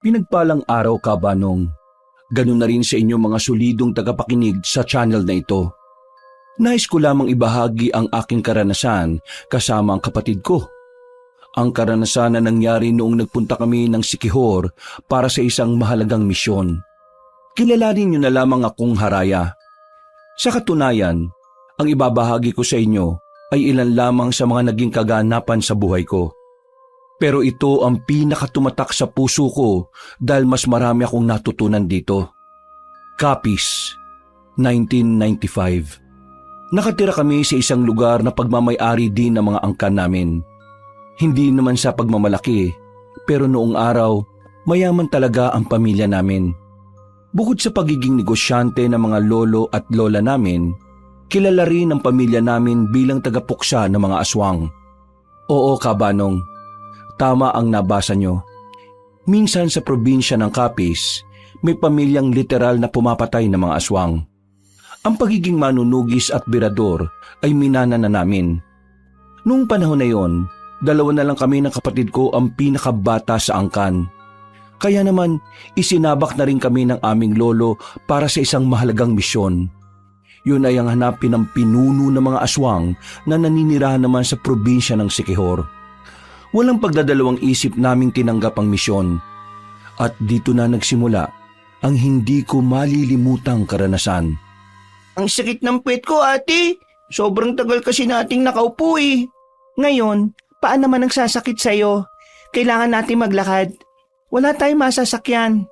Pinagpalang araw ka, Banong. Ganun na rin sa inyo mga solidong tagapakinig sa channel na ito. Nais ko lamang ibahagi ang aking karanasan kasama ang kapatid ko. Ang karanasan na nangyari noong nagpunta kami ng Siquijor para sa isang mahalagang misyon. Kilalanin niyo na lamang akong Haraya. Sa katunayan, ang ibabahagi ko sa inyo ay ilan lamang sa mga naging kaganapan sa buhay ko. Pero ito ang pinakatumatak sa puso ko dahil mas marami akong natutunan dito. Capiz, 1995. Nakatira kami sa isang lugar na pagmamay-ari din ng mga angkan namin. Hindi naman sa pagmamalaki, pero noong araw, mayaman talaga ang pamilya namin. Bukod sa pagiging negosyante ng mga lolo at lola namin, kilala rin ang pamilya namin bilang tagapuksa ng mga aswang. Oo, Kabanong, tama ang nabasa nyo. Minsan sa probinsya ng Capiz, may pamilyang literal na pumapatay ng mga aswang. Ang pagiging manunugis at birador ay minana na namin. Noong panahon na yon, 2 na lang kami ng kapatid ko ang pinakabata sa angkan. Kaya naman, isinabak na rin kami ng aming lolo para sa isang mahalagang misyon. Yun ay ang hanapin ng pinuno ng mga aswang na naninirahan naman sa probinsya ng Siquijor. Walang pagdadalawang isip naming tinanggap ang misyon. At dito na nagsimula ang hindi ko malilimutang karanasan. Ang sakit ng puwet ko, ate. Sobrang tagal kasi nating nakaupo eh. Ngayon, paano naman ang sasakit sa'yo? Kailangan natin maglakad. Wala tayong masasakyan.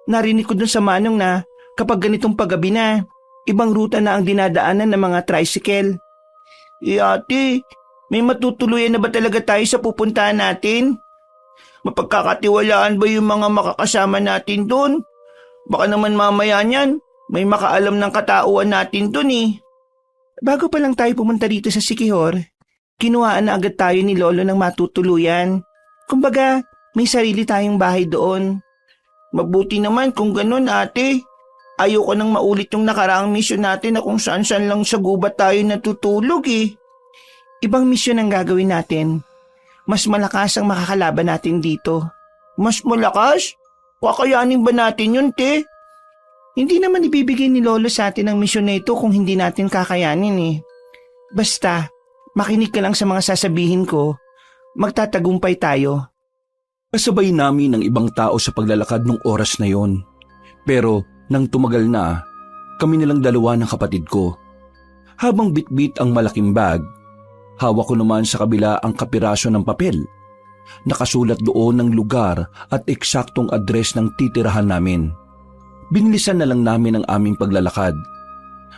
Narinig ko dun sa manong na kapag ganitong paggabi na, ibang ruta na ang dinadaanan ng mga tricycle. Ate, may matutuluyan na ba talaga tayo sa pupuntahan natin? Mapagkakatiwalaan ba yung mga makakasama natin doon? Baka naman mamaya niyan, may makaalam ng katauhan natin doon eh. Bago pa lang tayo pumunta dito sa Siquijor, kinuhaan na agad tayo ni Lolo ng matutuluyan. Kumbaga, may sarili tayong bahay doon. Mabuti naman kung ganun, ate. Ayoko nang maulit yung nakaraang misyon natin na kung saan-saan lang sa gubat tayo natutulog eh. Ibang misyon ang gagawin natin. Mas malakas ang makakalaban natin dito. Mas malakas? Kakayanin ba natin yun, te? Hindi naman ibibigay ni Lolo sa atin ang misyon na ito kung hindi natin kakayanin eh. Basta, makinig ka lang sa mga sasabihin ko. Magtatagumpay tayo. Kasabay namin ng ibang tao sa paglalakad nung oras na yon. Pero nang tumagal na, kami nilang 2 ng kapatid ko. Habang bitbit ang malaking bag, hawak ko naman sa kabila ang kapiraso ng papel. Nakasulat doon ng lugar at eksaktong address ng titirahan namin. Binilisan na lang namin ang aming paglalakad.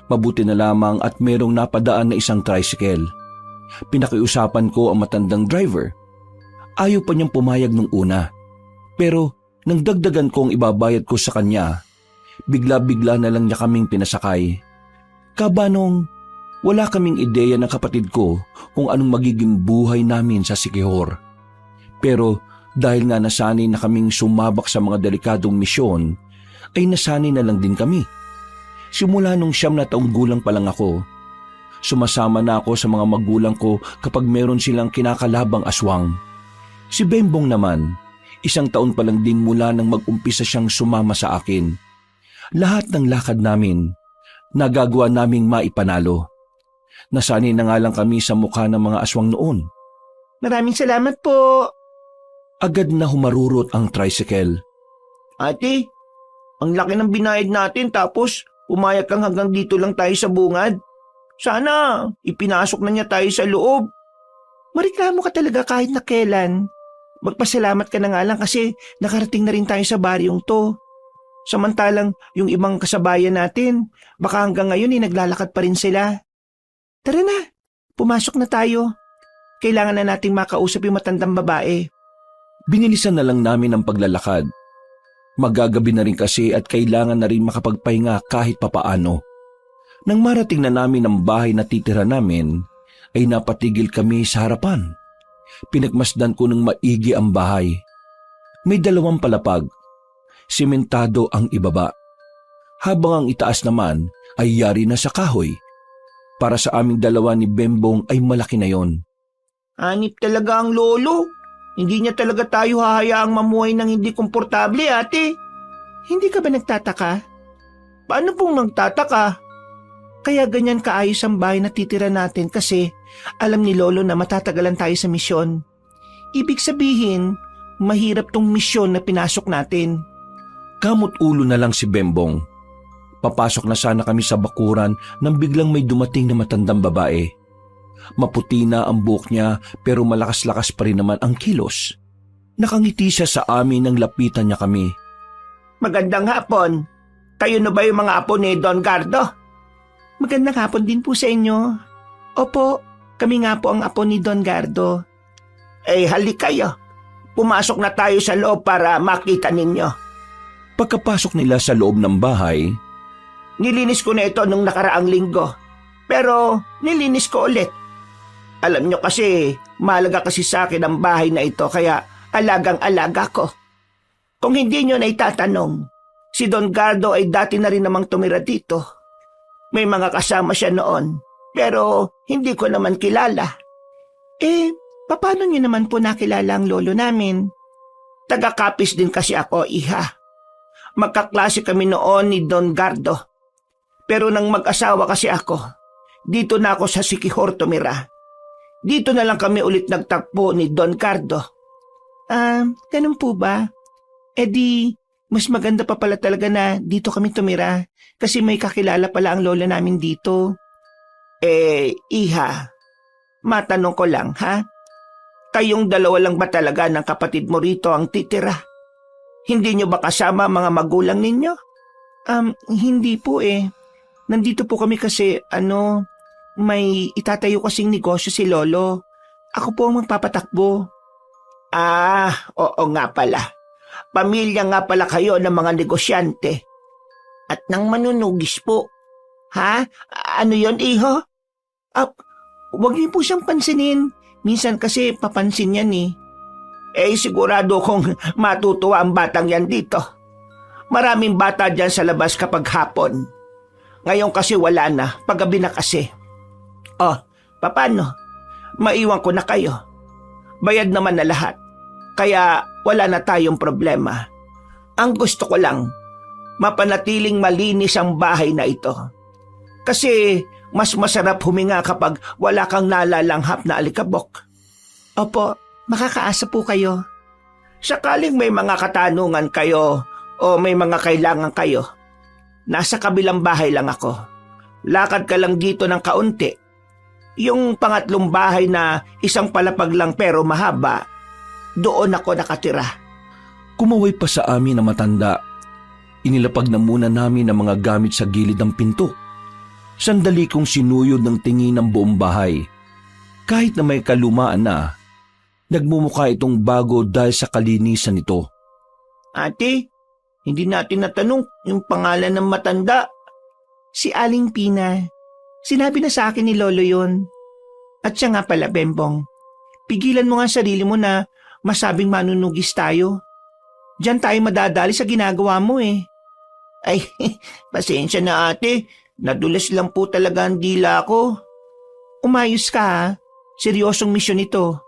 Mabuti na lamang at merong napadaan na isang tricycle. Pinakiusapan ko ang matandang driver. Ayaw pa niyang pumayag nung una. Pero nang dagdagan ko ang ibabayad ko sa kanya, bigla-bigla na lang niya kaming pinasakay. Kabanong, wala kaming ideya ng kapatid ko kung anong magiging buhay namin sa Siquijor. Pero dahil nga nasanay na kaming sumabak sa mga delikadong misyon, ay nasanay na lang din kami. Simula nung 9 na taong gulang pa lang ako, sumasama na ako sa mga magulang ko kapag meron silang kinakalabang aswang. Si Bembong naman, 1 taon pa lang din mula nang mag-umpisa siyang sumama sa akin. Lahat ng lakad namin, nagagawa naming maipanalo. Nasanay na nga lang kami sa mukha ng mga aswang noon. Maraming salamat po. Agad na humarurot ang tricycle. Ate, ang laki ng binayad natin tapos pumayag kang hanggang dito lang tayo sa bungad. Sana ipinasok na niya tayo sa loob. Mareklamo ka talaga kahit na kailan. Magpasalamat ka na nga lang kasi nakarating na rin tayo sa baryong to. Samantalang yung ibang kasabayan natin, baka hanggang ngayon naglalakad pa rin sila. Tara na, pumasok na tayo. Kailangan na nating makausap yung matandang babae. Binilisan na lang namin ang paglalakad. Magagabi na rin kasi at kailangan na rin makapagpahinga kahit papaano. Nang marating na namin ang bahay na titira namin, ay napatigil kami sa harapan. Pinagmasdan ko ng maigi ang bahay. May 2 palapag. Simentado ang ibaba. Habang ang itaas naman ay yari na sa kahoy. Para sa aming 2 ni Bembong ay malaki na yon. Hanip talaga ang lolo. Hindi niya talaga tayo hahayaang mamuhay ng hindi komportable, ate. Hindi ka ba nagtataka? Paano pong nagtataka? Kaya ganyan kaayos ang bahay na titira natin kasi alam ni Lolo na matatagalan tayo sa misyon. Ibig sabihin, mahirap tong misyon na pinasok natin. Kamot ulo na lang si Bembong. Papasok na sana kami sa bakuran nang biglang may dumating na matandang babae. Maputi na ang buhok niya pero malakas-lakas pa rin naman ang kilos. Nakangiti siya sa amin nang lapitan niya kami. Magandang hapon. Kayo na ba yung mga apo ni Don Gardo? Magandang hapon din po sa inyo. Opo, kami nga po ang apo ni Don Gardo. Halik kayo. Pumasok na tayo sa loob para makita ninyo. Pagkapasok nila sa loob ng bahay, Nilinis ko na ito nung nakaraang linggo. Pero nilinis ko ulit. Alam nyo kasi, mahalaga kasi sa akin ang bahay na ito kaya alagang-alaga ko. Kung hindi nyo na itatanong, si Don Gardo ay dati na rin namang tumira dito. May mga kasama siya noon, pero hindi ko naman kilala. Paano nyo naman po nakilala ang lolo namin? Taga-Kapis din kasi ako, iha. Magkaklase kami noon ni Don Gardo. Pero nang mag-asawa kasi ako, dito na ako sa Siquijor tumira. Dito na lang kami ulit nagtakbo ni Don Gardo. Ganun po ba? Mas maganda pa pala talaga na dito kami tumira kasi may kakilala pala ang lola namin dito. Iha, matanong ko lang, ha? Kayong dalawa lang ba talaga ng kapatid mo rito ang titira? Hindi nyo ba kasama mga magulang ninyo? Hindi po Nandito po kami kasi, may itatayo kasing negosyo si Lolo. Ako po ang magpapatakbo. Oo nga pala. Pamilya nga pala kayo ng mga negosyante. At ng manunugis po. Ha? Ano yon, iho? Huwag niyo po siyang pansinin. Minsan kasi papansin yan sigurado kong matutuwa ang batang yan dito. Maraming bata dyan sa labas kapag hapon. Ngayon kasi wala na, paggabi na kasi. Paano? Maiwan ko na kayo. Bayad naman na lahat. Kaya wala na tayong problema. Ang gusto ko lang, mapanatiling malinis ang bahay na ito. Kasi mas masarap huminga kapag wala kang nalalanghap na alikabok. Opo, makakaasa po kayo. Sakaling may mga katanungan kayo o may mga kailangan kayo, nasa kabilang bahay lang ako. Lakad ka lang dito ng kaunti. Yung pangatlong bahay na isang palapag lang pero mahaba, doon ako nakatira. kumaway pa sa amin na matanda. Inilapag na muna namin ang mga gamit sa gilid ng pinto. Sandali kong sinuyod ng tingin ng buong bahay. Kahit na may kalumaan na, nagmumukha itong bago dahil sa kalinisan nito. Ate, hindi natin natanong yung pangalan ng matanda. Si Aling Pina. Sinabi na sa akin ni Lolo yun. At siya nga pala, Bembong. Pigilan mo nga sarili mo na masabing manunugis tayo. Diyan tayo madadali sa ginagawa mo eh. Ay, pasensya na ate. Nadulas lang po talaga ang dila ko. Umayos ka ha. Seryosong misyon ito.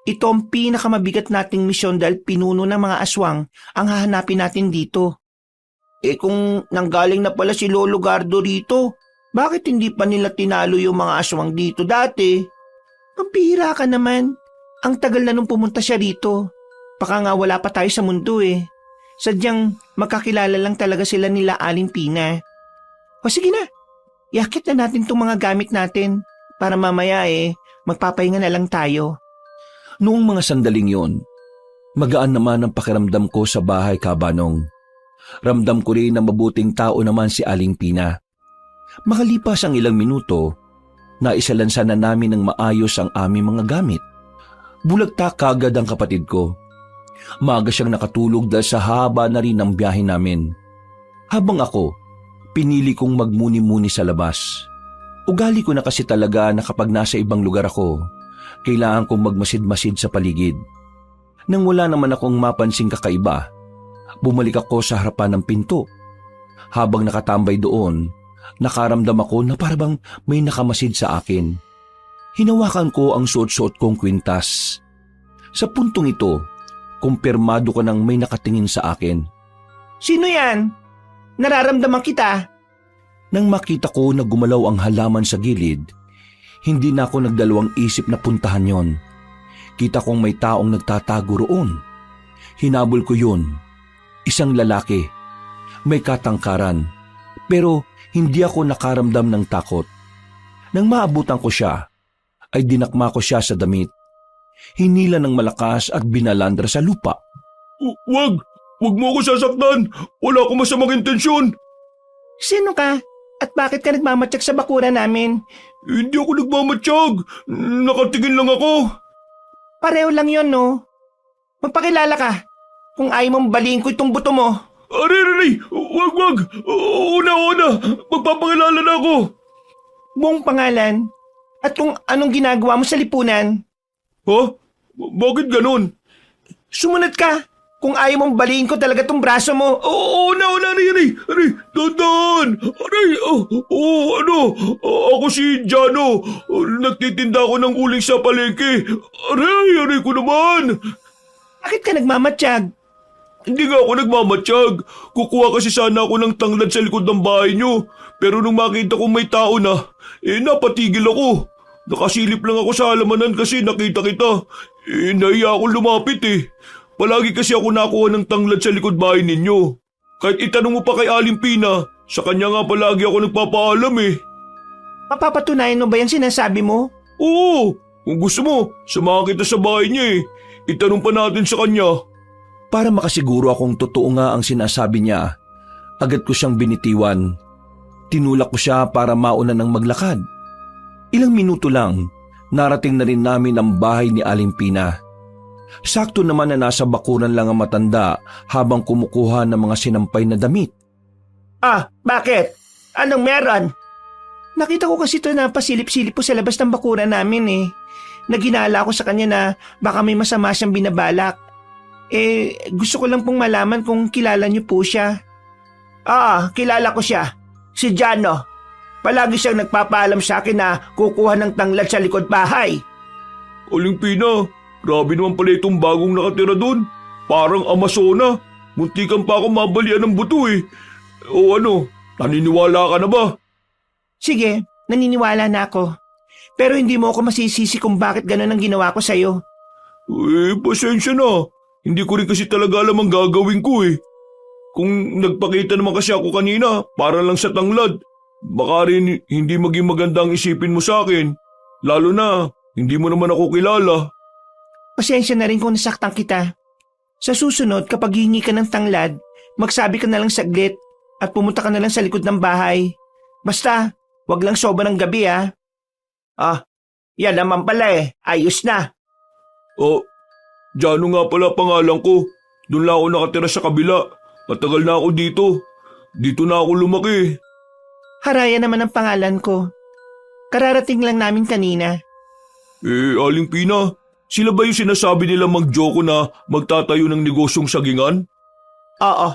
Ito ang pinakamabigat nating misyon dahil pinuno ng mga aswang ang hahanapin natin dito. Kung nanggaling na pala si Lolo Gardo rito, bakit hindi pa nila tinalo yung mga aswang dito dati? Pampihira ka naman. Ang tagal na nung pumunta siya rito. Baka nga wala pa tayo sa mundo eh. Sadyang magkakilala lang talaga sila nila Aling Pina. O sige na, iakit na natin itong mga gamit natin para mamaya magpapahinga na lang tayo. Noong mga sandaling yon, magaan naman ang pakiramdam ko sa bahay Kabanong. Ramdam ko rin na mabuting tao naman si Aling Pina. Makalipas ang ilang minuto, naisalansan na namin ng maayos ang aming mga gamit. Bulagta kagad ang kapatid ko. Maaga siyang nakatulog dahil sa haba na rin ang biyahe namin. Habang ako, pinili kong magmuni-muni sa labas. Ugali ko na kasi talaga na kapag nasa ibang lugar ako, kailangan kong magmasid-masid sa paligid. Nang wala naman akong mapansing kakaiba, bumalik ako sa harapan ng pinto. Habang nakatambay doon, nakaramdam ako na parang may nakamasid sa akin. Hinawakan ko ang suot-suot kong kwintas. Sa puntong ito, kumpirmado ko nang may nakatingin sa akin. Sino yan? Nararamdaman kita. Nang makita ko na gumalaw ang halaman sa gilid, hindi na ako nagdalawang isip na puntahan yon. Kita kong may taong nagtatago roon. Hinabol ko yun. Isang lalaki. May katangkaran. Pero hindi ako nakaramdam ng takot. Nang maabutan ko siya, ay dinakma ko siya sa damit. Hinila ng malakas at binalandra sa lupa. Wag! Wag mo ako sasaktan! Wala akong masamang intensyon! Sino ka? At bakit ka nagmamatsak sa bakuran namin? Hindi ako nagmamatsyag! Nakatingin lang ako! Pareho lang yon, no? Magpakilala ka. Kung ayaw mong baliin ko itong buto mo. Aray! Wag! Una! Magpapakilala na ako! Buong pangalan. At kung anong ginagawa mo sa lipunan. Ha? Bakit ganun? Sumunod ka. Kung ayaw mong baliin ko talaga tong braso mo. Aray! Dandan! Aray! Ako si Jano. Nagtitinda ako ng uling sa palengke. Aray ko naman! Bakit ka nagmamatsyag? Hindi nga ako nagmamatsyag. Kukuha kasi sana ako ng tanglad sa likod ng bahay nyo. Pero nung makita kong may tao na, napatigil ako. Nakasilip lang ako sa halamanan kasi nakita kita. Nahiya akong lumapit Palagi kasi ako nakuha ng tanglad sa likod bahay ninyo. Kahit itanong mo pa kay Aling Pina, sa kanya nga palagi ako nagpapaalam Mapapatunayan mo ba yan sinasabi mo? Oo, kung gusto mo, samahan kita sa bahay niya Itanong pa natin sa kanya. Para makasiguro akong totoo nga ang sinasabi niya, agad ko siyang binitiwan. Tinulak ko siya para mauna ng maglakad. Ilang minuto lang, narating na rin namin ang bahay ni Aling Pina. Sakto naman na nasa bakuran lang ang matanda habang kumukuha ng mga sinampay na damit. Bakit? Anong meron? Nakita ko kasi ito na pasilip-silip po sa labas ng bakuran namin Naginala ko sa kanya na baka may masama siyang binabalak. Gusto ko lang pong malaman kung kilala niyo po siya. Kilala ko siya. Si Jano. Palagi siyang nagpapaalam sa akin na kukuha ng tanglad sa likod bahay. Aling Pina, grabe naman pala itong bagong nakatira doon. Parang Amazona. Muntikan pa ako mabalian ng buto O naniniwala ka na ba? Sige, naniniwala na ako. Pero hindi mo ako masisisi kung bakit ganun ang ginawa ko sa'yo. Pasensya na. Hindi ko rin kasi talaga alam ang gagawin ko Kung nagpakita naman kasi ako kanina, para lang sa tanglad. Baka rin hindi maging maganda ang isipin mo sa akin. Lalo na, hindi mo naman ako kilala. Pasensya na rin kung nasaktan kita. Sa susunod, kapag hingi ka ng tanglad, magsabi ka na lang saglit at pumunta ka na lang sa likod ng bahay. Basta, wag lang sobrang gabi yan naman pala Ayos na. Jano nga pala pangalan ko. Doon lang ako nakatira sa kabila. Matagal na ako dito. Dito na ako lumaki. Haraya naman ang pangalan ko. Kararating lang namin kanina. Aling Pina, sila ba yung sinasabi nila mag-joko na magtatayo ng negosyong sagingan? Oo,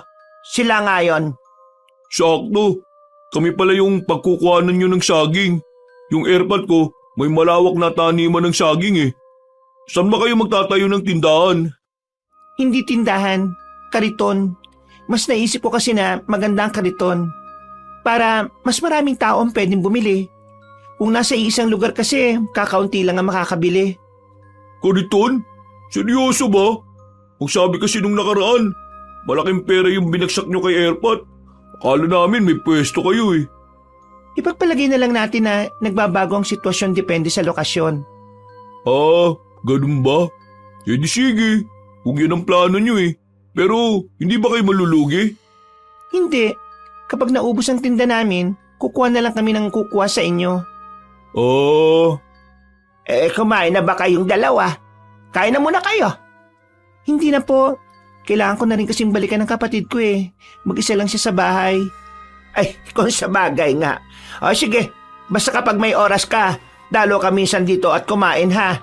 sila nga yon. Sakto. Kami pala yung pagkukuhanan nyo ng saging. Yung airpot ko, may malawak na taniman ng saging Saan ba kayo magtatayo ng tindahan? Hindi tindahan, kariton. Mas naisip ko kasi na maganda ang kariton. Para mas maraming tao ang pwedeng bumili. Kung nasa isang lugar kasi, kakaunti lang ang makakabili. Kariton? Seryoso ba? Ang sabi kasi nung nakaraan, malaking pera yung binagsak nyo kay airpot. Akala namin may pwesto kayo Ipagpalagay na lang natin na nagbabago ang sitwasyon depende sa lokasyon. Ganun ba? Di sige, kung yan ang plano nyo Pero hindi ba kayo malulugi? Hindi. Kapag naubos ang tinda namin, kukuha na lang kami ng kukuha sa inyo. Kumain na ba kayong dalawa? Kain na muna kayo. Hindi na po. Kailangan ko na rin kasing balikan ng kapatid ko Mag-isa lang siya sa bahay. Kung sa bagay nga. Sige, basta kapag may oras ka, dalo ka minsan dito at kumain ha.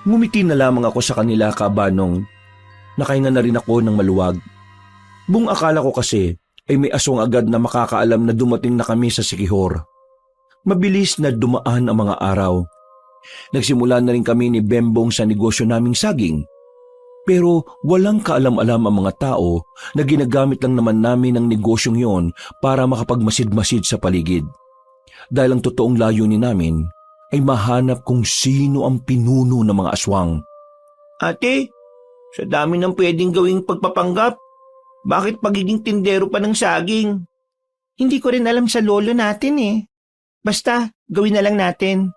Ngumiti na lamang ako sa kanila kabanong. Nakahinga na rin ako ng maluwag. Buong akala ko kasi ay may aswang agad na makakaalam na dumating na kami sa Siquijor. Mabilis na dumaan ang mga araw. Nagsimula na rin kami ni Bembong sa negosyo naming saging. Pero walang kaalam-alam ang mga tao na ginagamit lang naman namin ang negosyong yon para makapagmasid-masid sa paligid. Dahil ang totoong layunin namin ay mahanap kung sino ang pinuno ng mga aswang. Ate, sa dami ng pwedeng gawing pagpapanggap, bakit pagiging tindero pa ng saging? Hindi ko rin alam sa lolo natin eh. Basta, gawin na lang natin.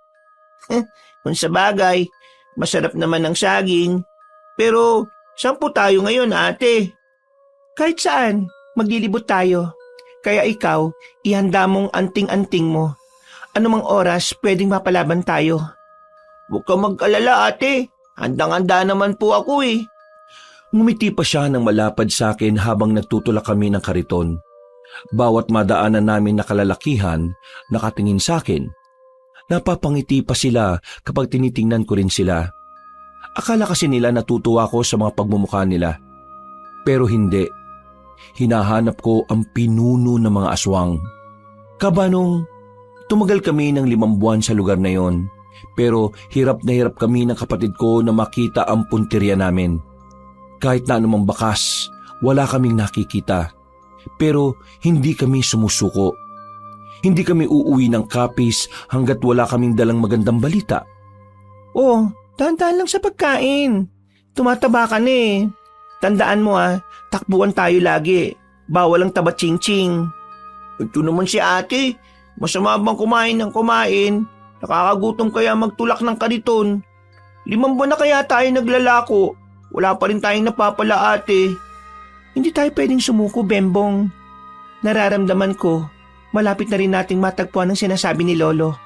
Kung sa bagay, masarap naman ang saging. Pero, saan po tayo ngayon, ate? Kahit saan, maglilibot tayo. Kaya ikaw, ihanda mong anting-anting mo. Anumang oras, pwedeng mapalaban tayo. Huwag kang mag-alala, ate. Handang-handa naman po ako eh. Ngumiti pa siya ng malapad sa akin habang nagtutulak kami ng kariton. Bawat madaanan namin na kalalakihan, nakatingin sa akin. Napapangiti pa sila kapag tinitingnan ko rin sila. Akala kasi nila natutuwa ko sa mga pagmumukha nila. Pero hindi. Hinahanap ko ang pinuno ng mga aswang. Kabanong, tumagal kami ng 5 buwan sa lugar na yon. Pero hirap na hirap kami ng kapatid ko na makita ang punteriya namin. Kahit na anumang bakas, wala kaming nakikita. Pero hindi kami sumusuko. Hindi kami uuwi ng kapis hanggat wala kaming dalang magandang balita. Oh, dahan-dahan lang sa pagkain. Tumataba ka na eh. Tandaan mo takbuhan tayo lagi. Bawal ang taba ching-ching. Ito naman si ate. Masama bang kumain ng kumain? Nakakagutom kaya magtulak ng kariton. 5 buwan na kaya tayo naglalako. Wala pa rin tayong napapala ate. Hindi tayo pwedeng sumuko, Bembong. Nararamdaman ko, malapit na rin nating matagpuan ang sinasabi ni Lolo.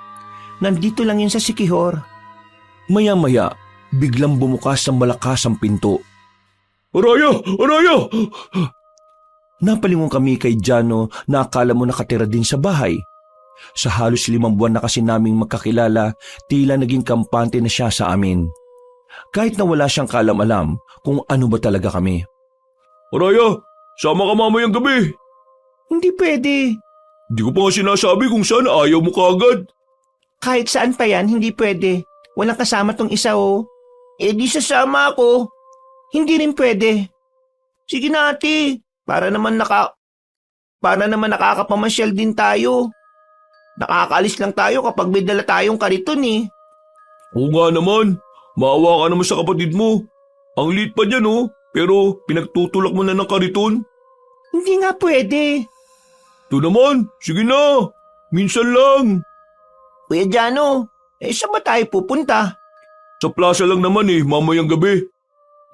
Nandito lang yun sa Sikihor. Maya-maya, biglang bumukas ang malakas ang pinto. Araya! Araya! Napalingon kami kay Jano na akala mo nakatira din sa bahay. Sa halos 5 buwan na kasi naming magkakilala, tila naging kampante na siya sa amin. Kahit na wala siyang kaalam-alam kung ano ba talaga kami. Araya, sama ka mamayang gabi. Hindi pwede. Di ko pa nga sinasabi kung saan ayaw mo kaagad. Kahit saan pa yan, hindi pwede. Walang kasama tong isa oh. Eh di sasama ako. Hindi rin pwede. Sige na ate, para naman nakakapamasyal din tayo. Nakakaalis lang tayo kapag may dala tayong kariton eh. Oo nga naman, maawa ka naman sa kapatid mo. Ang liit pa dyan pero pinagtutulak mo na ng kariton. Hindi nga pwede. Ito naman, sige na, minsan lang. Kuya Jano, saan ba tayo pupunta? Sa plaza lang naman mamayang gabi.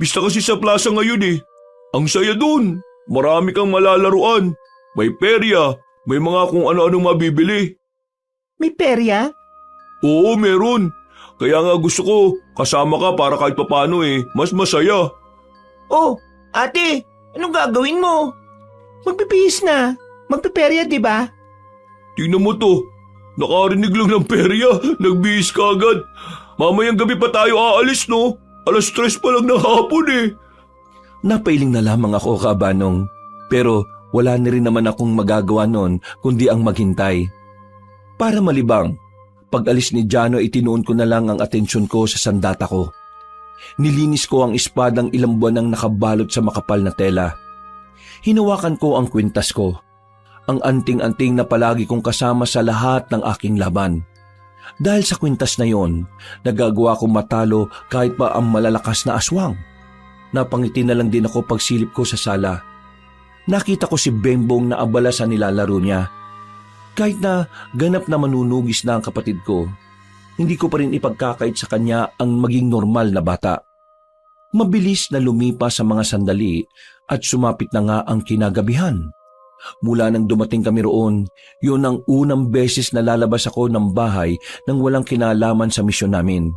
Pista kasi sa plaza ngayon Ang saya dun, marami kang malalaruan. May perya, may mga kung ano-anong mabibili. May perya? Oo, meron. Kaya nga gusto ko, kasama ka para kahit papano mas masaya. Oh, ate, anong gagawin mo? Magpipihis na. Magpiperya, di ba? Tingnan mo to, nakarinig lang ng perya, nagbihis ka agad. Mamayang gabi pa tayo aalis, no? 3:00 pa lang ng hapon Napailing na lamang ako, Kabanong. Pero wala na rin naman akong magagawa noon kundi ang maghintay. Para malibang, pag-alis ni Jano itinuon ko na lang ang atensyon ko sa sandata ko. Nilinis ko ang espadang ilang buwan nang nakabalot sa makapal na tela. Hinawakan ko ang kwintas ko. Ang anting-anting na palagi kong kasama sa lahat ng aking laban. Dahil sa kwintas na yon, nagagawa kong matalo kahit pa ang malalakas na aswang. Napangiti na lang din ako pagsilip ko sa sala. Nakita ko si Bembong na abala sa nilalaro niya. Kahit na ganap na manunugis na ang kapatid ko, hindi ko pa rin ipagkakait sa kanya ang maging normal na bata. Mabilis na lumipas sa mga sandali at sumapit na nga ang kinagabihan. Mula nang dumating kami roon, yun ang unang beses na lalabas ako ng bahay nang walang kinalaman sa misyon namin.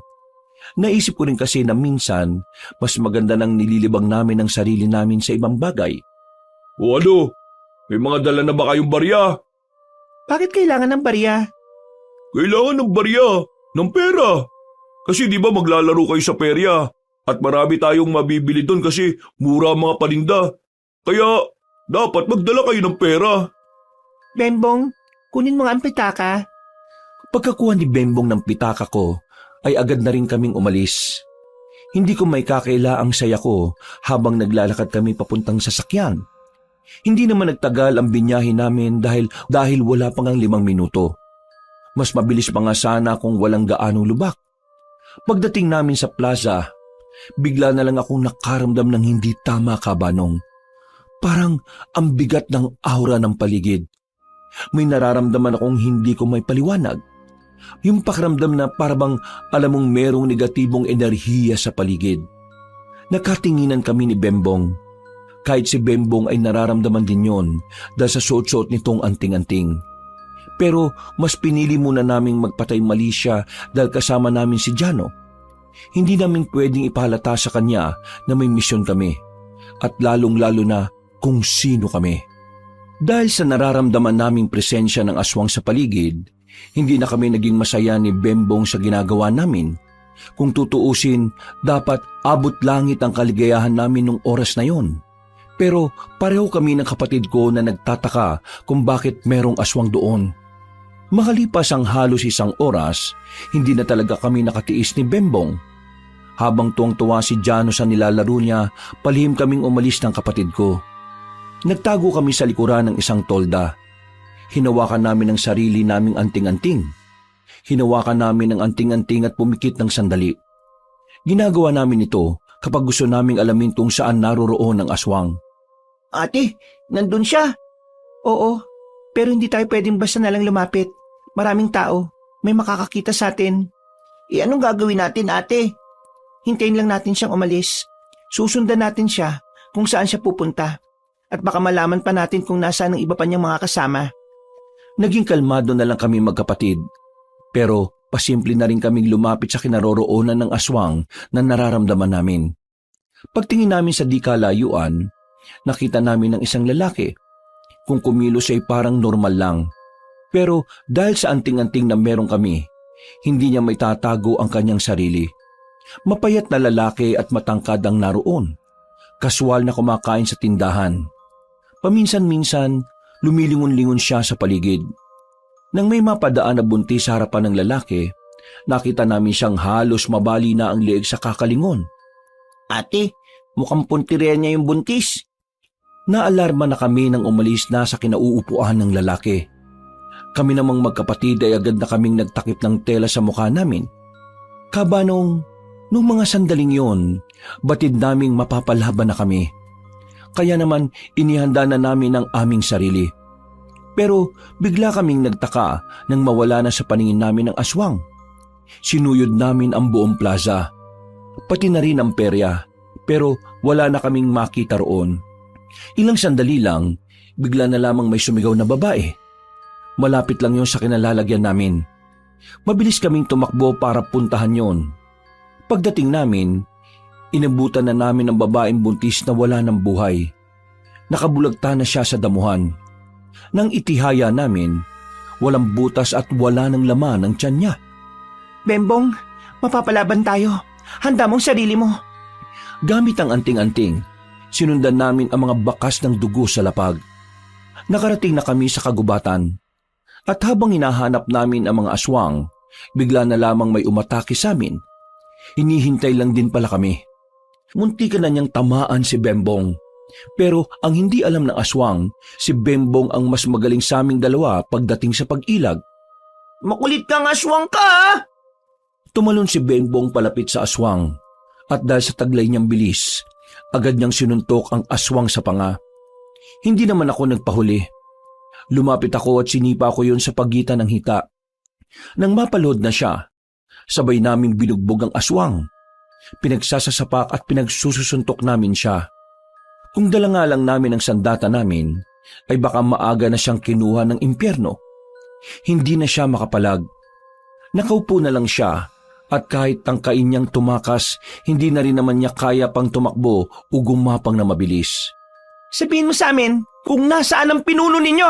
Naisip ko rin kasi na minsan, mas maganda nang nililibang namin ang sarili namin sa ibang bagay. O ano, may mga dala na ba kayong barya? Bakit kailangan ng barya? Kailangan ng barya, ng pera. Kasi di ba maglalaro kayo sa perya at marami tayong mabibili doon kasi mura ang mga paninda. Kaya dapat magdala kayo ng pera. Bembong, kunin mo nga ang pitaka. Pagkakuha ni Bembong ng pitaka ko, ay agad na rin kaming umalis. Hindi ko may kakaila ang saya ko habang naglalakad kami papuntang sasakyan. Hindi naman nagtagal ang binyahe namin dahil wala pang ang 5 minuto. Mas mabilis pa nga sana kung walang gaanong lubak. Pagdating namin sa plaza, bigla na lang akong nakaramdam ng hindi tama, Kabanong. Parang ang bigat ng aura ng paligid. May nararamdaman akong hindi ko may paliwanag. Yung pakiramdam na parabang alam mong merong negatibong enerhiya sa paligid. Nakatinginan kami ni Bembong. Kahit si Bembong ay nararamdaman din yon dahil sa suot-suot nitong anting-anting. Pero mas pinili muna naming magpatay mali siya dahil kasama namin si Jano. Hindi namin pwedeng ipahalata sa kanya na may misyon kami at lalong-lalo na kung sino kami. Dahil sa nararamdaman naming presensya ng aswang sa paligid, hindi na kami naging masaya ni Bembong sa ginagawa namin. Kung tutuusin, dapat abot langit ang kaligayahan namin nung oras na yon. Pero pareho kami ng kapatid ko na nagtataka kung bakit merong aswang doon. Makalipas ang halos 1 oras, hindi na talaga kami nakatiis ni Bembong. Habang tuwang-tuwa si Jano sa nilalaro niya, palihim kaming umalis ng kapatid ko. Nagtago kami sa likuran ng isang tolda. Hinawakan namin ang sarili naming anting-anting. Hinawakan namin ang anting-anting at pumikit ng sandali. Ginagawa namin ito kapag gusto naming alamin kung saan naroroon ang aswang. Ate, nandun siya. Oo, pero hindi tayo pwedeng basta nalang lumapit. Maraming tao, may makakakita sa atin. Anong gagawin natin, ate? Hintayin lang natin siyang umalis. Susundan natin siya kung saan siya pupunta. At baka malaman pa natin kung nasaan ang iba pa niyang mga kasama. Naging kalmado na lang kami magkapatid. Pero pasimple na rin kaming lumapit sa kinaroroonan ng aswang na nararamdaman namin. Pagtingin namin sa di kalayuan, nakita namin ng isang lalaki. Kung kumilos ay parang normal lang. Pero dahil sa anting-anting na meron kami, hindi niya may tatago ang kanyang sarili. Mapayat na lalaki at matangkad ang naroon. Kaswal na kumakain sa tindahan. Paminsan-minsan, lumilingon-lingon siya sa paligid. Nang may mapadaan na buntis sa harapan ng lalaki, nakita namin siyang halos mabali na ang leeg sa kakalingon. Ate, mukhang puntirya niya yung buntis. Naalarma na kami nang umalis na sa kinauupuan ng lalaki. Kami namang magkapatid ay agad na kaming nagtakip ng tela sa mukha namin. Kabanong, nung mga sandaling yon, batid naming mapapalaban na kami. Kaya naman inihanda na namin ang aming sarili. Pero bigla kaming nagtaka nang mawala na sa paningin namin ang aswang. Sinuyod namin ang buong plaza, pati na rin ang perya, pero wala na kaming makita roon. Ilang sandali lang, bigla na lamang may sumigaw na babae. Malapit lang yon sa kinalalagyan namin. Mabilis kaming tumakbo para puntahan yon. Pagdating namin, inabutan na namin ang babaeng buntis na wala ng buhay. Nakabulagta na siya sa damuhan. Nang itihaya namin, walang butas at wala ng laman ang tiyan niya. Bembong, mapapalaban tayo. Handa mong sarili mo. Gamit ang anting-anting, sinundan namin ang mga bakas ng dugo sa lapag. Nakarating na kami sa kagubatan. At habang hinahanap namin ang mga aswang, bigla na lamang may umatake sa amin. Hinihintay lang din pala kami. Muntikan na niyang tamaan si Bembong. Pero ang hindi alam ng aswang, si Bembong ang mas magaling sa aming dalawa pagdating sa pag-ilag. Makulit kang aswang ka, ha? Tumalon si Bembong palapit sa aswang. At dahil sa taglay niyang bilis, agad niyang sinuntok ang aswang sa panga. Hindi naman ako nagpahuli. Lumapit ako at sinipa ko yon sa pagitan ng hita. Nang mapalod na siya, sabay naming binugbog ang aswang. Pinagsasasapak at pinagsususuntok namin siya. Kung dala nga lang namin ang sandata namin, ay baka maaga na siyang kinuha ng impyerno. Hindi na siya makapalag. Nakaupo na lang siya at kahit tangkain niyang tumakas, hindi na rin naman niya kaya pang tumakbo o gumapang na mabilis. Sabihin mo sa amin kung nasaan ang pinuno ninyo.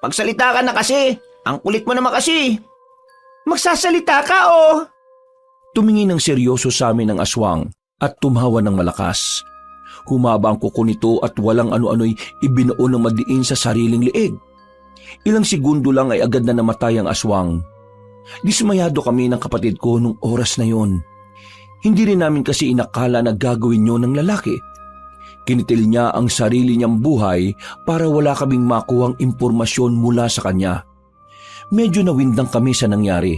Magsalita ka na kasi. Ang kulit mo naman kasi. Magsasalita ka, oh. Tumingin ng seryoso sa amin ang aswang at tumawa ng malakas. Humaba ang kuko nito at walang ano-ano'y ibinuon ng madiin sa sariling liig. Ilang segundo lang ay agad na namatay ang aswang. Dismayado kami ng kapatid ko nung oras na yon. Hindi rin namin kasi inakala na gagawin yun ng lalaki. Kinitil niya ang sarili niyang buhay para wala kaming makuhang impormasyon mula sa kanya. Medyo nawindang kami sa nangyari.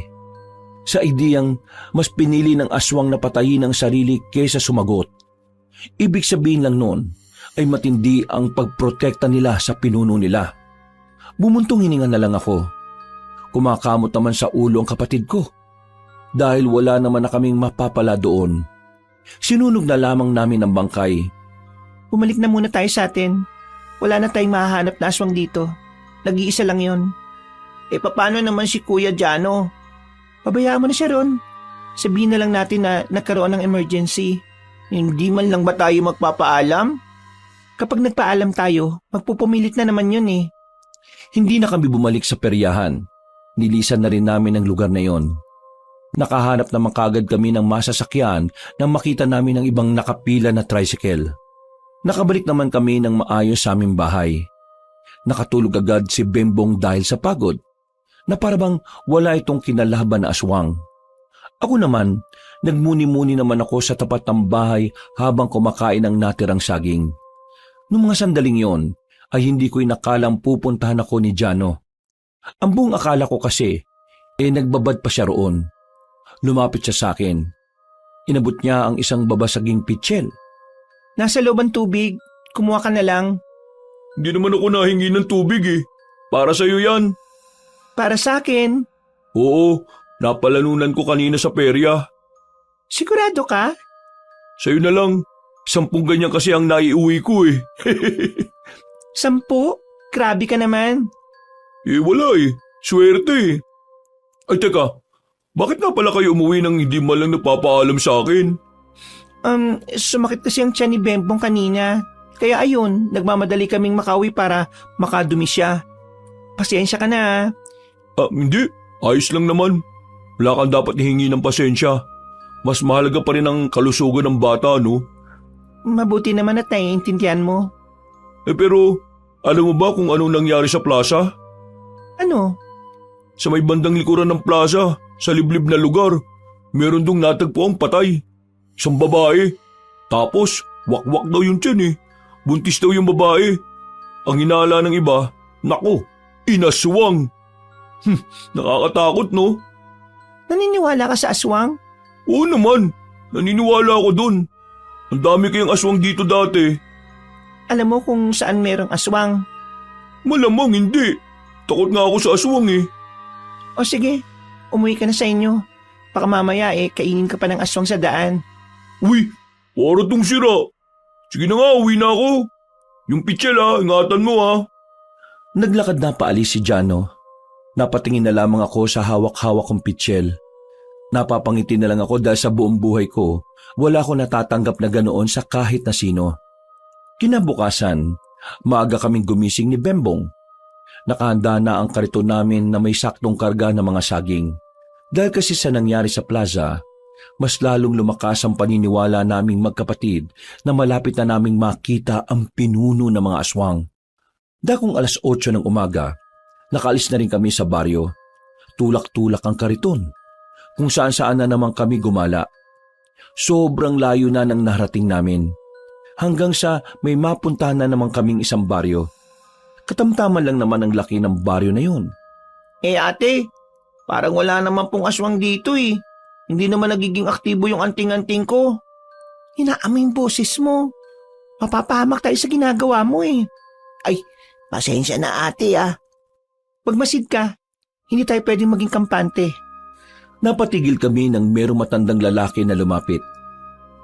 Sa ideyang mas pinili ng aswang na patayin ang sarili kaysa sumagot. Ibig sabihin lang noon ay matindi ang pagprotekta nila sa pinuno nila. Bumuntong hininga na lang ako. Kumakamot naman sa ulo ang kapatid ko. Dahil wala naman na kaming mapapala doon. Sinunog na lamang namin ang bangkay. Bumalik na muna tayo sa atin. Wala na tayong mahahanap na aswang dito. Nag-iisa lang yon. Paano naman si Kuya Jano? Pabayaan mo na siya ron. Sabihin na lang natin na nagkaroon ng emergency. Hindi man lang ba tayo magpapaalam? Kapag nagpaalam tayo, magpupumilit na naman yun eh. Hindi na kami bumalik sa peryahan. Nilisan na rin namin ang lugar na yon. Nakahanap naman kagad kami ng masasakyan nang makita namin ang ibang nakapila na tricycle. Nakabalik naman kami ng maayos sa aming bahay. Nakatulog agad si Bembong dahil sa pagod, na parabang wala itong kinalaban na aswang. Ako naman, nagmuni-muni naman ako sa tapat ng bahay habang kumakain ng natirang saging. Noong mga sandaling yon, ay hindi ko inakalang pupuntahan ako ni Jano. Ang buong akala ko kasi, nagbabad pa siya roon. Lumapit siya sa akin. Inabot niya ang isang babasaging pitsil. Nasa loob ang tubig. Kumuha ka na lang. Hindi naman ako nahingi ng tubig eh. Para sa'yo yan. Para sa akin. Oo, napalanunan ko kanina sa perya. Sigurado ka? Sa'yo na lang. 10 ganyan kasi ang naiuwi ko eh. 10? Grabe ka naman. Wala eh. Swerte eh. Ay teka, bakit na pala kayo umuwi nang hindi malang napapaalam sa akin? Sumakit kasi ang tiyan ni Bembong kanina. Kaya ayun, nagmamadali kaming makauwi para makadumi siya. Pasensya ka na. Hindi. Ayos lang naman. Wala kang dapat hihingi ng pasensya. Mas mahalaga pa rin ang kalusugan ng bata, no? Mabuti naman at naiintindihan mo. Pero, alam mo ba kung anong nangyari sa plaza? Ano? Sa may bandang likuran ng plaza, sa liblib na lugar, meron dong natagpo ang patay. Isang babae. Tapos, wakwak daw yung tiyan eh. Buntis daw yung babae. Ang hinala ng iba, naku, inaswang. Nakakatakot no? Naniniwala ka sa aswang? Oo naman, naniniwala ako dun. Ang dami kayang aswang dito dati. Alam mo kung saan merong aswang? Malamang hindi. Takot nga ako sa aswang eh. O sige, umuwi ka na sa inyo. Baka mamaya kainin ka pa ng aswang sa daan. Uy, para tong sira. Sige na nga, uwi na ako. Yung pitsil ingatan mo Naglakad na paalis si Jano. Napatingin na lamang ako sa hawak-hawak kong pitsil. Napapangiti na lang ako dahil sa buong buhay ko, wala ko natatanggap na ganoon sa kahit na sino. Kinabukasan, maaga kaming gumising ni Bembong. Nakahanda na ang kariton namin na may saktong karga ng mga saging. Dahil kasi sa nangyari sa plaza, mas lalong lumakas ang paniniwala naming magkapatid na malapit na naming makita ang pinuno ng mga aswang. Dakong 8:00 ng umaga, nakaalis na rin kami sa baryo. Tulak-tulak ang kariton, kung saan-saan na naman kami gumala. Sobrang layo na ng narating namin, hanggang sa may mapuntahan na naman kaming isang baryo. Katamtaman lang naman ang laki ng baryo na yun. Ate, parang wala naman pong aswang dito eh. Hindi naman nagiging aktibo yung anting-anting ko. Inaaming boses mo. Mapapahamak tayo sa ginagawa mo eh. Ay, pasensya na ate Pagmasid ka, hindi tayo pwedeng maging kampante. Napatigil kami nang merong matandang lalaki na lumapit.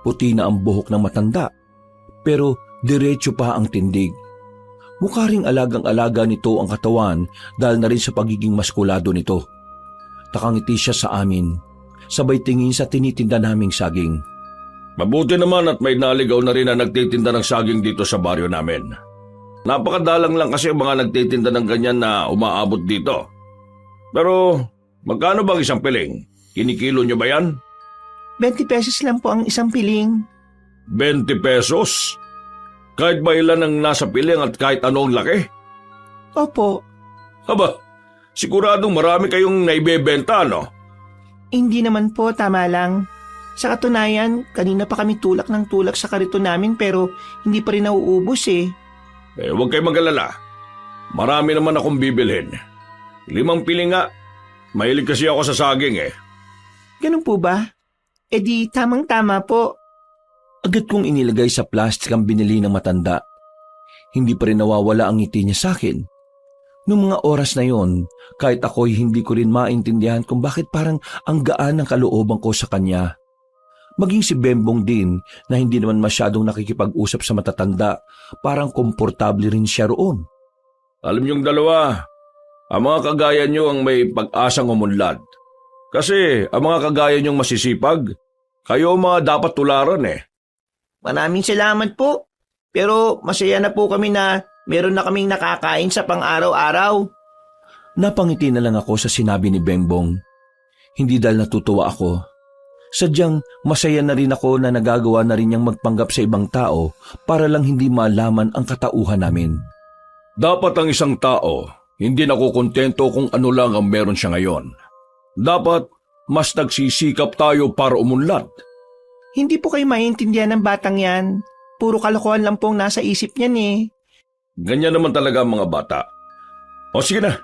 Puti na ang buhok ng matanda, pero diretso pa ang tindig. Mukha ring alagang-alaga nito ang katawan dahil na rin sa pagiging maskulado nito. Nakangiti siya sa amin, sabay tingin sa tinitinda naming saging. Mabuti naman at may naligaw na rin na nagtitinda ng saging dito sa baryo namin. Napakadalang lang kasi mga nagtitinda ng ganyan na umaabot dito. Pero magkano bang isang piling? Kinikilo nyo ba yan? 20 pesos lang po ang isang piling. 20 pesos? Kahit ba ilan ang nasa piling at kahit ano ang laki? Opo. Aba, Siguradong marami kayong naibebenta, no? Hindi naman po, tama lang. Sa katunayan, kanina pa kami tulak ng tulak sa kariton namin pero hindi pa rin nauubos eh. Huwag kayong mag-alala. Marami naman akong bibilhin. 5 piling nga. Mahilig kasi ako sa saging eh. Ganun po ba? E di tamang-tama po. Agad kong inilagay sa plastic ang binili ng matanda. Hindi pa rin nawawala ang ngiti niya sa akin. Noong mga oras na yon, kahit ako'y hindi ko rin maintindihan kung bakit parang ang gaan ng kalooban ko sa kanya. Maging si Bembong din na hindi naman masyadong nakikipag-usap sa matatanda, parang komportable rin siya roon. Alam niyong dalawa, ang mga kagaya niyo ang may pag-asang umunlad. Kasi ang mga kagaya niyong masisipag, kayo ang mga dapat tularan eh. Maraming salamat po. Pero masaya na po kami na meron na kaming nakakain sa pang-araw-araw. Napangiti na lang ako sa sinabi ni Bengbong. Hindi dahil natutuwa ako. Sadyang masaya na rin ako na nagagawa na rin niyang magpanggap sa ibang tao para lang hindi malaman ang katauhan namin. Dapat ang isang tao, hindi nakukontento kung ano lang ang meron siya ngayon. Dapat mas nagsisikap tayo para umunlad. Hindi po kayo maintindihan ng batang yan. Puro kalokohan lang pong nasa isip niyan eh. Ganyan naman talaga ang mga bata. O sige na,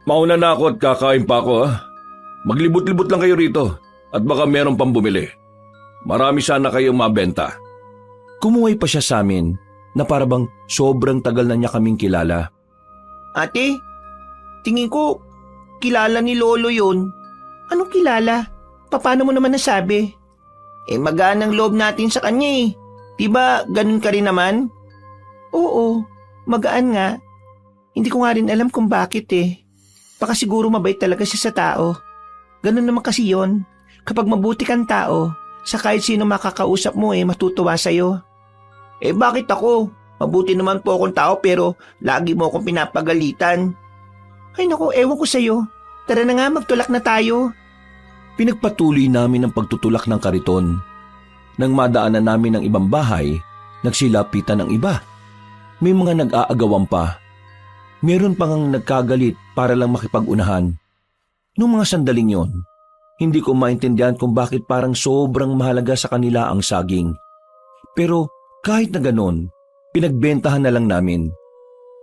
mauna na ako at kakain pa ako ha. Maglibot-libot lang kayo rito at baka meron pang bumili. Marami sana kayong mabenta. Kumuhay pa siya sa amin na parabang sobrang tagal na niya kaming kilala. Ate, tingin ko kilala ni Lolo yun. Anong kilala? Paano mo naman nasabi? Magaan ang loob natin sa kanya eh. Diba ganun ka rin naman? Oo, magaan nga. Hindi ko nga rin alam kung bakit eh. Baka siguro mabait talaga siya sa tao. Ganun naman kasi yon. Kapag mabuti kang tao, sa kahit sino makakausap mo matutuwa sa'yo. Bakit ako? Mabuti naman po akong tao pero lagi mo akong pinapagalitan. Ay naku, ewan ko sa'yo. Tara na nga, magtulak na tayo. Pinagpatuloy namin ang pagtutulak ng kariton. Nang madaanan namin ang ibang bahay, nagsilapitan ang iba. May mga nag-aagawan pa. Meron pang ang nagkagalit para lang makipag-unahan. Noong mga sandaling yon, hindi ko maintindihan kung bakit parang sobrang mahalaga sa kanila ang saging. Pero kahit na ganon, pinagbentahan na lang namin.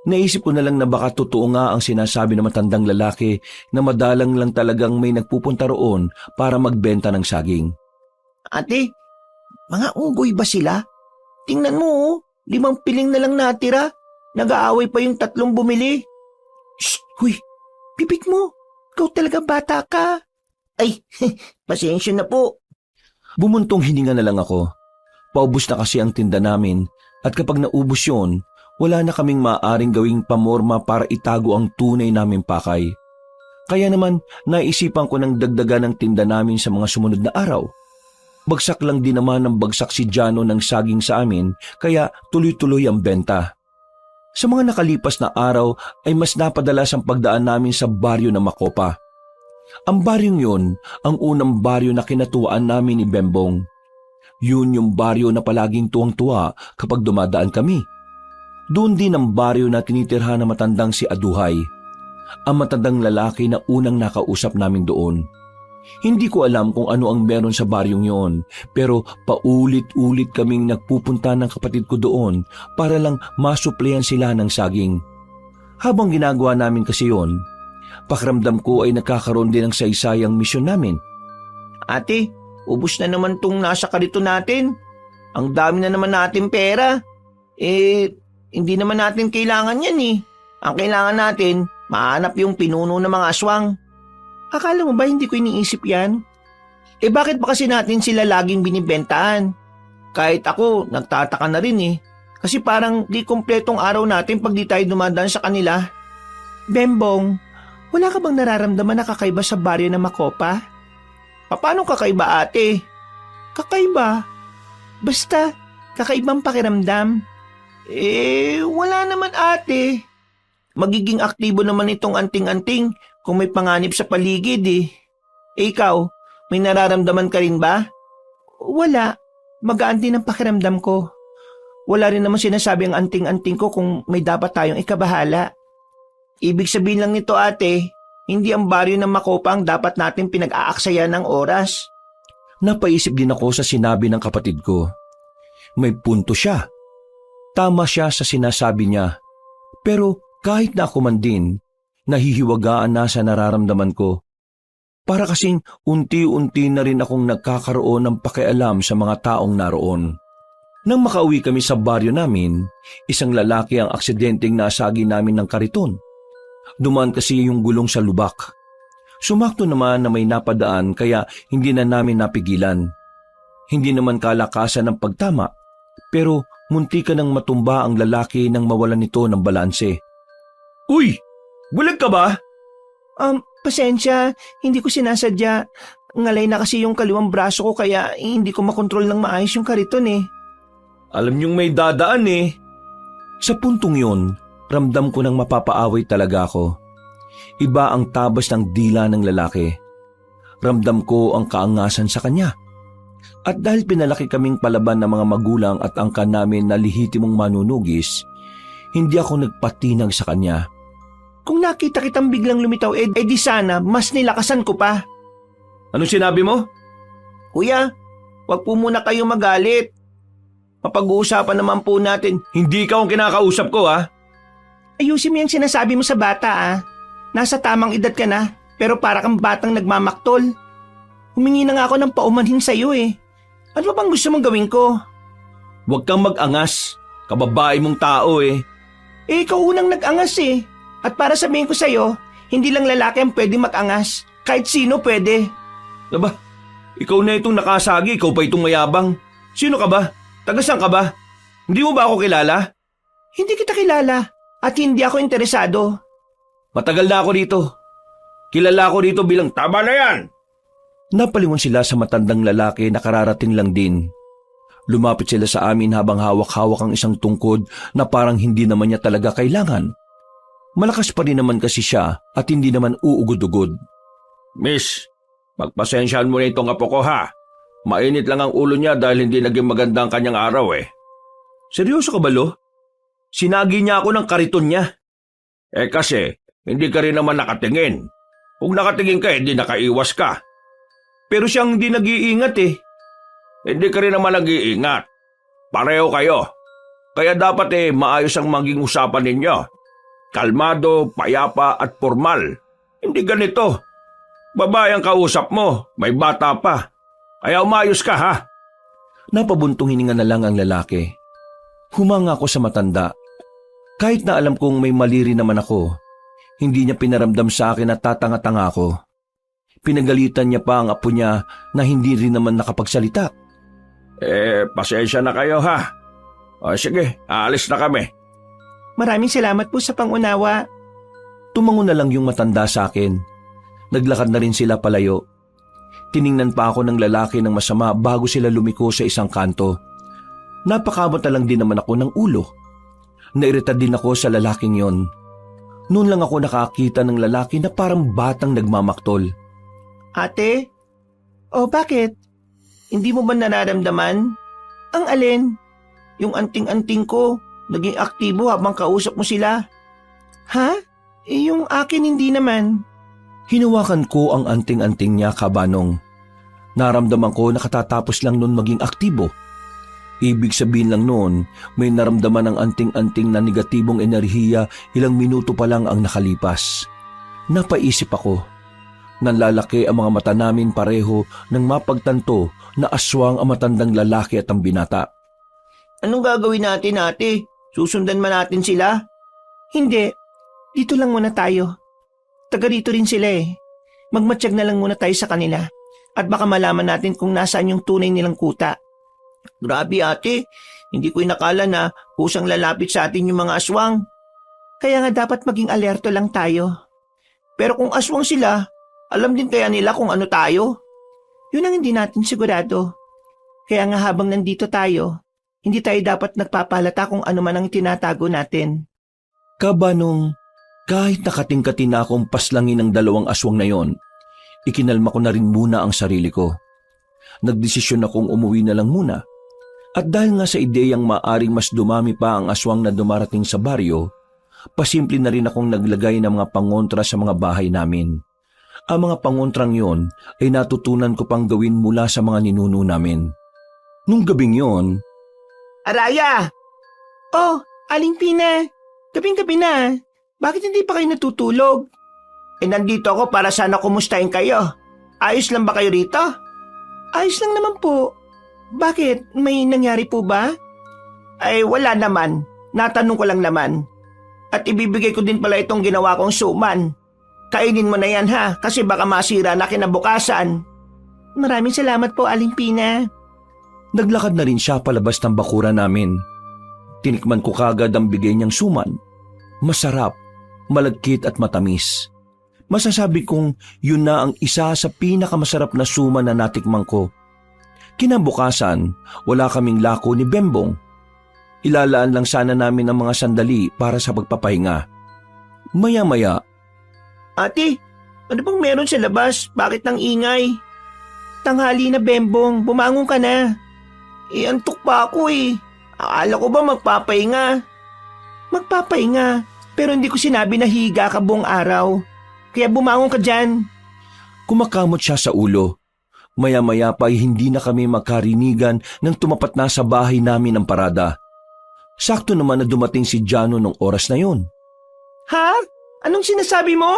Naisip ko na lang na baka totoo nga ang sinasabi ng matandang lalaki na madalang lang talagang may nagpupunta roon para magbenta ng saging. Ate, mga unggoy ba sila? Tingnan mo 5 piling na lang natira. Nag-aaway pa yung 3 bumili. Shh! Huy! Pipit mo! Ikaw talaga bata ka. Ay, pasensya na po. Bumuntong hininga na lang ako. Paubos na kasi ang tinda namin at kapag naubos yun, wala na kaming maaaring gawing pamorma para itago ang tunay naming pakay. Kaya naman naisipan ko ng dagdagan ng tinda namin sa mga sumunod na araw. Bagsak lang din naman ng bagsak si Jano ng saging sa amin kaya tuloy-tuloy ang benta. Sa mga nakalipas na araw ay mas napadalas ang pagdaan namin sa baryo ng Makopa. Ang baryong yun ang unang baryo na kinatuwaan namin ni Bembong. Yun yung baryo na palaging tuwang-tuwa kapag dumadaan kami. Doon din ang baryo na tinitirhan na matandang si Aduhay, ang matandang lalaki na unang nakausap namin doon. Hindi ko alam kung ano ang meron sa baryong yon, pero paulit-ulit kaming nagpupunta ng kapatid ko doon para lang masuplehan sila ng saging. Habang ginagawa namin kasi yon, pakiramdam ko ay nagkakaroon din ng saysayang misyon namin. Ate, ubos na naman tong nasa karito natin. Ang dami na naman natin pera. Hindi naman natin kailangan yan eh. Ang kailangan natin, mahanap yung pinuno ng mga aswang. Akala mo ba hindi ko iniisip yan? Bakit ba kasi natin sila laging binibentahan? Kahit ako, nagtataka na rin eh. Kasi parang di kompletong araw natin pag di tayo dumadaan sa kanila. Bembong, wala ka bang nararamdaman na kakaiba sa baryo ng Makopa? Paano kakaiba ate? Kakaiba? Basta, kakaibang pakiramdam. Wala naman ate. Magiging aktibo naman itong anting-anting kung may panganib sa paligid eh. Ikaw, may nararamdaman ka rin ba? Wala. Magaan din ang pakiramdam ko. Wala rin naman sinasabi ang anting-anting ko kung may dapat tayong ikabahala. Ibig sabihin lang nito ate, Hindi ang baryo ng Macopa ang dapat natin pinag-aaksaya ng oras. Napaisip din ako sa sinabi ng kapatid ko. May punto siya. Tama siya sa sinasabi niya. Pero kahit na ako man din, nahihiwagaan na sa nararamdaman ko. Para kasing unti-unti na rin akong nagkakaroon ng pakialam sa mga taong naroon. Nang makauwi kami sa baryo namin, isang lalaki ang aksidenteng nasagi namin ng kariton. Dumaan kasi yung gulong sa lubak. Sumakto naman na may napadaan kaya hindi na namin napigilan. Hindi naman kalakasan ng pagtama, pero munti ka nang matumba ang lalaki nang mawalan nito ng balanse. Uy! Bulag ka ba? Pasensya, hindi ko sinasadya. Ngalay na kasi yung kaliwang braso ko kaya hindi ko makontrol ng maayos yung kariton eh. Alam niyong may dadaan eh. Sa puntong yun, ramdam ko nang mapapaaway talaga ako. Iba ang tabas ng dila ng lalaki. Ramdam ko ang kaangasan sa kanya. At dahil pinalaki kaming palaban ng mga magulang at angkan namin na lihitimong manunugis, hindi ako nagpatinag sa kanya. Kung nakita kitang biglang lumitaw, di sana mas nilakasan ko pa. Anong sinabi mo? Kuya, wag po muna kayo magalit. Mapag-uusapan naman po natin. Hindi ka ang kinakausap ko ha. Ayusin mo yung sinasabi mo sa bata ah. Nasa tamang edad ka na, pero para kang batang nagmamaktol. Humingi na nga ako ng paumanhin sa'yo eh. Ano bang gusto mong gawin ko? Huwag kang mag-angas. Kababae mong tao eh. Ikaw unang nag-angas eh. At para sabihin ko sa'yo, hindi lang lalaki ang pwede mag-angas. Kahit sino pwede. Aba, ikaw na itong nakasagi, ikaw pa itong mayabang. Sino ka ba? Taga-saan ka ba? Hindi mo ba ako kilala? Hindi kita kilala at hindi ako interesado. Matagal na ako dito. Kilala ako dito bilang tama na yan. Napalingon sila sa matandang lalaki na kararating lang din. Lumapit sila sa amin habang hawak-hawak ang isang tungkod na parang hindi naman niya talaga kailangan. Malakas pa rin naman kasi siya at hindi naman uugod-ugod. Miss, magpasensyahan mo na itong apo ko ha. Mainit lang ang ulo niya dahil hindi naging maganda ang kanyang araw eh. Seryoso ka ba, Lo? Sinagi niya ako ng kariton niya. Eh kasi, hindi ka rin naman nakatingin. Kung nakatingin ka, hindi nakaiwas ka. Pero siyang hindi nag-iingat eh. Hindi ka rin naman nag-iingat. Pareho kayo. Kaya dapat maayos ang maging usapan ninyo. Kalmado, payapa at formal. Hindi ganito. Babae ang kausap mo, may bata pa. Kaya umayos ka ha. Napabuntong hininga na lang ang lalaki. Humanga ako sa matanda. Kahit na alam kong may mali rin naman ako, hindi niya pinaramdam sa akin na tatanga-tanga ako. Pinagalitan niya pa ang apo niya na hindi rin naman nakapagsalita. Pasensya na kayo ha. O sige, aalis na kami. Maraming salamat po sa pangunawa. Tumango na lang yung matanda sa akin. Naglakad na rin sila palayo. Tiningnan pa ako ng lalaki ng masama bago sila lumiko sa isang kanto. Napakamot na lang din naman ako ng ulo. Nairita din ako sa lalaking yon. Noon lang ako nakakita ng lalaki na parang batang nagmamaktol. Ate? Oh, bakit? Hindi mo ba nararamdaman? Ang alin? Yung anting-anting ko, naging aktibo habang kausap mo sila. Ha? Yung akin hindi naman. Hinawakan ko ang anting-anting niya, Kabanong. Naramdaman ko na katatapos lang noon maging aktibo. Ibig sabihin lang noon, may naramdaman ang anting-anting na negatibong enerhiya ilang minuto pa lang ang nakalipas. Napaisip ako. Nanlalaki ang mga mata namin pareho nang mapagtanto na aswang ang matandang lalaki at ang binata. Anong gagawin natin, ate? Susundan man natin sila? Hindi. Dito lang muna tayo. Taga rito rin sila eh. Magmatsyag na lang muna tayo sa kanila. At baka malaman natin kung nasaan yung tunay nilang kuta. Grabe ate, hindi ko inakala na kusang lalapit sa atin yung mga aswang. Kaya nga dapat maging alerto lang tayo. Pero kung aswang sila, alam din kaya nila kung ano tayo? Yun ang hindi natin sigurado. Kaya nga habang nandito tayo, hindi tayo dapat nagpapalata kung ano man ang tinatago natin. Kabanong, kahit nakatingkatin na akong paslangin ng dalawang aswang na yon, ikinalma ko na rin muna ang sarili ko. Nagdesisyon akong umuwi na lang muna. At dahil nga sa ideyang maaring mas dumami pa ang aswang na dumarating sa baryo, pasimple na rin akong naglagay ng mga pangontra sa mga bahay namin. Ang mga pangontrang yon ay natutunan ko pang gawin mula sa mga ninuno namin. Nung gabing yon, Araya! Oh, Aling Pina! Gabing-gabi na. Bakit hindi pa kayo natutulog? Nandito ako para sana kumustahin kayo. Ayos lang ba kayo rito? Ayos lang naman po. Bakit? May nangyari po ba? Ay, wala naman. Natanong ko lang naman. At ibibigay ko din pala itong ginawa kong suman. Kainin mo na yan ha, kasi baka masira na kinabukasan. Maraming salamat po, Aling Pina. naglakad na rin siya palabas ng bakuran namin. Tinikman ko kagad ang bigay niyang suman. Masarap, malagkit at matamis. Masasabi kong yun na ang isa sa pinakamasarap na suman na natikman ko. Kinabukasan, wala kaming lako ni Bembong. Ilalaan lang sana namin ang mga sandali para sa pagpapahinga. Maya-maya, Ate, ano bang meron sa labas? Bakit nang ingay? Tanghali na, Bembong. Bumangon ka na. Antok pa ako eh. Akala ko ba magpapahinga? Magpapahinga, pero hindi ko sinabi na higa ka buong araw. Kaya bumangon ka dyan. kumakamot siya sa ulo. Maya-maya pa ay hindi na kami magkarinigan nang tumapat na sa bahay namin ang parada. Sakto naman na dumating si Jano nung oras na yon. Ha? Anong sinasabi mo?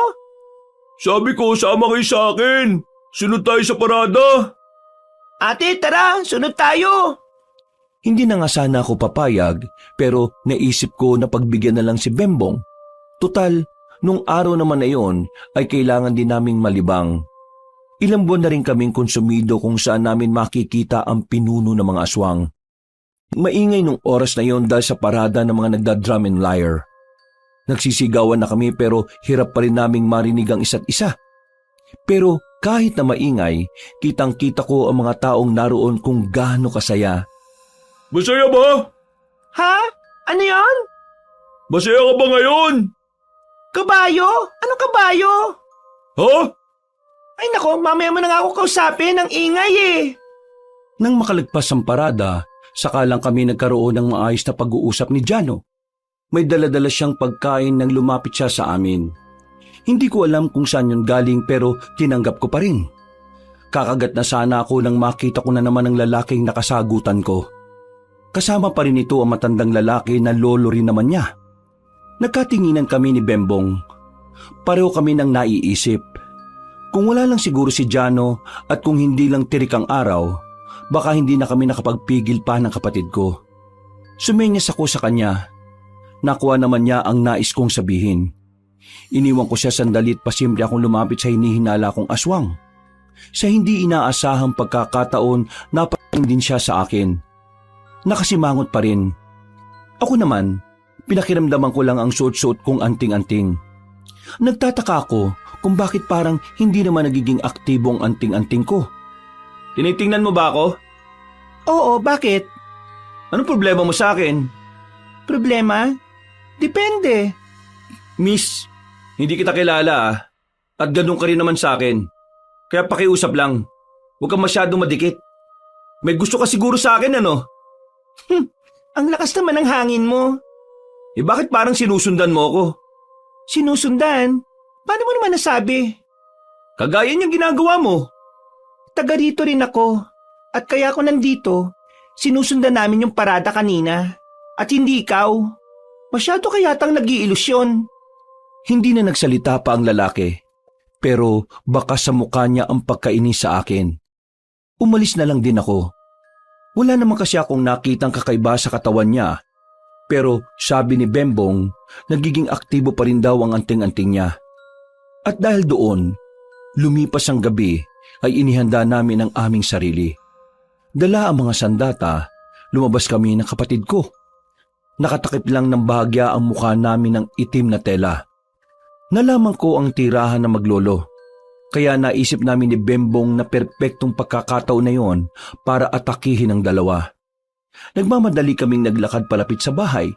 Sabi ko, sama kayo sa akin. Sunod tayo sa parada. Ate, tara, sunod tayo. Hindi na nga sana ako papayag pero naisip ko na pagbigyan na lang si Bembong. Tutal, nung araw naman na yon ay kailangan din naming malibang. Ilang buwan na rin kaming konsumido kung saan namin makikita ang pinuno ng mga aswang. Maingay nung oras na yon dahil sa parada ng mga nagda-drum and lyre. Nagsisigawan na kami pero hirap pa rin naming marinig ang isa't isa. Pero kahit na maingay, kitang-kita ko ang mga taong naroon kung gaano kasaya. Masaya ba? Ha? Ano yon? Masaya ka ba ngayon? Kabayo? Anong kabayo? Ha? Ay nako, mamaya mo na nga ako kausapin, ang ingay eh. Nang makalagpas ang parada, saka lang kami nagkaroon ng maayos na pag-uusap ni Jano. May dala-dala siyang pagkain nang lumapit siya sa amin. Hindi ko alam kung saan yun galing pero tinanggap ko pa rin. Kakagat na sana ako nang makita ko na naman ang lalaking nakasagutan ko. Kasama pa rin ito ang matandang lalaki na lolo rin naman niya. Nagkatinginan kami ni Bembong. Pareho kami nang naiisip. Kung wala lang siguro si Jano at kung hindi lang tirik ang araw, baka hindi na kami nakapagpigil pa ng kapatid ko. Sumenyas ako sa kanya. Nakuha naman niya ang nais kong sabihin. Iniwan ko siya sandali at pasimple akong lumapit sa hinihinala kong aswang. Sa hindi inaasahang pagkakataon, napating din siya sa akin. Nakasimangot pa rin. Ako naman, pinakiramdaman ko lang ang suot-suot kong anting-anting. Nagtataka ako kung bakit parang hindi naman nagiging aktibo ang anting-anting ko. Tinitingnan mo ba ako? Oo, bakit? Anong problema mo sa akin? Problema? Depende. Miss, hindi kita kilala at ganun ka rin naman sa akin. Kaya pakiusap lang, huwag kang masyadong madikit. May gusto ka siguro sa akin ano? Ang lakas naman ng hangin mo. Bakit parang sinusundan mo ako? Sinusundan? Paano mo naman nasabi? Kagaya niyang ginagawa mo. Taga rito rin ako. At kaya ako nandito, sinusundan namin yung parada kanina. At hindi ikaw. Masyado ka yatang nag-iilusyon. Hindi na nagsalita pa ang lalaki, pero baka sa mukha niya ang pagkainis sa akin. Umalis na lang din ako. Wala naman kasi akong nakitang kakaiba sa katawan niya, pero sabi ni Bembong, nagiging aktibo pa rin daw ang anting-anting niya. At dahil doon, lumipas ang gabi ay inihanda namin ang aming sarili. Dala ang mga sandata, lumabas kami ng kapatid ko. Nakatakip lang ng bahagya ang mukha namin ng itim na tela. Nalaman ko ang tirahan ng maglolo. Kaya naisip namin ni Bembong na perpektong pagkakataon na yon para atakihin ang dalawa. Nagmamadali kaming naglakad palapit sa bahay.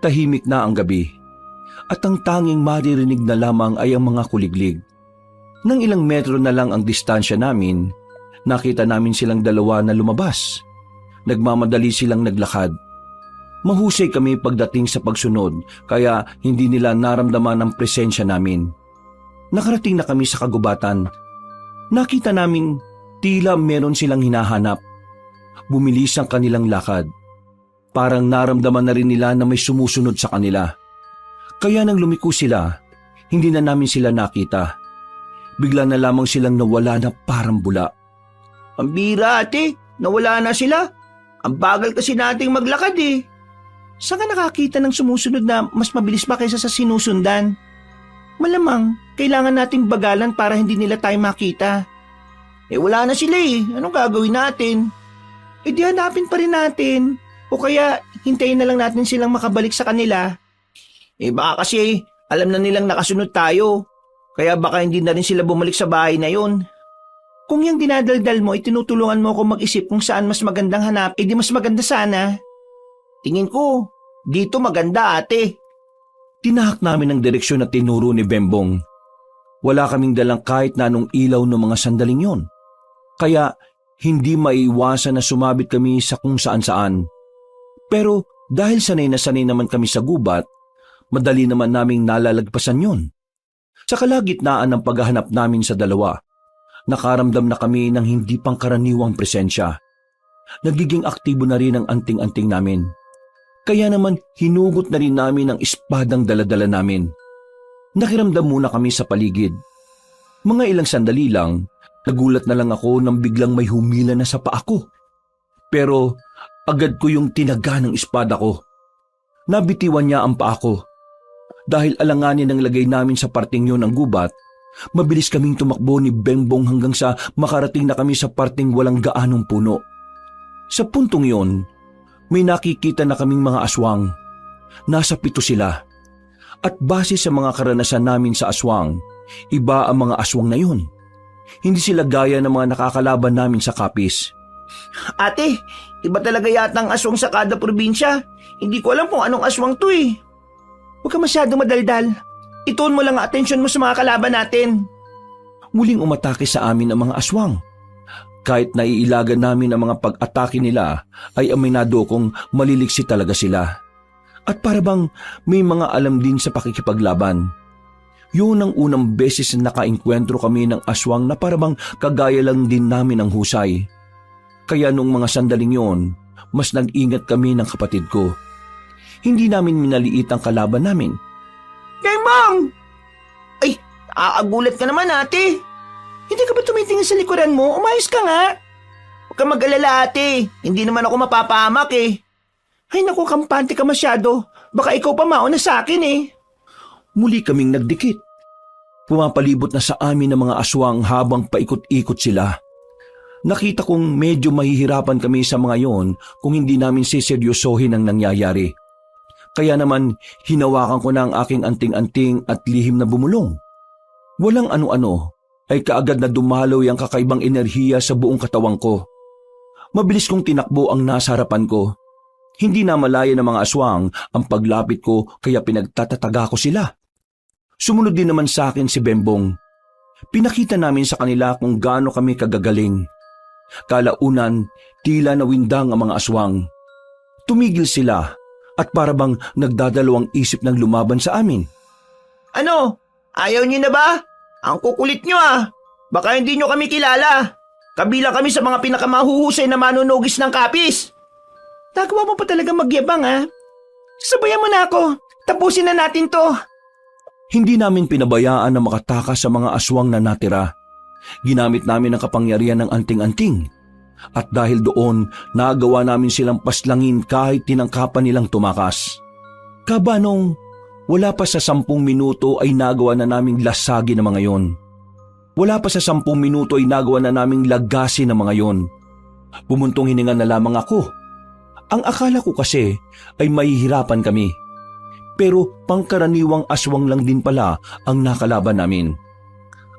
Tahimik na ang gabi. At ang tanging maririnig na lamang ay ang mga kuliglig. Nang ilang metro na lang ang distansya namin, nakita namin silang dalawa na lumabas. Nagmamadali silang naglakad. Mahusay kami pagdating sa pagsunod kaya hindi nila naramdaman ang presensya namin. Nakarating na kami sa kagubatan. Nakita namin tila meron silang hinahanap. Bumilis ang kanilang lakad. Parang naramdaman na rin nila na may sumusunod sa kanila. Kaya nang lumiko sila, hindi na namin sila nakita. Bigla na lamang silang nawala na parang bula. Ang bira ate, nawala na sila. Ang bagal kasi nating maglakad eh. Saan ka nakakita ng sumusunod na mas mabilis pa kaysa sa sinusundan? Malamang, kailangan nating bagalan para hindi nila tayo makita. Wala na sila eh. Anong gagawin natin? Di hanapin pa rin natin. O kaya, hintayin na lang natin silang makabalik sa kanila. Baka kasi, alam na nilang nakasunod tayo. Kaya baka hindi na rin sila bumalik sa bahay na yun. Kung yung dinadaldal mo, tinutulungan mo ako mag-isip kung saan mas magandang hanap, di mas maganda sana. Tingin ko, dito maganda ate. Tinahak namin ang direksyon na tinuro ni Bembong. Wala kaming dalang kahit na anong ilaw ng mga sandaling yon. Kaya hindi maiiwasan na sumabit kami sa kung saan-saan. Pero dahil sanay na sanay naman kami sa gubat, madali naman naming nalalagpasan yon. Sa kalagitnaan ng paghahanap namin sa dalawa, nakaramdam na kami ng hindi pangkaraniwang presensya. Nagiging aktibo na rin ang anting-anting namin. Kaya naman hinugot na rin namin ang espadang daladala namin. Nakiramdam muna kami sa paligid. Mga ilang sandali lang, nagulat na lang ako nang biglang may humila na sa paa ko. Pero agad ko yung tinaga ng espada ko. Nabitiwan niya ang paa ko. Dahil alanganin ang lagay namin sa parting yun ng gubat, mabilis kaming tumakbo ni Bembong hanggang sa makarating na kami sa parting walang gaanong puno. Sa puntong yun, may nakikita na kaming mga aswang. Nasa 7 sila. At base sa mga karanasan namin sa aswang, iba ang mga aswang na yun. Hindi sila gaya ng mga nakakalaban namin sa kapis. Ate, iba talaga yata ang aswang sa kada probinsya. Hindi ko alam kung anong aswang to eh. Huwag ka masyado madaldal. Ituon mo lang ang atensyon mo sa mga kalaban natin. Muling umatake sa amin ang mga aswang. Kahit naiilagan namin ang mga pag-atake nila, ay aminado kong maliliksi talaga sila. At para bang may mga alam din sa pakikipaglaban. Yun ang unang beses na nakainkwentro kami ng aswang na para bang kagaya lang din namin ang husay. Kaya nung mga sandaling yon, mas nag-ingat kami ng kapatid ko. Hindi namin minaliit ang kalaban namin. Bembong! Ay, aagulat ka naman ate. Hindi ka ba tumitingin sa likuran mo? Umayos ka nga. Huwag ka mag-alala ate. Hindi naman ako mapapahamak eh. Ay naku, kampante ka masyado. Baka ikaw pa mauna sa akin eh. Muli kaming nagdikit. Pumapalibot na sa amin ang mga aswang habang paikot-ikot sila. Nakita kong medyo mahihirapan kami sa mga yon kung hindi namin siseryosohin ang nangyayari. Kaya naman hinawakan ko na ang aking anting-anting at lihim na bumulong. Walang ano-ano ay kaagad na dumalaw ang kakaibang enerhiya sa buong katawang ko. Mabilis kong tinakbo ang nasa harapan ko. Hindi na malaya ng mga aswang ang paglapit ko kaya pinagtatataga ko sila. Sumunod din naman sa akin si Bembong. Pinakita namin sa kanila kung gaano kami kagagaling. Kalaunan, tila nawindang ang mga aswang. Tumigil sila at para bang nagdadalawang isip ng lumaban sa amin. Ano? Ayaw niyo na ba? Ang kukulit niyo ah. Baka hindi niyo kami kilala. Kabilang kami sa mga pinakamahuhusay na manunugis ng kapis. Nagawa mo pa talaga magyabang ah. Sabayan mo na ako. Tapusin na natin to. Hindi namin pinabayaan na makatakas sa mga aswang na natira. Ginamit namin ang kapangyarihan ng anting-anting. At dahil doon, nagawa namin silang paslangin kahit tinangkapan nilang tumakas. Kabanong, wala pa sa 10 minuto ay nagawa na naming lasagin ang mga yon. Wala pa sa 10 minuto ay nagawa na naming lagasin ang mga yon. Pumuntong hininga na lamang ako. Ang akala ko kasi ay mahihirapan kami. Pero pangkaraniwang aswang lang din pala ang nakalaban namin.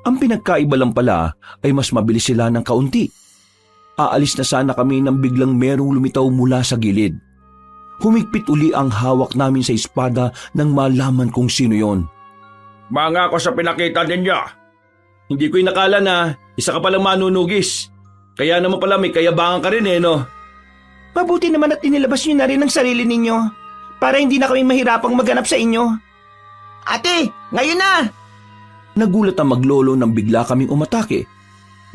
Ang pinagkaiba lang pala ay mas mabilis sila ng kaunti. Aalis na sana kami nang biglang merong lumitaw mula sa gilid. Humigpit uli ang hawak namin sa espada nang malaman kung sino yon. Mga ako sa pinakita ninyo. Hindi ko inakala na isa ka palang manunugis. Kaya naman pala may kayabangan ka rin eh, no? Mabuti naman at inilabas niyo na rin ang sarili ninyo para hindi na kami mahirapang maghanap sa inyo. Ate, ngayon na! Nagulat ang maglolo nang bigla kaming umatake.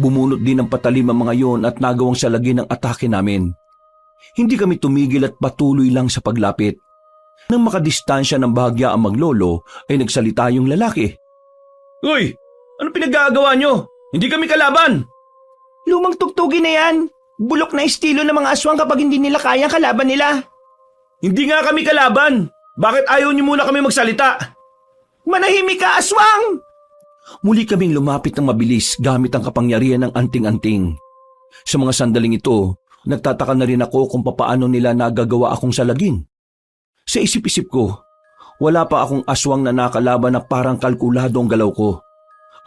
Bumunot din ng patalim ang mga yon at nagawang salagi ng atake namin. Hindi kami tumigil at patuloy lang sa paglapit. Nang makadistansya ng bahagya ang maglolo ay nagsalita yung lalaki. Uy! Ano pinagagawa nyo? Hindi kami kalaban! Lumang tugtugin na yan. Bulok na estilo ng mga aswang kapag hindi nila kaya kalaban nila. Hindi nga kami kalaban! Bakit ayaw nyo muna kami magsalita? Manahimik ka, aswang! Muli kaming lumapit ng mabilis gamit ang kapangyarihan ng anting-anting. Sa mga sandaling ito, nagtataka na rin ako kung papaano nila nagagawa akong salagin. Sa isip-isip ko, wala pa akong aswang na nakalaban na parang kalkulado ang galaw ko.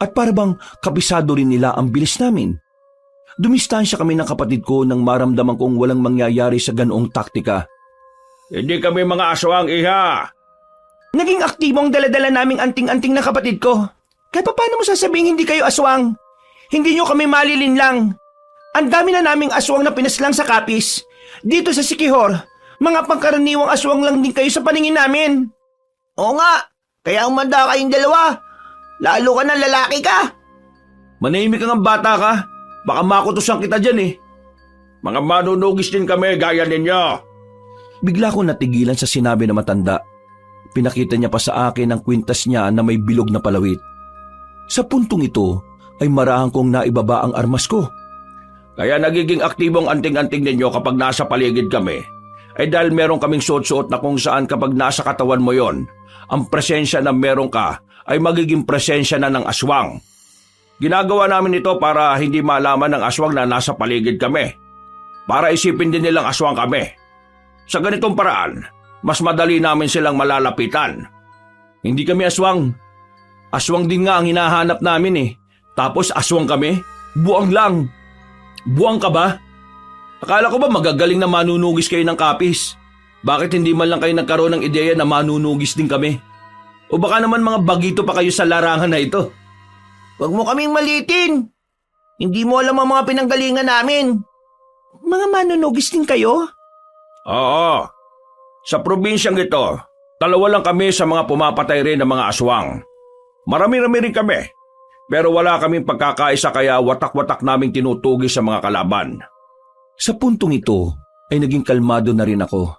At para bang kabisado rin nila ang bilis namin. Dumistansya kami ng kapatid ko nang maramdaman kong walang mangyayari sa ganoong taktika. Hindi kami mga aswang, iha! Naging aktibo ang daladala naming anting-anting na kapatid ko. Kaya paano mo sasabing hindi kayo aswang? Hindi nyo kami malilinlang. Ang dami na naming aswang na pinaslang sa kapis. Dito sa Sikihor, mga pangkaraniwang aswang lang din kayo sa paningin namin. Oo nga, kaya umanda kayong dalawa. Lalo ka ng lalaki ka. Manahimik kang bata ka. Baka makutusan kita dyan eh. Mga manunugis din kami gaya ninyo. Bigla ko natigilan sa sinabi na matanda. Pinakita niya pa sa akin ang kwintas niya na may bilog na palawit. Sa puntong ito ay marahang kong naibaba ang armas ko. Kaya nagiging aktibong anting-anting ninyo kapag nasa paligid kami. Ay dahil meron kaming suot-suot na kung saan kapag nasa katawan mo yon, ang presensya na meron ka ay magiging presensya na ng aswang. Ginagawa namin ito para hindi malaman ng aswang na nasa paligid kami. Para isipin din nilang aswang kami. Sa ganitong paraan, mas madali namin silang malalapitan. Hindi kami aswang. Aswang din nga ang hinahanap namin eh. Tapos aswang kami? Buwang lang. Buwang ka ba? Akala ko ba magagaling na manunugis kayo ng kapis? Bakit hindi man lang kayo nagkaroon ng ideya na manunugis din kami? O baka naman mga bagito pa kayo sa larangan na ito? Huwag mo kaming malitin. Hindi mo alam ang mga pinanggalingan namin. Mga manunugis din kayo? Oo. Sa probinsyang ito, 2 lang kami sa mga pumapatay rin ng mga aswang. Marami-rami rin kami. Pero wala kaming pagkakaisa kaya watak-watak naming tinutugis sa mga kalaban. Sa puntong ito ay naging kalmado na rin ako.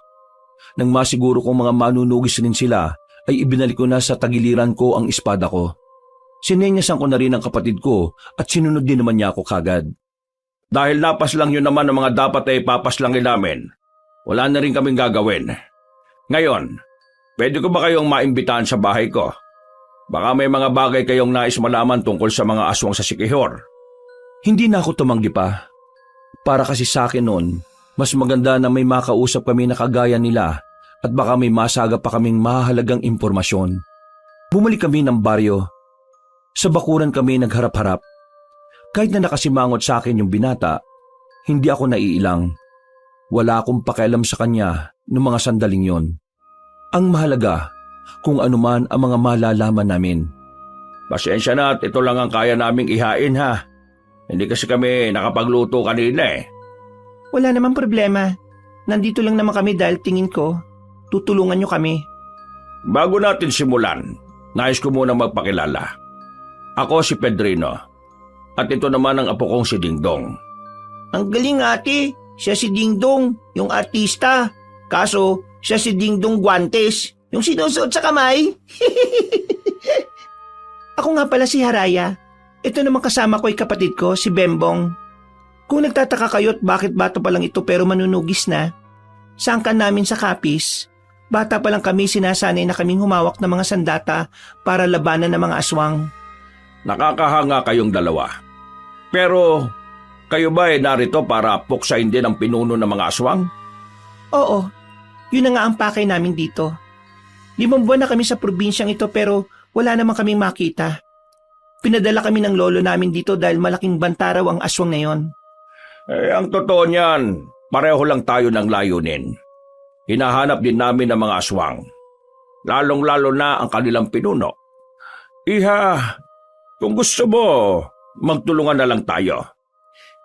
Nang masiguro kong mga manunugis rin sila, ay ibinalik ko na sa tagiliran ko ang espada ko. Sinenyasan ko na rin ang kapatid ko at sinunod din naman niya ako kagad. Dahil napaslang yun naman ang mga dapat ay papaslangin namin, wala na rin kaming gagawin. Ngayon, pwede ko ba kayong maimbitahan sa bahay ko? Baka may mga bagay kayong nais malaman tungkol sa mga aswang sa Sikihor. Hindi na ako tumanggi pa. Para kasi sa akin noon, mas maganda na may makausap kami na kagaya nila at baka may masaga pa kaming mahalagang impormasyon. Bumalik kami ng baryo. Sa bakuran kami nagharap-harap. Kahit na nakasimangot sa akin yung binata, hindi ako naiilang. Wala akong pakialam sa kanya noong mga sandaling yon. Ang mahalaga, kung anuman ang mga malalaman namin. Pasensya na at ito lang ang kaya naming ihain ha. Hindi kasi kami nakapagluto kanina eh. Wala namang problema. Nandito lang naman kami dahil tingin ko, tutulungan nyo kami. Bago natin simulan, nais ko muna magpakilala. Ako si Pedrino. At ito naman ang apo kong si Dingdong. Ang galing ate, siya si Dingdong, yung artista. Kaso, siya si Dingdong Guantes, yung sinusuot sa kamay. Ako nga pala si Haraya. Ito naman kasama ko ay kapatid ko, si Bembong. Kung nagtataka kayo at bakit bata pa lang ito pero manunugis na, sangkan namin sa kapis. Bata pa lang kami sinasanay na kaming humawak ng mga sandata para labanan ng mga aswang. Nakakahanga kayong dalawa. Pero, kayo ba ay narito para puksain din ang pinuno ng mga aswang? Oo, yun na nga ang pakay namin dito. 5 buwan na kami sa probinsyang ito pero wala naman kaming makita. Pinadala kami ng lolo namin dito dahil malaking bantaraw ang aswang na yon. Ang totoo niyan, pareho lang tayo ng layunin. Hinahanap din namin ang mga aswang. Lalong-lalo na ang kanilang pinuno. Iha, kung gusto mo, magtulungan na lang tayo.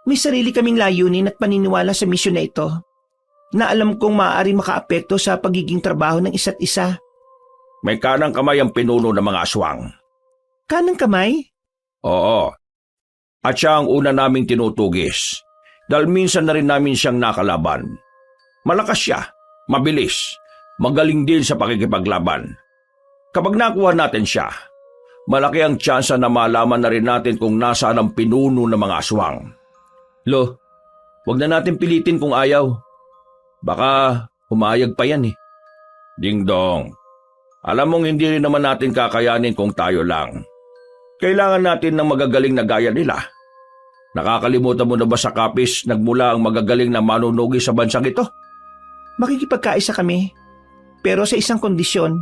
May sarili kaming layunin at paniniwala sa misyon na ito. na alam kong maaari makaapekto sa pagiging trabaho ng isa't isa. May kanang kamay ang pinuno ng mga aswang. Kanang kamay? Oo. At siya ang una naming tinutugis. Dahil minsan na rin namin siyang nakalaban. Malakas siya, mabilis, magaling din sa pakikipaglaban. Kapag nakuha natin siya, malaki ang tsansa na malaman na rin natin kung nasaan ang pinuno ng mga aswang. Lo, wag na natin pilitin kung ayaw. Baka humayag pa yan eh. Ding dong, alam mong hindi rin naman natin kakayanin kung tayo lang. Kailangan natin ng magagaling na gaya nila. Nakakalimutan mo na ba sa Kapis nagmula ang magagaling na manunugi sa bansang ito? Makikipagkaisa kami, pero sa isang kondisyon.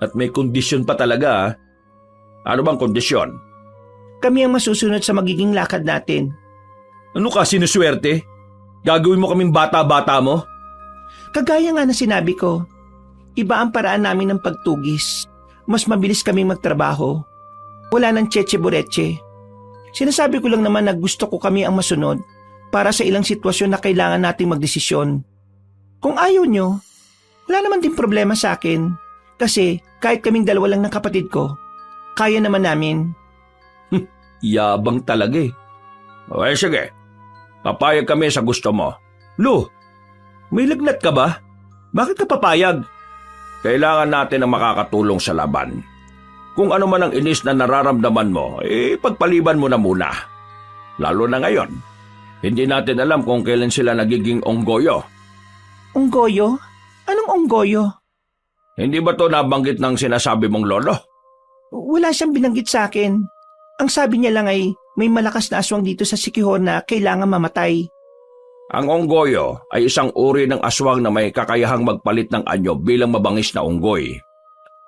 At may kondisyon pa talaga ah. Ano bang kondisyon? Kami ang masusunod sa magiging lakad natin. Ano ka, sinuswerte? Gagawin mo kaming bata-bata mo? Kagaya nga na sinabi ko, iba ang paraan namin ng pagtugis. Mas mabilis kaming magtrabaho. Wala ng tsetche-buretche. Sinasabi ko lang naman na gusto ko kami ang masunod para sa ilang sitwasyon na kailangan nating magdesisyon. Kung ayaw nyo, wala naman din problema sa akin. Kasi kahit kaming dalawa lang ng kapatid ko, kaya naman namin. Yabang talaga eh. Okay, sige. Papayag kami sa gusto mo. Lo, may lagnat ka ba? Bakit ka papayag? Kailangan natin ang makakatulong sa laban. Kung ano man ang inis na nararamdaman mo, pagpaliban mo na muna. Lalo na ngayon. Hindi natin alam kung kailan sila nagiging onggoyo. Onggoyo? Anong onggoyo? Hindi ba to nabanggit ng sinasabi mong lolo? Wala siyang binanggit sa akin. Ang sabi niya lang ay may malakas na aswang dito sa Siquijor na kailangan mamatay. Ang onggoyo ay isang uri ng aswang na may kakayahang magpalit ng anyo bilang mabangis na unggoy.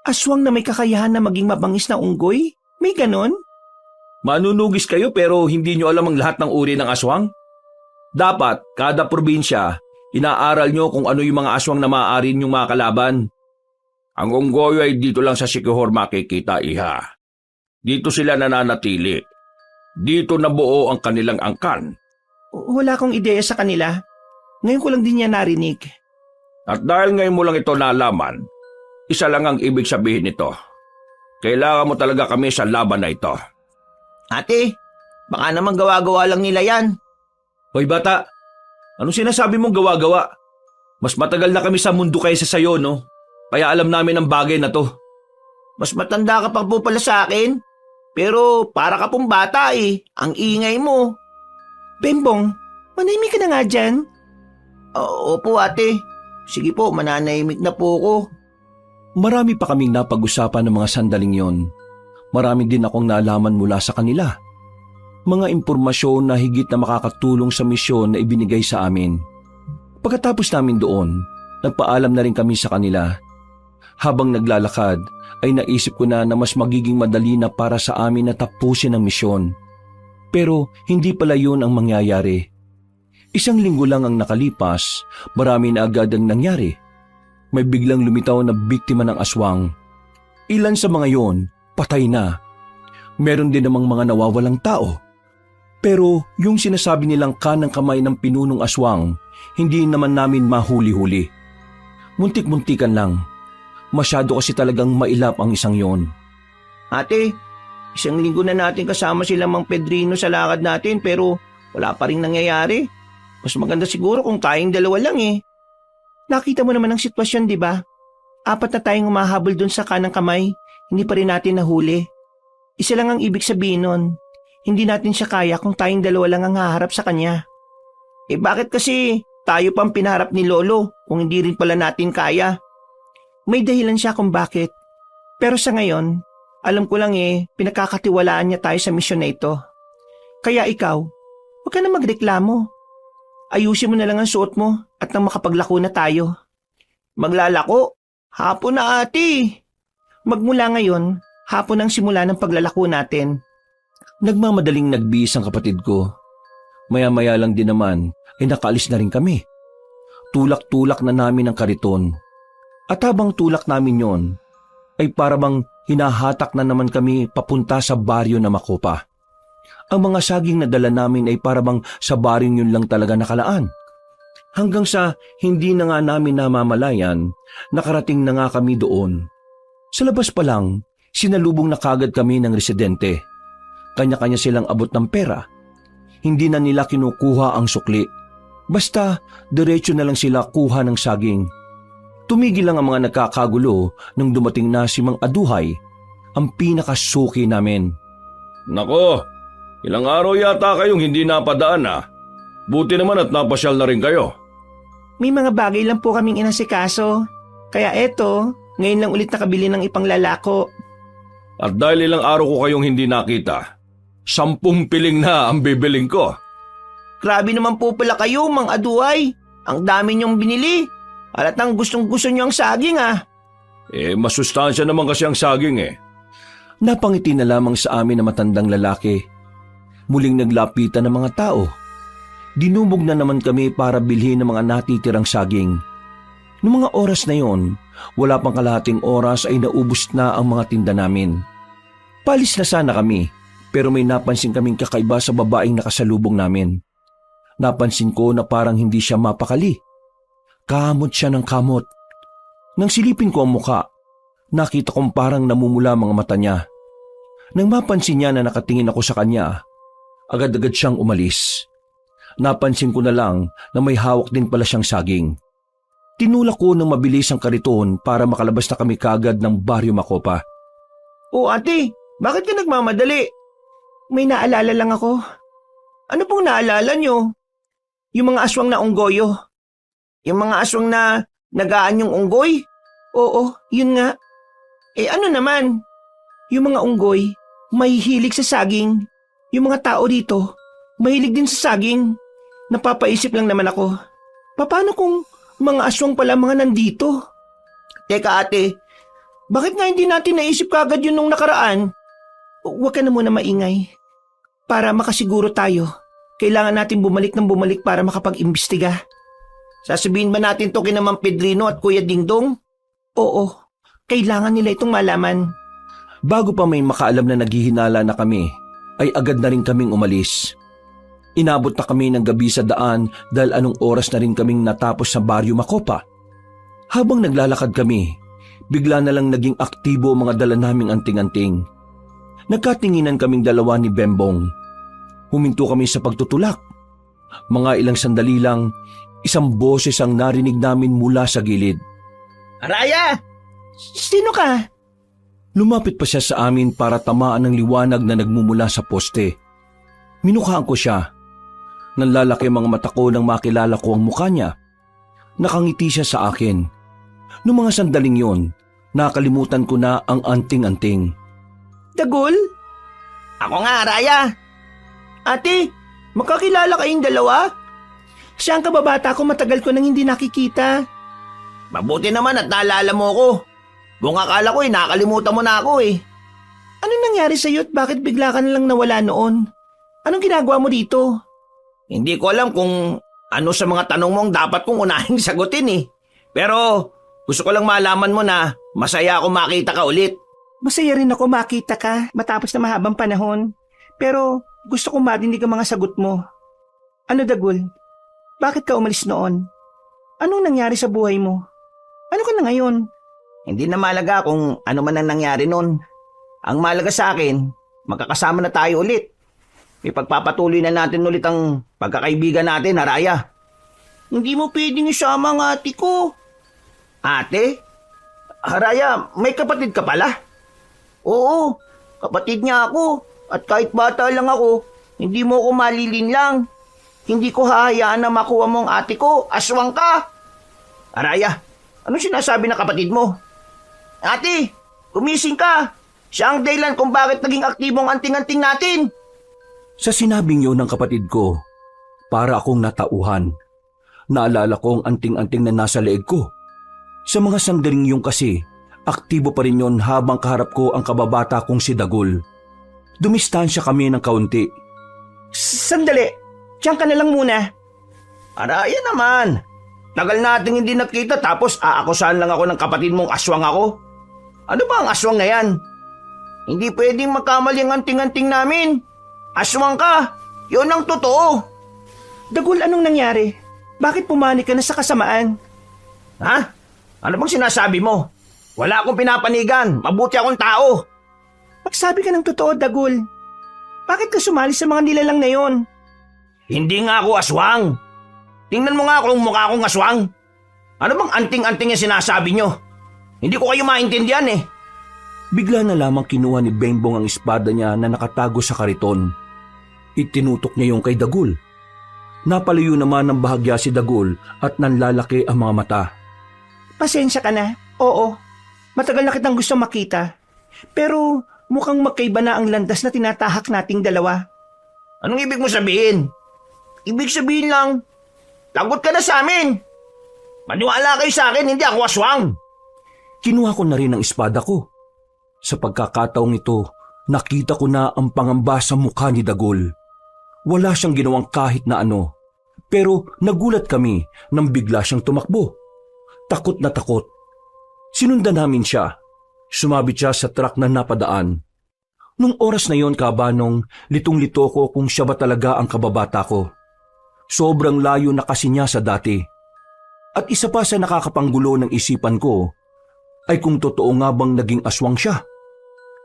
Aswang na may kakayahan na maging mabangis na unggoy? May ganon? Manunugis kayo pero hindi nyo alam ang lahat ng uri ng aswang? Dapat, kada probinsya, inaaral nyo kung ano yung mga aswang na maaari nyong makalaban. Ang unggoyo ay dito lang sa Siquijor makikita, iha. Dito sila nananatili. Dito nabuo ang kanilang angkan. Wala akong ideya sa kanila. Ngayon ko lang din niya narinig. At dahil ngayon mo lang ito nalaman, isa lang ang ibig sabihin nito. Kailangan mo talaga kami sa laban na ito. Ate, baka naman gawa-gawa lang nila yan. Hoy bata, anong sinasabi mong gawa-gawa? Mas matagal na kami sa mundo kaysa sayo, no? Kaya alam namin ang bagay na to. Mas matanda ka pa po pala sa akin. Pero para ka pong bata eh. Ang ingay mo. Bembong, manahimik ka na nga dyan. Opo ate. Sige po, mananahimik na po ko. Marami pa kaming napag-usapan ng mga sandaling yon. Marami din akong naalaman mula sa kanila. Mga impormasyon na higit na makakatulong sa misyon na ibinigay sa amin. Pagkatapos namin doon, nagpaalam na rin kami sa kanila. Habang naglalakad, ay naisip ko na mas magiging madali na para sa amin na tapusin ang misyon. Pero hindi pala yun ang mangyayari. Isang linggo lang ang nakalipas, marami na agad ang nangyari. May biglang lumitaw na biktima ng aswang. Ilan sa mga yon, patay na. Meron din namang mga nawawalang tao. Pero yung sinasabi nilang kanang kamay ng pinunong aswang, hindi naman namin mahuli-huli. Muntik-muntikan lang. Masyado kasi talagang mailap ang isang yon. Ate, isang linggo na natin kasama sila Mang Pedrino sa lakad natin pero wala pa rin nangyayari. Mas maganda siguro kung tayong dalawa lang eh. Nakita mo naman ang sitwasyon, di ba? 4 na tayong umahabol dun sa kanang kamay, hindi pa rin natin nahuli. Isa lang ang ibig sabihin nun. Hindi natin siya kaya kung tayong dalawa lang ang haharap sa kanya. Bakit kasi tayo pang pinaharap ni Lolo kung hindi rin pala natin kaya? May dahilan siya kung bakit. Pero sa ngayon, alam ko lang pinagkakatiwalaan niya tayo sa misyon na ito. Kaya ikaw, huwag ka na magreklamo. Ayusin mo na lang ang suot mo at nang makapaglako na tayo. Maglalako? Hapon na ate. Magmula ngayon, hapon ang simula ng paglalako natin. Nagmamadaling nagbihis ang kapatid ko. Maya-maya lang din naman ay nakaalis na rin kami. Tulak-tulak na namin ang kariton. At habang tulak namin yon, ay parabang hinahatak na naman kami papunta sa baryo na Makopa. Ang mga saging na dala namin ay parabang sa baryong yun lang talaga nakalaan. Hanggang sa hindi na nga namin namamalayan, nakarating na nga kami doon. Sa labas pa lang, sinalubong na kagad kami ng residente. Kanya-kanya silang abot ng pera. Hindi na nila kinukuha ang sukli. Basta, diretso na lang sila kuha ng saging. Tumigil lang ang mga nagkakagulo nang dumating na si Mang Aduhay, ang pinakasuki namin. Nako, ilang araw yata kayong hindi napadaan Buti naman at napasyal na rin kayo. May mga bagay lang po kaming inasikaso. Kaya eto, ngayon lang ulit nakabili ng ipanglalako. At dahil ilang araw ko kayong hindi nakita, 10 piling na ang bibiling ko. Grabe naman po pala kayo, Mang Aduay. Ang dami niyong binili. Halatang gustong-gusto niyo ang saging Masustansya naman kasi ang saging Napangiti na lamang sa amin na matandang lalaki. Muling naglapitan ng mga tao. Dinumog na naman kami para bilhin ng mga natitirang saging. Noong mga oras na yon, wala pang kalahating oras ay naubos na ang mga tinda namin. Palis na sana kami, pero may napansin kaming kakaiba sa babaeng nakasalubong namin. Napansin ko na parang hindi siya mapakali. Kamot siya ng kamot. Nang silipin ko ang muka, nakita kong parang namumula mga mata niya. Nang mapansin niya na nakatingin ako sa kanya, agad-agad siyang umalis. Napansin ko na lang na may hawak din pala siyang saging. Tinulak ko ng mabilis ang kariton para makalabas na kami kagad ng Baryo Macopa. O ate, bakit ka nagmamadali? May naalala lang ako. Ano pong naalala niyo? Yung mga aswang na unggoyo. Yung mga aswang na nagaan yung unggoy? Oo, yun nga. Ano naman? Yung mga unggoy, may hilig sa saging. Yung mga tao dito, mahilig din sa saging. Napapaisip lang naman ako. Paano kung mga aswang pala mga nandito? Teka ate, bakit nga hindi natin naisip kagad yun nung nakaraan? Huwag ka na muna maingay. Para makasiguro tayo, kailangan natin bumalik ng bumalik para makapag-imbestiga. Sasabihin ba natin to kina Mang Pedrino at Kuya Dingdong? Oo, kailangan nila itong malaman. Bago pa may makaalam na naghihinala na kami, ay agad na rin kaming umalis. Inabot na kami ng gabi sa daan dahil anong oras na rin kaming natapos sa Baryo Macopa. Habang naglalakad kami, bigla na lang naging aktibo ang mga dala naming anting-anting. Nagkatinginan kaming dalawa ni Bembong. Huminto kami sa pagtutulak. Mga ilang sandali lang, isang boses ang narinig namin mula sa gilid. Araya! Sino ka? Lumapit pa siya sa amin para tamaan ng liwanag na nagmumula sa poste. Minukhaan ko siya. Nanlalaki ang mga mata ko nang makilala ko ang mukha niya. Nakangiti siya sa akin. Noong mga sandaling yon, nakalimutan ko na ang anting-anting. Dagol? Ako nga, Araya. Ate, makakilala kayong dalawa? Siya ang kababata ko, matagal ko nang hindi nakikita. Mabuti naman at naalala mo ko. Kung akala ko nakalimutan mo na ako Anong nangyari sa'yo at bakit bigla ka nalang nawala noon? Anong ginagawa mo dito? Hindi ko alam kung ano sa mga tanong mo ang dapat kong unahing sagutin Pero gusto ko lang malaman mo na masaya ako makita ka ulit. Masaya rin ako makita ka matapos na mahabang panahon. Pero gusto kong marinig ang mga sagot mo. Ano Dagul? Bakit ka umalis noon? Anong nangyari sa buhay mo? Ano ka na ngayon? Hindi na malaga kung ano man ang nangyari noon. Ang malaga sa akin, magkakasama na tayo ulit. Ipagpapatuloy na natin ulit ang pagkakaibigan natin, Araya. Hindi mo pwedeng isama ang ate ko. Ate? Araya, may kapatid ka pala? Oo, kapatid niya ako. At kahit bata lang ako, hindi mo ako malilinlang. Hindi ko hahayaan na makuha mo ang ate ko. Aswang ka! Araya, anong sinasabi ng kapatid mo? Ate, gumising ka! Siya ang dahilan kung bakit naging aktibo ang anting-anting natin. Sa sinabing yun ng kapatid ko, para akong natauhan. Naalala ko ang anting-anting na nasa leeg ko. Sa mga sandaling yung kasi, aktibo pa rin yun habang kaharap ko ang kababata kong si Dagul. Dumistansya kami ng kaunti. Sandali, diyan ka na lang muna. Araya naman, tagal nating hindi nakita tapos aakusahan lang ako ng kapatid mong aswang ako. Ano ba ang aswang na yan? Hindi pwedeng magkamali ang anting-anting namin. Aswang ka, yun ang totoo. Dagul, anong nangyari? Bakit pumani ka na sa kasamaan? Ha? Ano bang sinasabi mo? Wala akong pinapanigan. Mabuti akong tao. Magsabi ka ng totoo, Dagul. Bakit ka sumali sa mga nilalang na yon? Hindi nga ako aswang. Tingnan mo nga kung mukha akong aswang. Ano bang anting-anting yung sinasabi nyo? Hindi ko kayo maintindihan eh. Bigla na lamang kinuha ni Bengbong ang espada niya na nakatago sa kariton. Itinutok niya yung kay Dagul. Napalayo naman ng bahagya si Dagul at nanlalaki ang mga mata. Pasensya ka na. Oo. Matagal na kitang gusto makita. Pero mukhang magkaiba na ang landas na tinatahak nating dalawa. Anong ibig mo sabihin? Ibig sabihin lang, lagot ka na sa amin. Maniwala kayo sa akin, hindi ako aswang. Kinuha ko na rin ang espada ko. Sa pagkakataong ito, nakita ko na ang pangamba sa mukha ni Dagul. Wala siyang ginawang kahit na ano. Pero nagulat kami nang bigla siyang tumakbo. Takot na takot. Sinundan namin siya. Sumabit siya sa truck na napadaan. Nung oras na yon, Kabanong, litong-lito ko kung siya ba talaga ang kababata ko. Sobrang layo na kasi niya sa dati. At isa pa sa nakakapanggulo ng isipan ko, ay kung totoo nga bang naging aswang siya.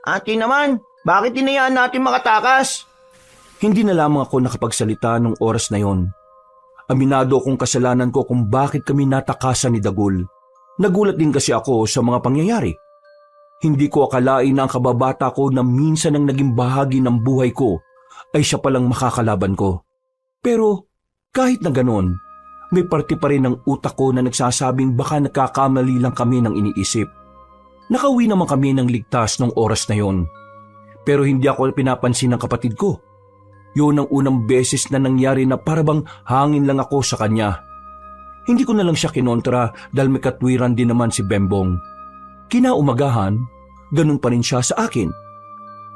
Ate naman, bakit hinayaan natin makatakas? Hindi na lamang ako nakapagsalita nung oras na yon. Aminado akong kasalanan ko kung bakit kami natakasan ni Dagul. Nagulat din kasi ako sa mga pangyayari. Hindi ko akalain na ang kababata ko na minsan ang naging bahagi ng buhay ko ay siya palang makakalaban ko. Pero kahit na ganon, may parte pa rin ng utak ko na nagsasabing baka nagkakamali lang kami ng iniisip. Nakauwi naman kami ng ligtas nung oras na yon. Pero hindi ako pinapansin ng kapatid ko. Yun ang unang beses na nangyari na parabang hangin lang ako sa kanya. Hindi ko na lang siya kinontra dahil may katwiran din naman si Bembong. Kinaumagahan, ganun pa rin siya sa akin.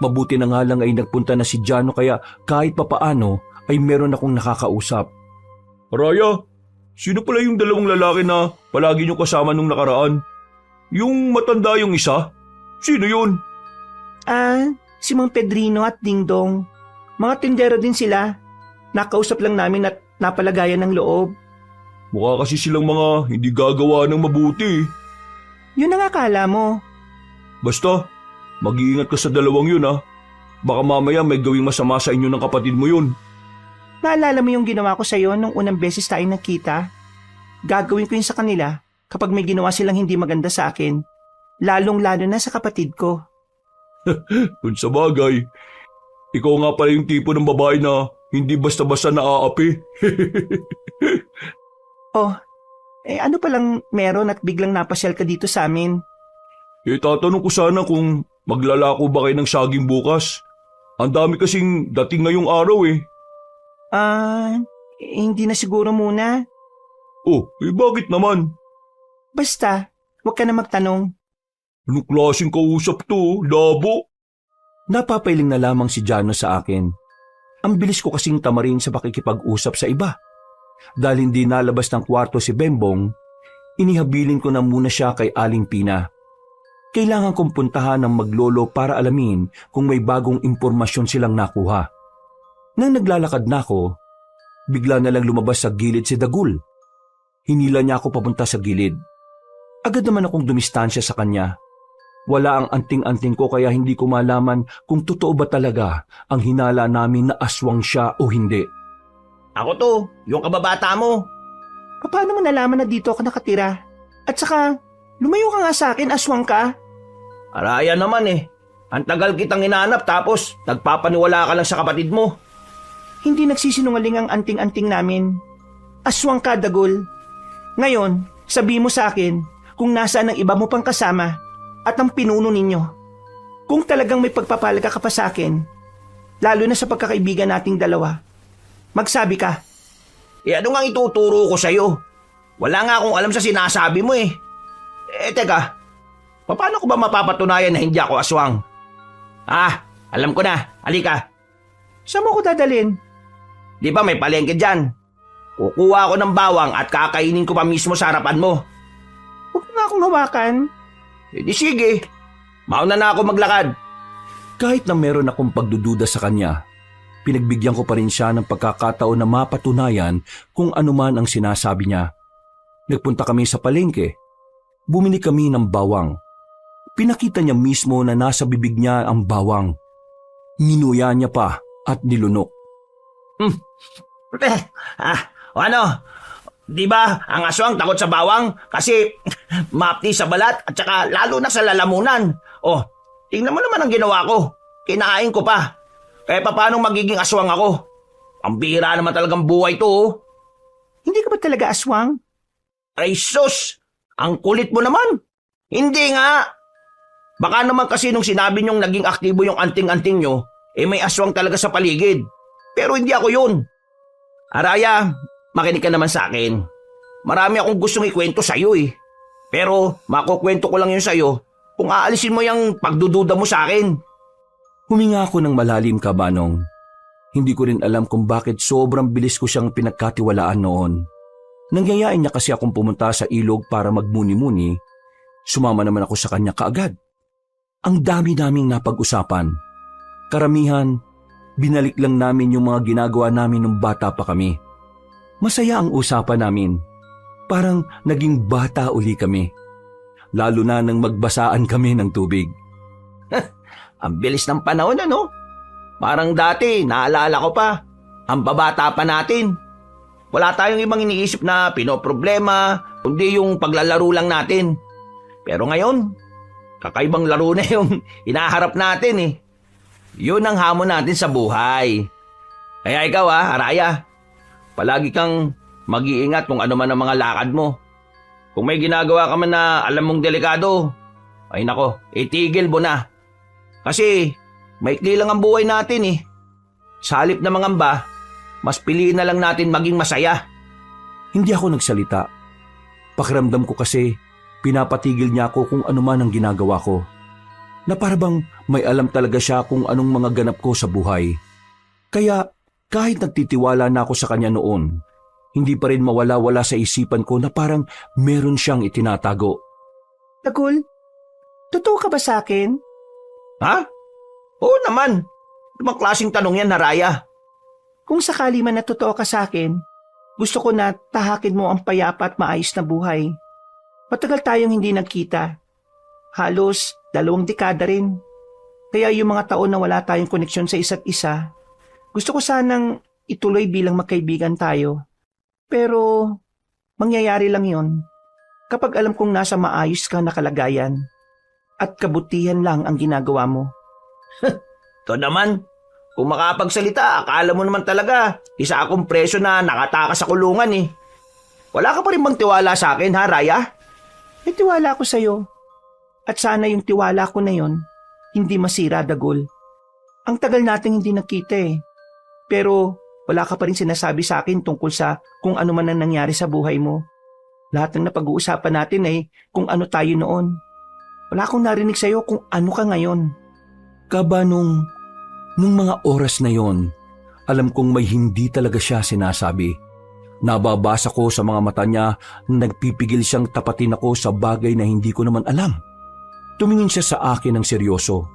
Mabuti na nga lang ay nagpunta na si Jano kaya kahit papaano ay meron akong nakakausap. Raya, sino pala yung dalawang lalaki na palagi nyo kasama nung nakaraan? Yung matanda yung isa? Sino yun? Si Mang Pedrino at Dingdong. Mga tindero din sila. Nakausap lang namin at napalagayan ng loob. Mukha kasi silang mga hindi gagawa ng mabuti. Yun ang akala mo. Basta, mag-iingat ka sa dalawang yun ha. Baka mamaya may gawing masama sa inyo ng kapatid mo yun. Naalala mo yung ginawa ko sa'yo nung unang beses tayo nagkita? Gagawin ko yun sa kanila kapag may ginawa silang hindi maganda sa akin. Lalong-lalo na sa kapatid ko. Kung sa bagay, ikaw nga pala yung tipo ng babae na hindi basta-basta naaapi. Ano palang meron at biglang napasyal ka dito sa amin? Tatanong ko sana kung maglalako ba kayo ng saging bukas. Ang dami kasing dating ngayong araw eh. Hindi na siguro muna. Bakit naman? Basta, huwag ka na magtanong. Anong klaseng kausap to, labo? Napapailing na lamang si Jano sa akin. Ang bilis ko kasing tamarin sa pakikipag-usap sa iba. Dahil hindi nalabas ng kwarto si Bembong, inihabilin ko na muna siya kay Aling Pina. Kailangan kong puntahan ng maglolo para alamin kung may bagong impormasyon silang nakuha. Nang naglalakad na ako, bigla na lang lumabas sa gilid si Dagul. Hinila niya ako papunta sa gilid. Agad naman akong dumistansya sa kanya. Wala ang anting-anting ko kaya hindi ko malaman kung totoo ba talaga ang hinala namin na aswang siya o hindi. Ako to, yung kababata mo. Paano mo nalaman na dito ka nakatira? At saka, lumayo ka nga sa akin, aswang ka. Araya naman eh. Ang tagal kitang hinanap tapos nagpapaniwala ka lang sa kapatid mo. Hindi nagsisinungaling ang anting-anting namin. Aswang ka, Dagul. Ngayon, sabi mo sa akin kung nasaan ang iba mo pang kasama at ang pinuno ninyo. Kung talagang may pagpapalaga ka pa sa akin, lalo na sa pagkakaibigan nating dalawa, magsabi ka. Ano nga ituturo ko sa'yo? Wala nga akong alam sa sinasabi mo eh. Teka, paano ko ba mapapatunayan na hindi ako aswang? Alam ko na. Halika. Saan mo ko dadalhin? Di ba may palengke dyan? Kukuha ako ng bawang at kakainin ko pa mismo sa harapan mo. Huwag nga akong hawakan. Di sige. Mauna na ako maglakad. Kahit na meron akong pagdududa sa kanya, pinagbigyan ko pa rin siya ng pagkakataon na mapatunayan kung ano man ang sinasabi niya. Nagpunta kami sa palengke. Bumili kami ng bawang. Pinakita niya mismo na nasa bibig niya ang bawang. Ninuya niya pa at nilunok. O ano? Di ba ang aswang takot sa bawang kasi mapti sa balat at saka lalo na sa lalamunan. Oh, tingnan mo naman ang ginawa ko. Kinain ko pa. Kaya paano magiging aswang ako? Ang bihira naman talagang buhay to. Oh. Hindi ka ba talaga aswang? Ay sus! Ang kulit mo naman! Hindi nga! Baka naman kasi nung sinabi niyong naging aktibo yung anting-anting nyo, may aswang talaga sa paligid. Pero hindi ako yun. Araya, makinig ka naman sa akin. Marami akong gustong ikwento sa'yo eh. Pero makukwento ko lang yun sa'yo kung aalisin mo yung pagdududa mo sa akin. Huminga ako ng malalim, Kabanong. Hindi ko rin alam kung bakit sobrang bilis ko siyang pinagkatiwalaan noon. Nangyayain niya kasi akong pumunta sa ilog para magmuni-muni. Sumama naman ako sa kanya kaagad. Ang dami naming napag-usapan. Karamihan, binalik lang namin yung mga ginagawa namin nung bata pa kami. Masaya ang usapan namin. Parang naging bata uli kami. Lalo na nang magbasaan kami ng tubig. Ang bilis ng panahon ano? Parang dati, naalala ko pa. Ang babata pa natin. Wala tayong ibang iniisip na pinoproblema, kundi yung paglalaro lang natin. Pero ngayon, kakaibang laro na yung hinaharap natin eh. Yun ang hamon natin sa buhay. Kaya ikaw Araya, palagi kang mag-iingat kung ano man ang mga lakad mo. Kung may ginagawa ka man na alam mong delikado, ay nako, itigil mo na. Kasi maikli lang ang buhay natin eh. Sa halip na mangamba, mas piliin na lang natin maging masaya. Hindi ako nagsalita. Pakiramdam ko kasi pinapatigil niya ako kung ano man ang ginagawa ko. Na parabang may alam talaga siya kung anong mga ganap ko sa buhay. Kaya kahit nagtitiwala na ako sa kanya noon, hindi pa rin mawala-wala sa isipan ko na parang meron siyang itinatago. Dagul, totoo ka ba sa akin? Ha? Oo naman. Anong klaseng tanong yan, Araya? Kung sakali man na totoo ka sa akin, gusto ko na tahakin mo ang payapa at maayos na buhay. Matagal tayong hindi nagkita. Halos 2 dekada rin. Kaya yung mga taon na wala tayong koneksyon sa isa't isa, gusto ko sanang ituloy bilang magkaibigan tayo. Pero mangyayari lang yon kapag alam kong nasa maayos ka na kalagayan at kabutihan lang ang ginagawa mo. Ito naman, kung makapagsalita, akala mo naman talaga, isa akong preso na nakatakas sa kulungan eh. Wala ka pa rin bang tiwala sa akin, ha, Raya? May tiwala ako sa'yo. At sana yung tiwala ko na yon, hindi masira, Dagol. Ang tagal nating hindi nakita eh. Pero wala ka pa rin sinasabi sa akin tungkol sa kung ano man ang nangyari sa buhay mo. Lahat ng napag-uusapan natin ay kung ano tayo noon. Wala akong narinig sa'yo kung ano ka ngayon. Kabanong, nung mga oras na yon, alam kong may hindi talaga siya sinasabi. Nababasa ko sa mga mata niya na nagpipigil siyang tapatin ako sa bagay na hindi ko naman alam. Tumingin siya sa akin ng seryoso.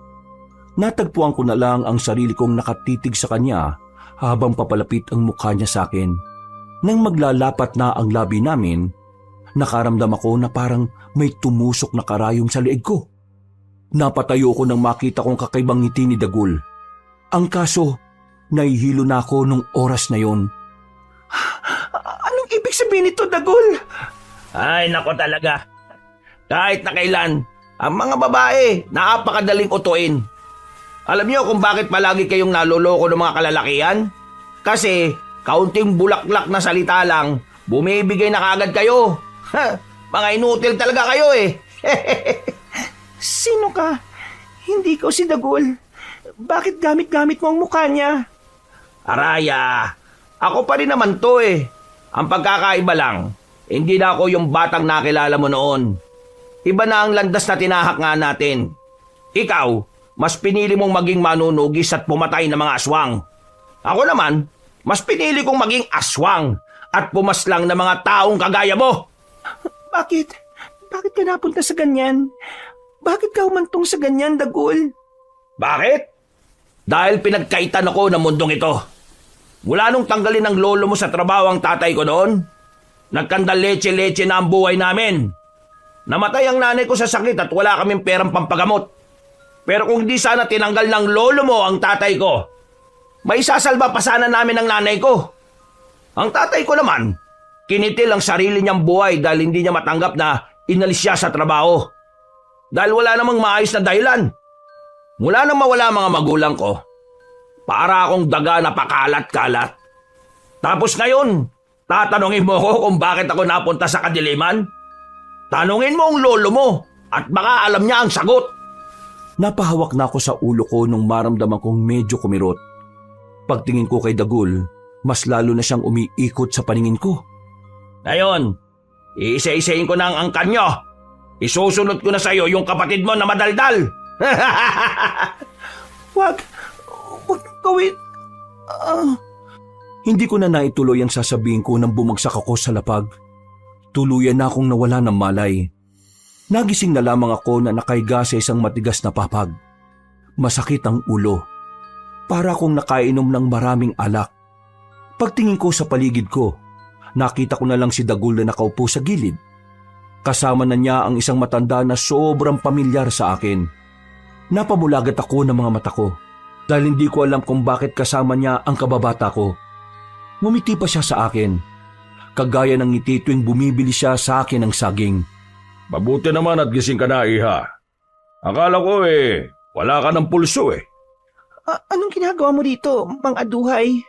Natagpuan ko na lang ang sarili kong nakatitig sa kanya habang papalapit ang mukha niya sa akin. Nang maglalapat na ang labi namin, nakaramdam ako na parang may tumusok na karayom sa leeg ko. Napatayo ko nang makita kong kakaibang ngiti ni Dagul. Ang kaso, nahihilo na ako nung oras na yon. Anong ibig sabihin nito, Dagul? Ay, nako talaga. Kahit na kailan, ang mga babae, napakadaling utuin. Alam niyo kung bakit palagi kayong naloloko ng mga kalalakihan? Kasi, kaunting bulaklak na salita lang, bumibigay na kagad kayo. Mga inutil talaga kayo eh. Sino ka? Hindi ko si Dagul. Bakit gamit-gamit mo ang mukha niya? Araya, ako pa rin naman to eh. Ang pagkakaiba lang, hindi na ako yung batang nakilala mo noon. Iba na ang landas na tinahak nga natin. Ikaw, mas pinili mong maging manunugis at pumatay ng mga aswang. Ako naman, mas pinili kong maging aswang at pumaslang ng mga taong kagaya mo. Bakit? Bakit ka napunta sa ganyan? Bakit ka humantong sa ganyan, Dagul? Bakit? Dahil pinagkaitan ako ng mundong ito. Mula nung tanggalin ng lolo mo sa trabaho ang tatay ko noon, nagkandal leche-leche na ang buhay namin. Namatay ang nanay ko sa sakit at wala kaming perang pampagamot. Pero kung di sana tinanggal ng lolo mo ang tatay ko, may sasalba pa sana namin ang nanay ko. Ang tatay ko naman, kinitil ang sarili niyang buhay dahil hindi niya matanggap na inalis siya sa trabaho. Dahil wala namang maayos na dahilan. Mula nang mawala mga magulang ko, para akong daga na pakalat-kalat. Tapos ngayon, tatanungin mo ko kung bakit ako napunta sa kadiliman? Tanungin mo ang lolo mo at baka alam niya ang sagot. Napahawak na ako sa ulo ko nung maramdaman kong medyo kumirot. Pagtingin ko kay Dagul, mas lalo na siyang umiikot sa paningin ko. Ngayon, iisa-isahin ko na ang angkan nyo. Isusunod ko na sa'yo yung kapatid mo na madaldal. Wag gawin. Hindi ko na naituloy ang sasabihin ko nang bumagsak ako sa lapag. Tuluyan na akong nawala ng malay. Nagising na lamang ako na nakahiga sa isang matigas na papag. Masakit ang ulo. Para akong nakainom ng maraming alak. Pagtingin ko sa paligid ko, nakita ko na lang si Dagul na nakaupo sa gilid. Kasama na niya ang isang matanda na sobrang pamilyar sa akin. Napamulagat ako ng mga mata ko dahil hindi ko alam kung bakit kasama niya ang kababata ko. Ngumiti pa siya sa akin, kagaya ng ngiti tuwing bumibili siya sa akin ng saging. Mabuti naman at gising ka na, iha. Akala ko wala ka ng pulso eh. Anong ginagawa mo dito, Mang Aduhay?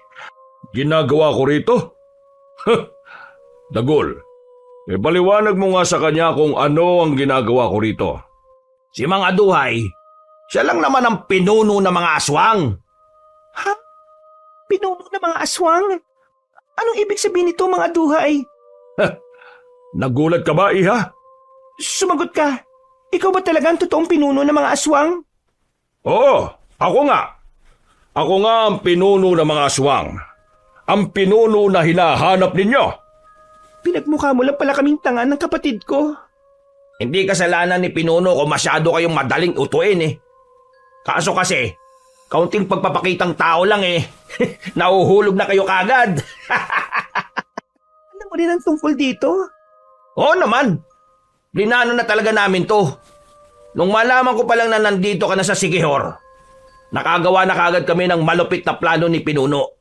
Ginagawa ko rito? Dagul, paliwanag mo nga sa kanya kung ano ang ginagawa ko rito. Si Mang Aduhay, siya lang naman ang pinuno ng mga aswang. Ha? Pinuno ng mga aswang? Anong ibig sabihin nito, Mang Aduhay? Nagulat ka ba, iha? Sumagot ka. Ikaw ba talaga ang totoong pinuno ng mga aswang? Oo, ako nga. Ako nga ang pinuno ng mga aswang. Ang pinuno na hinahanap ninyo. Pinagmukha mo lang pala kaming tanga ng kapatid ko. Hindi kasalanan ni pinuno kung masyado kayong madaling utuin eh. Kaso kasi, kaunting pagpapakitang tao lang eh. Nauhulog na kayo kagad. Alam mo rin ang tungkol dito? Oo naman. Linano na talaga namin to. Nung malaman ko pa lang na nandito ka na sa Sigihor, nakagawa na kagad kami ng malupit na plano ni pinuno.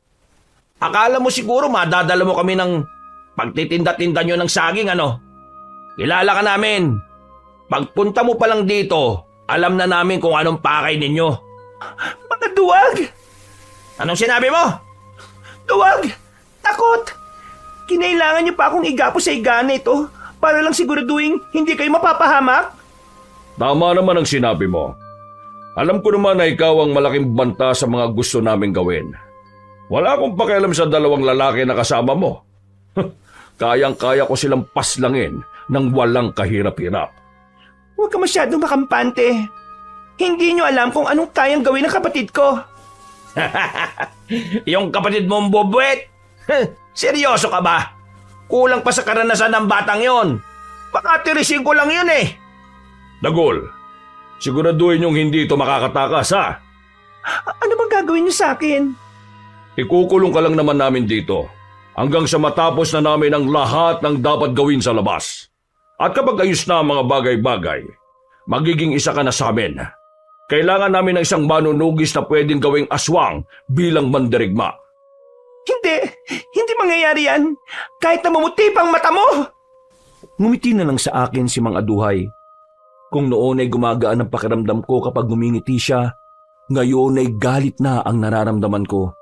Akala mo siguro madadala mo kami ng pagtitinda-tinda nyo ng saging ano? Kilala ka namin. Pagpunta mo pa lang dito, alam na namin kung anong pakay ninyo. Mga duwag! Anong sinabi mo? Duwag! Takot! Kinailangan niyo pa akong igapo sa igana ito para lang siguraduhin hindi kayo mapapahamak? Tama naman ang sinabi mo. Alam ko naman na ikaw ang malaking banta sa mga gusto naming gawin. Wala akong pakialam sa dalawang lalaki na kasama mo. Kayang-kaya ko silang paslangin ng walang kahirap-hirap. Huwag ka masyadong makampante. Hindi niyo alam kung anong kayang gawin ng kapatid ko. Yung kapatid mong bobwet? Seryoso ka ba? Kulang pa sa karanasan ng batang yon. Baka tirisin ko lang yun eh. Dagul, siguraduhin yung hindi ito makakatakas ha. Ano bang gagawin niyo sa akin? Ikukulong ka lang naman namin dito hanggang sa matapos na namin ang lahat ng dapat gawin sa labas. At kapag ayos na ang mga bagay-bagay, magiging isa ka na sa amin. Kailangan namin ng isang manunugis na pwedeng gawing aswang bilang mandirigma. Hindi mangyayari yan. Kahit na mamuti pang mata mo. Ngumiti na lang sa akin si Mang Aduhay. Kung noon ay gumagaan ang pakiramdam ko kapag ngumingiti siya, ngayon ay galit na ang nararamdaman ko.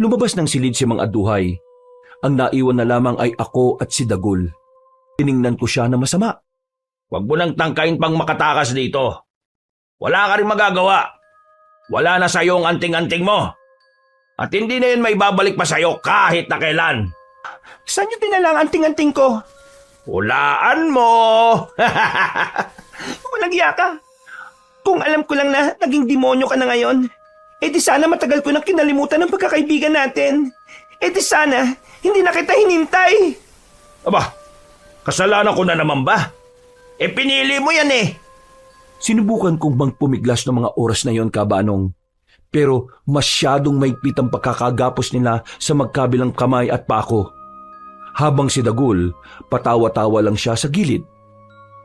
Lumabas ng silid si Mang Aduhay. Ang naiwan na lamang ay ako at si Dagul. Tiningnan ko siya na masama. Huwag mo nang tangkain pang makatakas dito. Wala ka rin magagawa. Wala na sa'yo ang anting-anting mo. At hindi na yun may babalik pa sa'yo kahit na kailan. Saan niyo dinala ang anting-anting ko? Hulaan mo! Walang iya ka. Kung alam ko lang na naging demonyo ka na ngayon, di sana matagal ko nang kinalimutan ng pagkakaibigan natin. Di sana hindi na kita hinintay. Aba, kasalanan ko na naman ba? Pinili mo yan eh. Sinubukan kong magpumiglas ng mga oras na yon, Kabanong. Pero masyadong maigpit ang pagkakagapos nila sa magkabilang kamay at pako. Habang si Dagul, patawa-tawa lang siya sa gilid.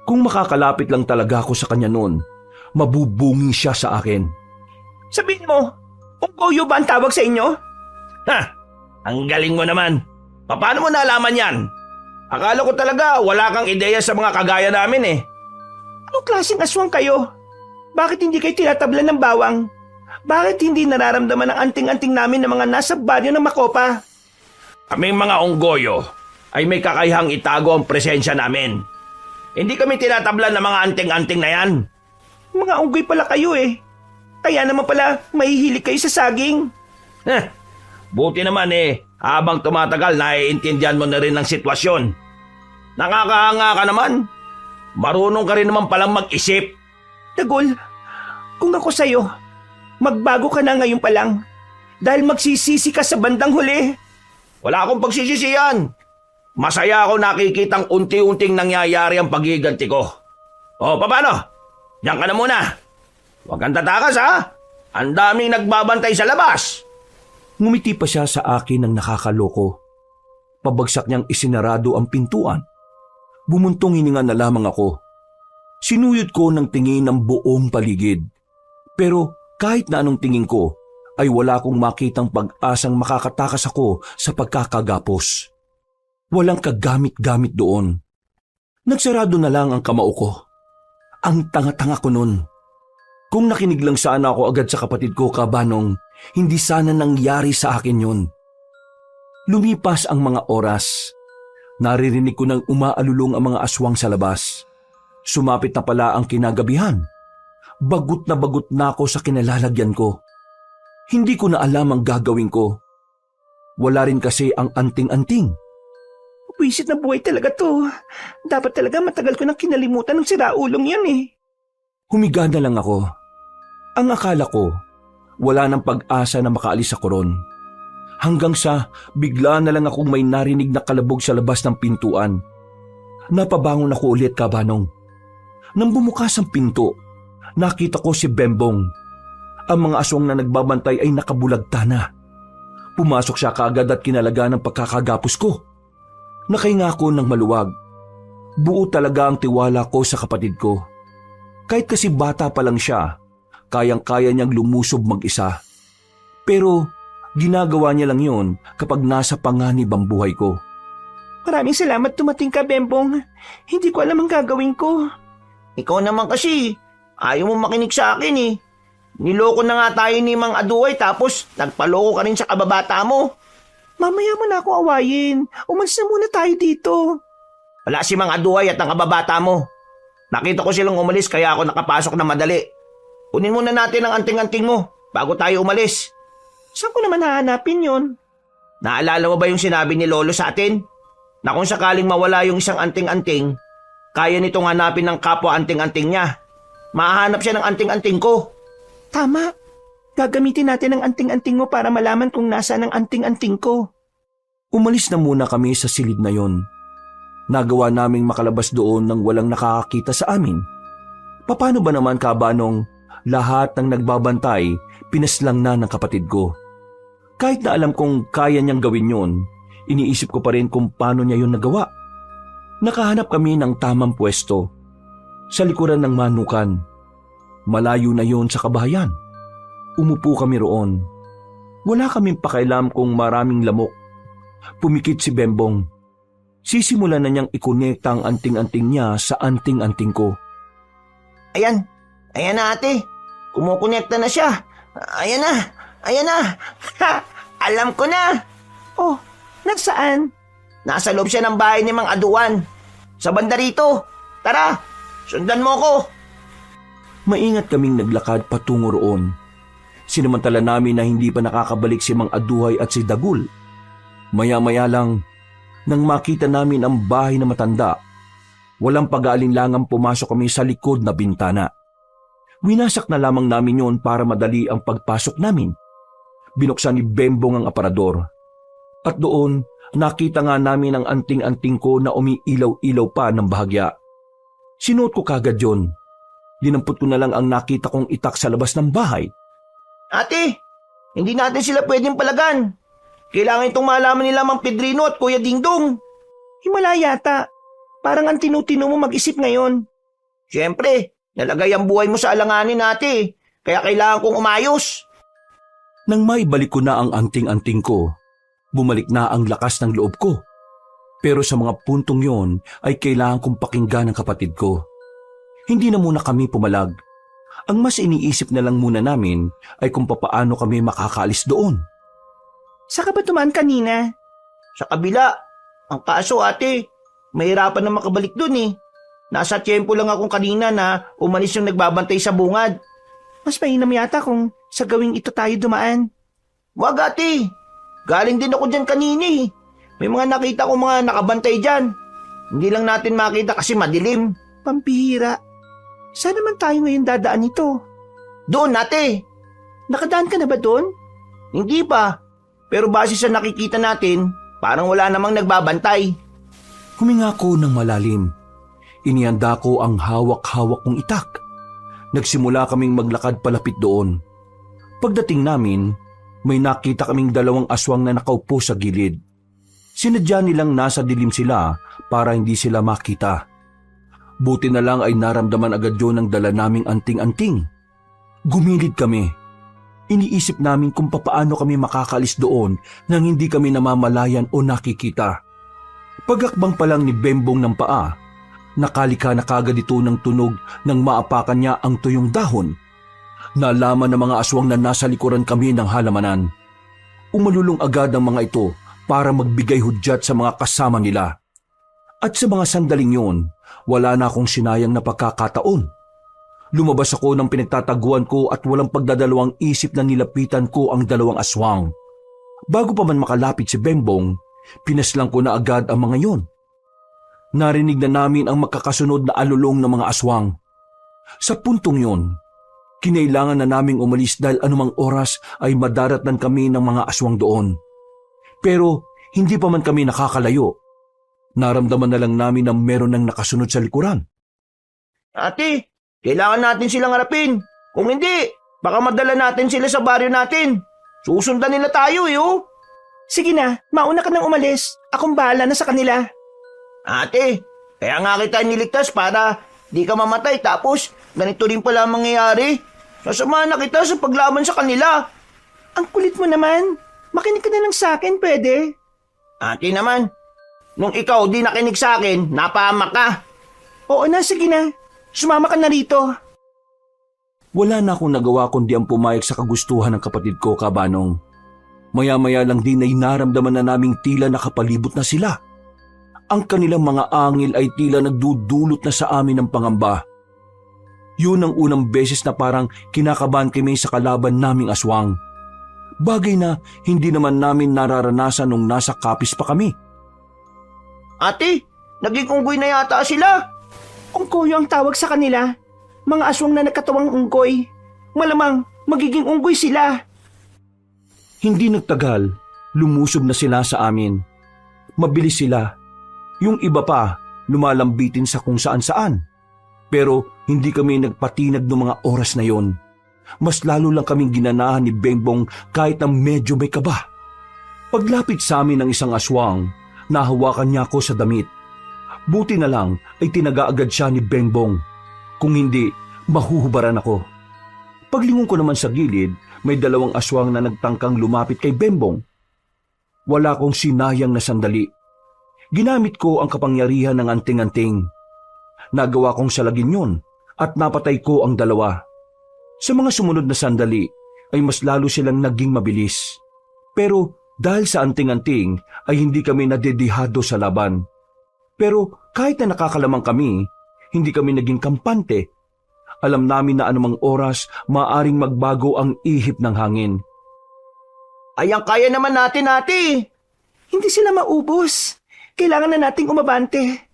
Kung makakalapit lang talaga ako sa kanya noon, mabubungi siya sa akin. Sabihin mo, unggoyo ba ang tawag sa inyo? Ha! Ang galing mo naman. Paano mo nalaman yan? Akala ko talaga wala kang ideya sa mga kagaya namin eh. Anong klaseng aswang kayo? Bakit hindi kayo tinatablan ng bawang? Bakit hindi nararamdaman ang anting-anting namin ng mga nasa banyo ng Makopa? Kaming mga unggoyo ay may kakayahang itago ang presensya namin. Hindi kami tinatablan ng mga anting-anting na yan. Mga unggoy pala kayo eh. Kaya naman pala mahihilig kayo sa saging. Buti naman habang tumatagal naiintindihan mo na rin ang sitwasyon. Nakakahanga ka naman. Marunong ka rin naman palang mag-isip. Dagul, kung ako sa'yo, magbago ka na ngayon pa lang. Dahil magsisisi ka sa bandang huli. Wala akong pagsisisiyan. Masaya ako nakikitang unti-unting nangyayari ang pagiganti ko. O, paano? Diyan ka na muna. Huwag kang tatakas ha. Ang daming nagbabantay sa labas. Ngumiti pa siya sa akin ng nakakaloko. Pabagsak niyang isinarado ang pintuan. Bumuntong hininga na lamang ako. Sinuyod ko ng tingin ng buong paligid. Pero kahit na anong tingin ko, ay wala akong makitang pag-asang makakatakas ako sa pagkakagapos. Walang kagamit-gamit doon. Nagsarado na lang ang kamao ko. Ang tanga-tanga ko nun. Kung nakinig lang sana ako agad sa kapatid ko, Kabanong, hindi sana nangyari sa akin yun. Lumipas ang mga oras. Naririnig ko nang umaalulong ang mga aswang sa labas. Sumapit na pala ang kinagabihan. Bagot na ako sa kinalalagyan ko. Hindi ko na alam ang gagawin ko. Wala rin kasi ang anting-anting. Wisit na buhay talaga to. Dapat talaga matagal ko nang kinalimutan ng siraulong yan eh. Humiga na lang ako. Ang akala ko, wala nang pag-asa na makaalis ako ron. Hanggang sa bigla na lang akong may narinig na kalabog sa labas ng pintuan. Napabangon ako ulit, Kabanong. Nang bumukas ang pinto, nakita ko si Bembong. Ang mga aswang na nagbabantay ay nakabulagta na. Pumasok siya kaagad at kinalaga ng pagkakagapos ko. Nakahinga ako ng maluwag. Buo talaga ang tiwala ko sa kapatid ko. Kahit kasi bata pa lang siya, kayang-kaya niyang lumusob mag-isa. Pero ginagawa niya lang yun kapag nasa panganib ang buhay ko. Maraming salamat dumating ka, Bembong. Hindi ko alam ang gagawin ko. Ikaw naman kasi, ayaw mo makinig sa akin eh. Niloko na nga tayo ni Mang Aduay tapos nagpaloko ka rin sa kababata mo. Mamaya mo na ako awayin. Umalis na muna tayo dito. Wala si Mang Aduay at ang kababata mo. Nakita ko silang umalis kaya ako nakapasok na madali. Kunin muna natin ang anting-anting mo bago tayo umalis. Saan ko naman hahanapin yon? Naalala mo ba yung sinabi ni Lolo sa atin? Na kung sakaling mawala yung isang anting-anting, kaya nitong hanapin ng kapwa anting-anting niya. Mahahanap siya ng anting-anting ko. Tama. Gagamitin natin ang anting-anting mo para malaman kung nasaan ang anting-anting ko. Umalis na muna kami sa silid na yon. Nagawa naming makalabas doon nang walang nakakakita sa amin. Paano ba naman, Kabanong, lahat ng nagbabantay pinaslang na ng kapatid ko? Kahit na alam kong kaya niyang gawin yon, iniisip ko pa rin kung paano niya yon nagawa. Nakahanap kami ng tamang pwesto. Sa likuran ng manukan. Malayo na yon sa kabahayan. Umupo kami roon. Wala kaming pakialam kung maraming lamok. Pumikit si Bembong. Sisimulan na niyang ikonekta ang anting-anting niya sa anting-anting ko. Ayan na ate. Kumukonekta na siya. Ayan na. Alam ko na. Oh, nasaan? Nasa loob siya ng bahay ni Mang Aduan. Sa banda rito. Tara, sundan mo ko. Maingat kaming naglakad patungo roon. Sinamantala namin na hindi pa nakakabalik si Mang Aduhay at si Dagul. Maya-maya lang, nang makita namin ang bahay na matanda, walang pag-aalinlangang pumasok kami sa likod na bintana. Winasak na lamang namin yon para madali ang pagpasok namin. Binuksan ni Bembong ang aparador. At doon, nakita nga namin ang anting-anting ko na umiilaw-ilaw pa ng bahagya. Sinuot ko kagad yon. Dinampot ko na lang ang nakita kong itak sa labas ng bahay. Ate, hindi natin sila pwedeng palagan. Kailangan itong malaman nila Mang Pedrino at Kuya Dingdong. Himala yata. Parang ang tinutino mo mag-isip ngayon. Siyempre, nalagay ang buhay mo sa alanganin, ate. Kaya kailangan kong umayos. Nang maibalik ko na ang anting-anting ko, bumalik na ang lakas ng loob ko. Pero sa mga puntong yon ay kailangan kong pakinggan ang kapatid ko. Hindi na muna kami pumalag. Ang mas iniisip na lang muna namin ay kung papaano kami makakaalis doon. Saan ka ba tumaan kanina? Sa kabila, ang kaso ate, mahirapan na makabalik dun eh. Nasa tiyempo lang akong kanina na umalis yung nagbabantay sa bungad. Mas mainam yata kung sa gawing ito tayo dumaan. Wag ate, galing din ako dyan kanina eh. May mga nakita ko mga nakabantay dyan. Hindi lang natin makita kasi madilim. Pampihira. Saan naman tayo ngayon dadaan nito? Doon ate. Nakadaan ka na ba doon? Hindi pa. Pero base sa nakikita natin, parang wala namang nagbabantay. Huminga ko ng malalim. Inihanda ko ang hawak-hawak kong itak. Nagsimula kaming maglakad palapit doon. Pagdating namin, may nakita kaming dalawang aswang na nakaupo sa gilid. Sinadya nilang nasa dilim sila para hindi sila makita. Buti na lang ay naramdaman agad yun ang dala naming anting-anting. Gumilid kami. Iniisip namin kung papaano kami makakalis doon nang hindi kami namamalayan o nakikita. Pagakbang pa lang ni Bembong ng paa, nakalika na kagad ito ng tunog nang maapakan niya ang tuyong dahon. Nalaman ng mga aswang na nasa likuran kami ng halamanan. Umalulong agad ang mga ito para magbigay hudyat sa mga kasama nila. At sa mga sandaling yun, wala na akong sinayang na pagkakataon. Lumabas ako ng pinagtataguan ko at walang pagdadalawang isip na nilapitan ko ang dalawang aswang. Bago pa man makalapit si Bembong, pinaslang ko na agad ang mga yun. Narinig na namin ang magkakasunod na alulong ng mga aswang. Sa puntong yun, kinailangan na naming umalis dahil anumang oras ay madaratnan kami ng mga aswang doon. Pero hindi pa man kami nakakalayo. Naramdaman na lang namin na meron nang nakasunod sa likuran. Ate, kailangan natin silang harapin. Kung hindi, baka madala natin sila sa baryo natin. Susundan nila tayo eh oh. Sige na, mauna ka nang umalis. Akong bahala na sa kanila. Ate, kaya nga kita niligtas para di ka mamatay tapos ganito rin pala ang mangyayari. Sasamahan na kita sa paglaban sa kanila. Ang kulit mo naman. Makinig ka na lang sa akin, pwede? Ate naman, nung ikaw di nakinig sa akin, napahamak ka. Oo na, sige na. Sumama ka na rito. Wala na akong nagawa kundi ang pumayag sa kagustuhan ng kapatid ko, Kabanong. Maya-maya lang din ay naramdaman na naming tila nakapalibot na sila. Ang kanilang mga angil ay tila nagdudulot na sa amin ng pangamba. Yun ang unang beses na parang kinakabahan kami sa kalaban naming aswang. Bagay na hindi naman namin nararanasan nung nasa kapis pa kami. Ate, naging unggoy na yata sila. Unggoy ang tawag sa kanila. Mga aswang na nagkatawang unggoy. Malamang magiging unggoy sila. Hindi nagtagal, lumusob na sila sa amin. Mabilis sila. Yung iba pa, lumalambitin sa kung saan-saan. Pero hindi kami nagpatinag ng mga oras na yon. Mas lalo lang kaming ginanahan ni Bembong kahit na medyo may kaba. Paglapit sa amin ng isang aswang, nahawakan niya ako sa damit. Buti na lang ay tinaga agad siya ni Bembong. Kung hindi, mahuhubaran ako. Paglingon ko naman sa gilid, may dalawang aswang na nagtangkang lumapit kay Bembong. Wala akong sinayang na sandali. Ginamit ko ang kapangyarihan ng anting-anting. Nagawa kong salagin yun at napatay ko ang dalawa. Sa mga sumunod na sandali ay mas lalo silang naging mabilis. Pero dahil sa anting-anting ay hindi kami nadedihado sa laban. Pero kahit na nakakalamang kami, hindi kami naging kampante. Alam namin na anumang oras maaring magbago ang ihip ng hangin. Ayang kaya naman natin, ate. Hindi sila maubos. Kailangan na nating umabante.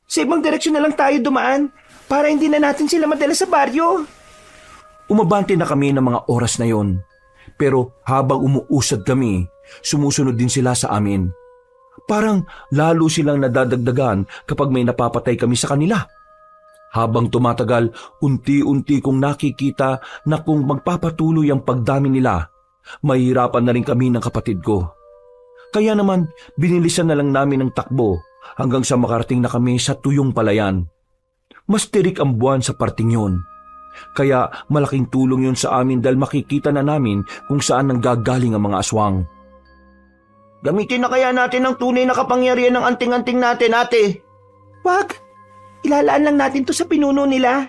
Sa ibang direksyon na lang tayo dumaan para hindi na natin sila madala sa baryo. Umabante na kami ng mga oras na yon. Pero habang umuusad kami, sumusunod din sila sa amin. Parang lalo silang nadadagdagan kapag may napapatay kami sa kanila. Habang tumatagal, unti-unti kong nakikita na kung magpapatuloy ang pagdami nila, mahihirapan na rin kami ng kapatid ko. Kaya naman, binilisan na lang namin ang takbo hanggang sa makarating na kami sa Tuyong Palayan. Mas tirik ang buwan sa parting yun. Kaya malaking tulong yun sa amin dahil makikita na namin kung saan nanggagaling ang mga aswang. Gamitin na kaya natin ang tunay na kapangyarihan ng anting-anting natin, ate? Wag! Ilalaan lang natin to sa pinuno nila.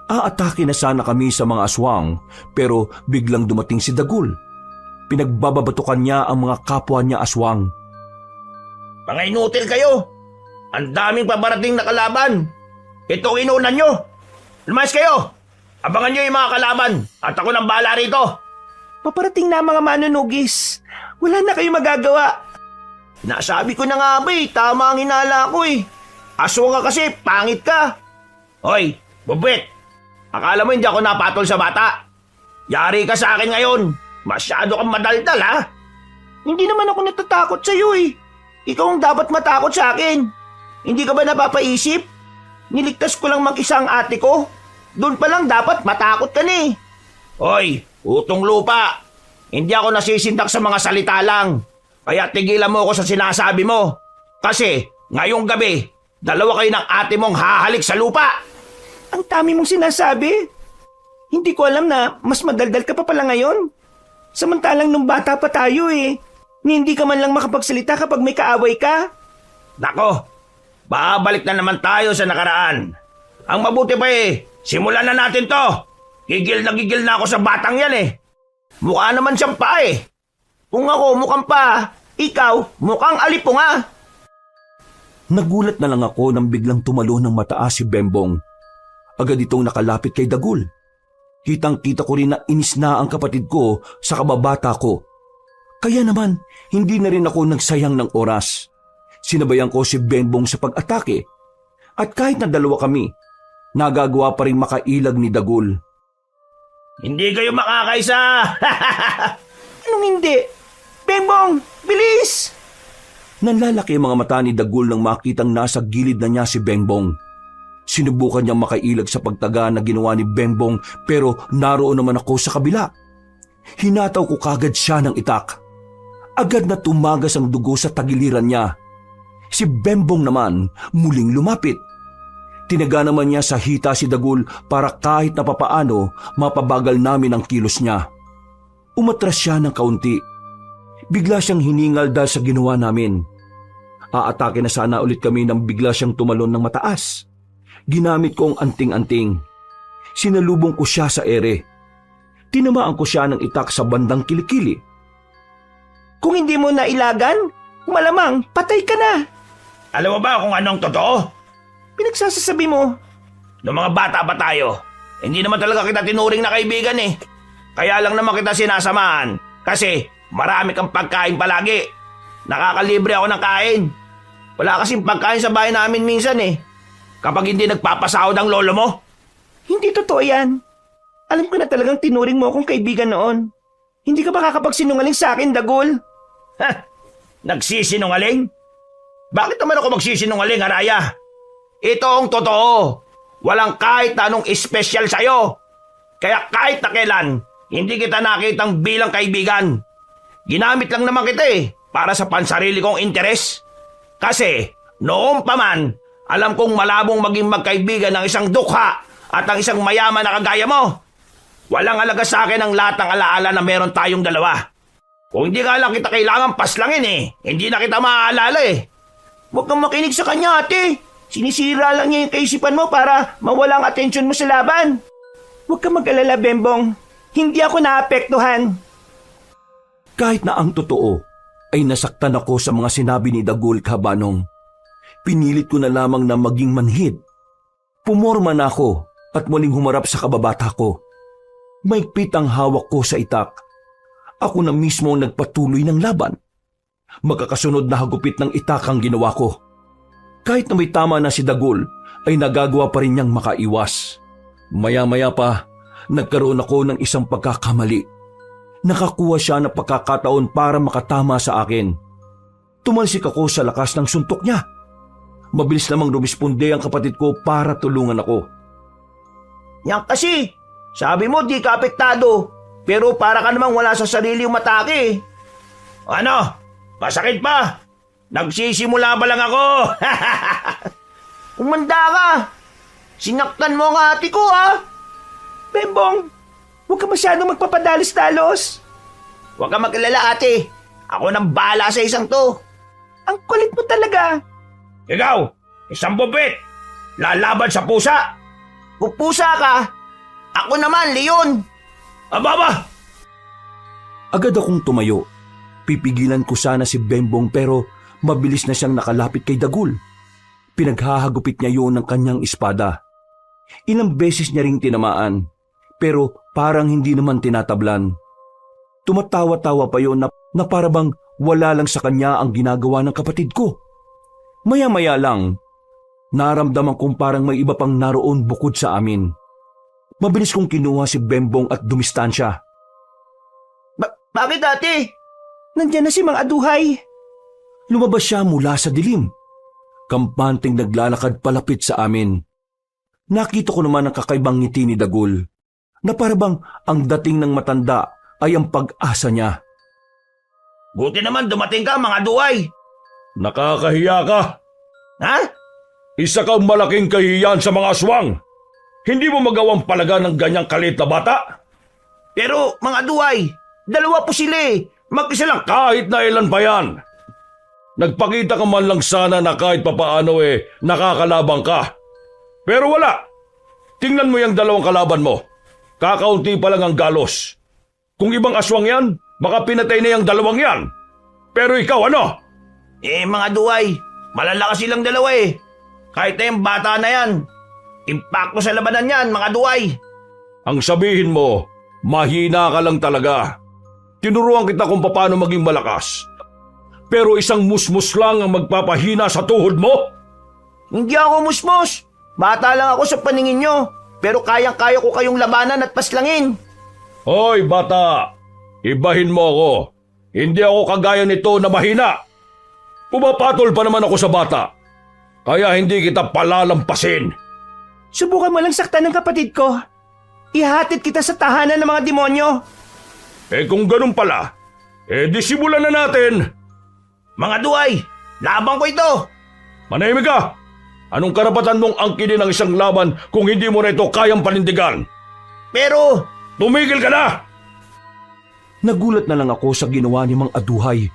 Aatake na sana kami sa mga aswang pero biglang dumating si Dagul. Pinagbababatukan niya ang mga kapwa niya aswang. Mga inutil kayo! Ang daming pabarating na kalaban! Ito ang inunan nyo! Lumayas kayo! Abangan nyo yung mga kalaban at ako nang bahala rito! Paparating na mga manunugis. Wala na kayo magagawa. Nasabi ko na nga ba tama ang hinala ko Aswang ka kasi, pangit ka! Hoy, bubwit! Akala mo hindi ako napatol sa bata? Yari ka sa akin ngayon! Masyado kang madaldal, ha? Hindi naman ako natatakot sa'yo Ikaw ang dapat matakot sa akin. Hindi ka ba napapaisip? Niligtas ko lang mag-isa ang ate ko. Doon pa lang dapat matakot ka na Hoy, utong lupa! Hindi ako nasisindak sa mga salita lang. Kaya tigilan mo ako sa sinasabi mo. Kasi, ngayong gabi, dalawa kayo ng ate mong hahalik sa lupa. Ang dami mong sinasabi. Hindi ko alam na mas madaldal ka pa pala ngayon. Samantalang nung bata pa tayo hindi ka man lang makapagsalita kapag may kaaway ka. Nako, babalik na naman tayo sa nakaraan. Ang mabuti pa simulan na natin to. Gigil na ako sa batang yan Mukha naman siyang pa Kung ako mukhang pa, ikaw mukhang alipunga. Nagulat na lang ako nang biglang tumalo ng mataas si Bembong. Agad itong nakalapit kay Dagul. Kitang-kita ko rin na inis na ang kapatid ko sa kababata ko. Kaya naman, hindi na rin ako nagsayang ng oras. Sinabayan ko si Bembong sa pag-atake. At kahit na dalawa kami, nagagawa pa rin makailag ni Dagul. Hindi kayo makakaisa! Anong hindi? Bembong, bilis! Nanlalaki ang mga mata ni Dagul nang makitang nasa gilid na niya si Bengbong. Sinubukan niyang makailag sa pagtaga na ginawa ni Bengbong pero naroon naman ako sa kabila. Hinataw ko kagad siya ng itak. Agad na tumagas ang dugo sa tagiliran niya. Si Bengbong naman muling lumapit. Tinaga naman niya sa hita si Dagul para kahit na papaano mapabagal namin ang kilos niya. Umatras siya ng kaunti. Bigla siyang hiningal dahil sa ginawa namin. Aatake na sana ulit kami nang bigla siyang tumalon ng mataas. Ginamit ko ang anting-anting. Sinalubong ko siya sa ere. Tinamaan ko siya ng itak sa bandang kilikili. Kung hindi mo nailagan, malamang patay ka na. Alam mo ba kung anong totoo? Pinagsasasabi mo. Noong mga bata pa tayo, hindi naman talaga kita tinuring na kaibigan Kaya lang naman kita sinasamahan kasi marami kang pagkain palagi. Nakakalibre ako ng kain. Wala kasing pagkain sa bahay namin minsan kapag hindi nagpapasahod ang lolo mo. Hindi totoo yan. Alam ko na talagang tinuring mo akong kaibigan noon. Hindi ka ba kakapagsinungaling sa akin, Dagul? Ha? Nagsisinungaling? Bakit naman ako magsisinungaling, Araya? Ito ang totoo. Walang kahit na anong espesyal sa'yo. Kaya kahit na kailan, hindi kita nakitang bilang kaibigan. Ginamit lang naman kita para sa pansarili kong interes. Kasi noon pa man, alam kong malabong maging magkaibigan ng isang dukha at ang isang mayaman na kagaya mo. Walang alaga sa akin ang lahat ng alaala na meron tayong dalawa. Kung hindi ka lang kita kailangan paslangin hindi na kita maaalala Huwag kang makinig sa kanya, ate. Sinisira lang niya yung kaisipan mo para mawala ang atensyon mo sa laban. Huwag kang mag-alala, Bembong. Hindi ako naapektuhan. Kahit na ang totoo, ay nasaktan ako sa mga sinabi ni Dagul Kabanong. Pinilit ko na lamang na maging manhid. Pumorma na ako at muling humarap sa kababata ko. Maigpit ang hawak ko sa itak. Ako na mismo ang nagpatuloy ng laban. Magkakasunod na hagupit ng itak ang ginawa ko. Kahit na may tama na si Dagul, ay nagagawa pa rin niyang makaiwas. Maya-maya pa, nagkaroon ako ng isang pagkakamali. Nakakuha siya ng pagkakataon para makatama sa akin. Tumalsik ako sa lakas ng suntok niya. Mabilis namang rumisponde ang kapatid ko para tulungan ako. Yan kasi, sabi mo di ka apektado, pero para ka namang wala sa sarili yung matake. Ano? Masakit pa? Nagsisimula pa lang ako. Umanda ka. Sinaktan mo ang ate ko, ha? Bembong, huwag ka masyadong magpapadalos-dalos. Huwag ka mag-alala, ate. Ako nang bahala sa isang to. Ang kulit mo talaga. Ikaw, isang bubit. Lalaban sa pusa. Pupusa ka. Ako naman, Leon. Aba! Agad akong tumayo. Pipigilan ko sana si Bembong pero mabilis na siyang nakalapit kay Dagul. Pinaghahagupit niya yun ng kanyang espada. Ilang beses niya ring tinamaan, pero parang hindi naman tinatablan. Tumatawa-tawa pa yun na parabang wala lang sa kanya ang ginagawa ng kapatid ko. Maya-maya lang, naramdaman kong parang may iba pang naroon bukod sa amin. Mabilis kong kinuha si Bembong at dumistansya. Bakit, ate? Nandiyan na si Mang Aduhay. Lumabas siya mula sa dilim. Kampanteng naglalakad palapit sa amin. Nakita ko naman ang kakaibang ngiti ni Dagul, na parabang ang dating ng matanda ay ang pag-asa niya. Buti naman dumating ka, mga duway. Nakakahiya ka. Ha? Isa kang malaking kahiyan sa mga aswang. Hindi mo magawang palaga ng ganyang kalit na bata? Pero, mga duway, dalawa po sila eh. Mag-isa lang kahit na ilan pa yan. Nagpakita ka man lang sana na kahit papaano nakakalabang ka. Pero wala. Tingnan mo yung dalawang kalaban mo. Kakaunti pa lang ang galos. Kung ibang aswang yan, baka pinatay na yung dalawang yan. Pero ikaw ano? Mga duway, malalakas silang dalawa eh. Kahit na yung bata na yan. Impact mo sa labanan yan, mga duway. Ang sabihin mo, mahina ka lang talaga. Tinuruan kita kung paano maging malakas. Pero isang musmus lang ang magpapahina sa tuhod mo? Hindi ako musmos. Bata lang ako sa paningin nyo. Pero kayang-kaya ko kayong labanan at paslangin. Hoy bata, ibahin mo ako. Hindi ako kagaya nito na mahina. Pumapatol pa naman ako sa bata. Kaya hindi kita palalampasin. Subukan mo lang saktan ng kapatid ko. Ihahatid kita sa tahanan ng mga demonyo. Kung ganun pala, di simulan na natin. Mga duway, labang ko ito. Manahimik ka! Anong karapatan mong angkinin ang isang laban kung hindi mo na ito kayang panindigan? Pero, tumigil ka na! Nagulat na lang ako sa ginawa ni Mang Aduhay.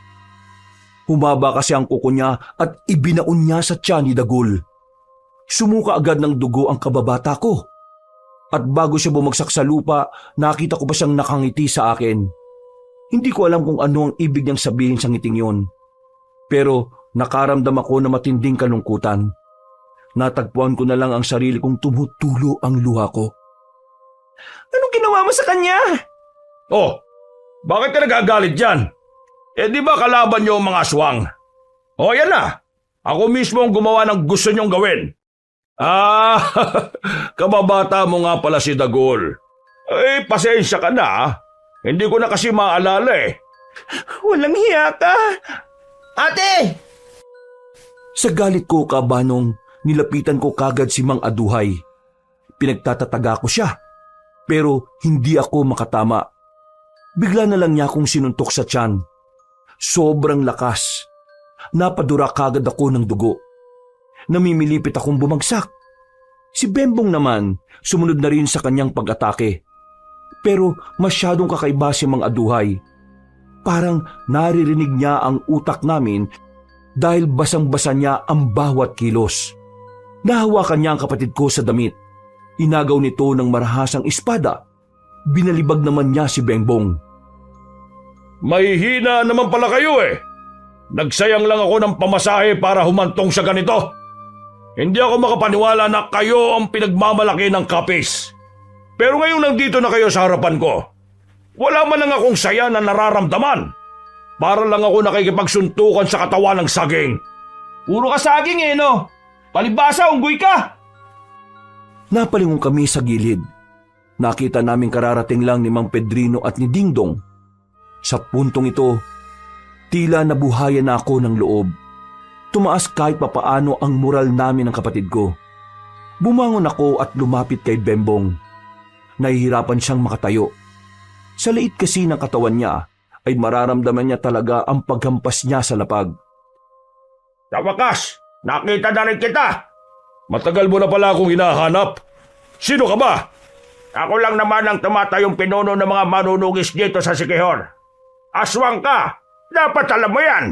Humaba kasi ang kuko niya at ibinaon niya sa tiyan ni Dagul. Sumuka agad ng dugo ang kababata ko. At bago siya bumagsak sa lupa, nakita ko pa siyang nakangiti sa akin. Hindi ko alam kung ano ang ibig niyang sabihin sa ngiting yon. Pero nakaramdam ako na matinding kalungkutan. Natagpuan ko na lang ang sarili kong tumutulo ang luha ko. Anong ginawa mo sa kanya? Oh, bakit ka nagagalit dyan? Di ba kalaban niyo ang mga aswang? Yan na. Ako mismo ang gumawa ng gusto niyong gawin. Kababata mo nga pala si Dagul. Pasensya ka na. Hindi ko na kasi maalala eh. Walang hiya ka. ate! Sa galit ko, kabanong, nilapitan ko kagad si Mang Aduhay. Pinagtatataga ko siya, pero hindi ako makatama. Bigla na lang niya akong sinuntok sa tiyan. Sobrang lakas. Napadura kagad ako ng dugo. Namimilipit akong bumagsak. Si Bembong naman, sumunod na rin sa kanyang pag-atake. Pero masyadong kakaiba si Mang Aduhay. Parang naririnig niya ang utak namin dahil basang-basa niya ang bawat kilos. Nahawakan niya ang kapatid ko sa damit. Inagaw nito ng marahasang espada. Binalibag naman niya si Bembong. Mahihina naman pala kayo eh. Nagsayang lang ako ng pamasahe para humantong sa ganito. Hindi ako makapaniwala na kayo ang pinagmamalaki ng kapis. Pero ngayong nandito na kayo sa harapan ko, wala man lang akong saya na nararamdaman. Para lang ako nakikipagsuntukan sa katawan ng saging. Puro ka saging eh, no? Palibasa, unggoy ka! Napalingon kami sa gilid. Nakita naming kararating lang ni Mang Pedrino at ni Dingdong. Sa puntong ito, tila nabuhayan na ako ng loob. Tumaas kahit papaano ang moral namin ng kapatid ko. Bumangon ako at lumapit kay Bembong. Nahihirapan siyang makatayo. Sa liit kasi ng katawan niya ay mararamdaman niya talaga ang paghampas niya sa lapag. Sa wakas, nakita na rin kita. Matagal mo na pala akong hinahanap. Sino ka ba? Ako lang naman ang tumatayong pinuno ng mga manunugis dito sa Siquijor. Aswang ka! Dapat alam mo yan!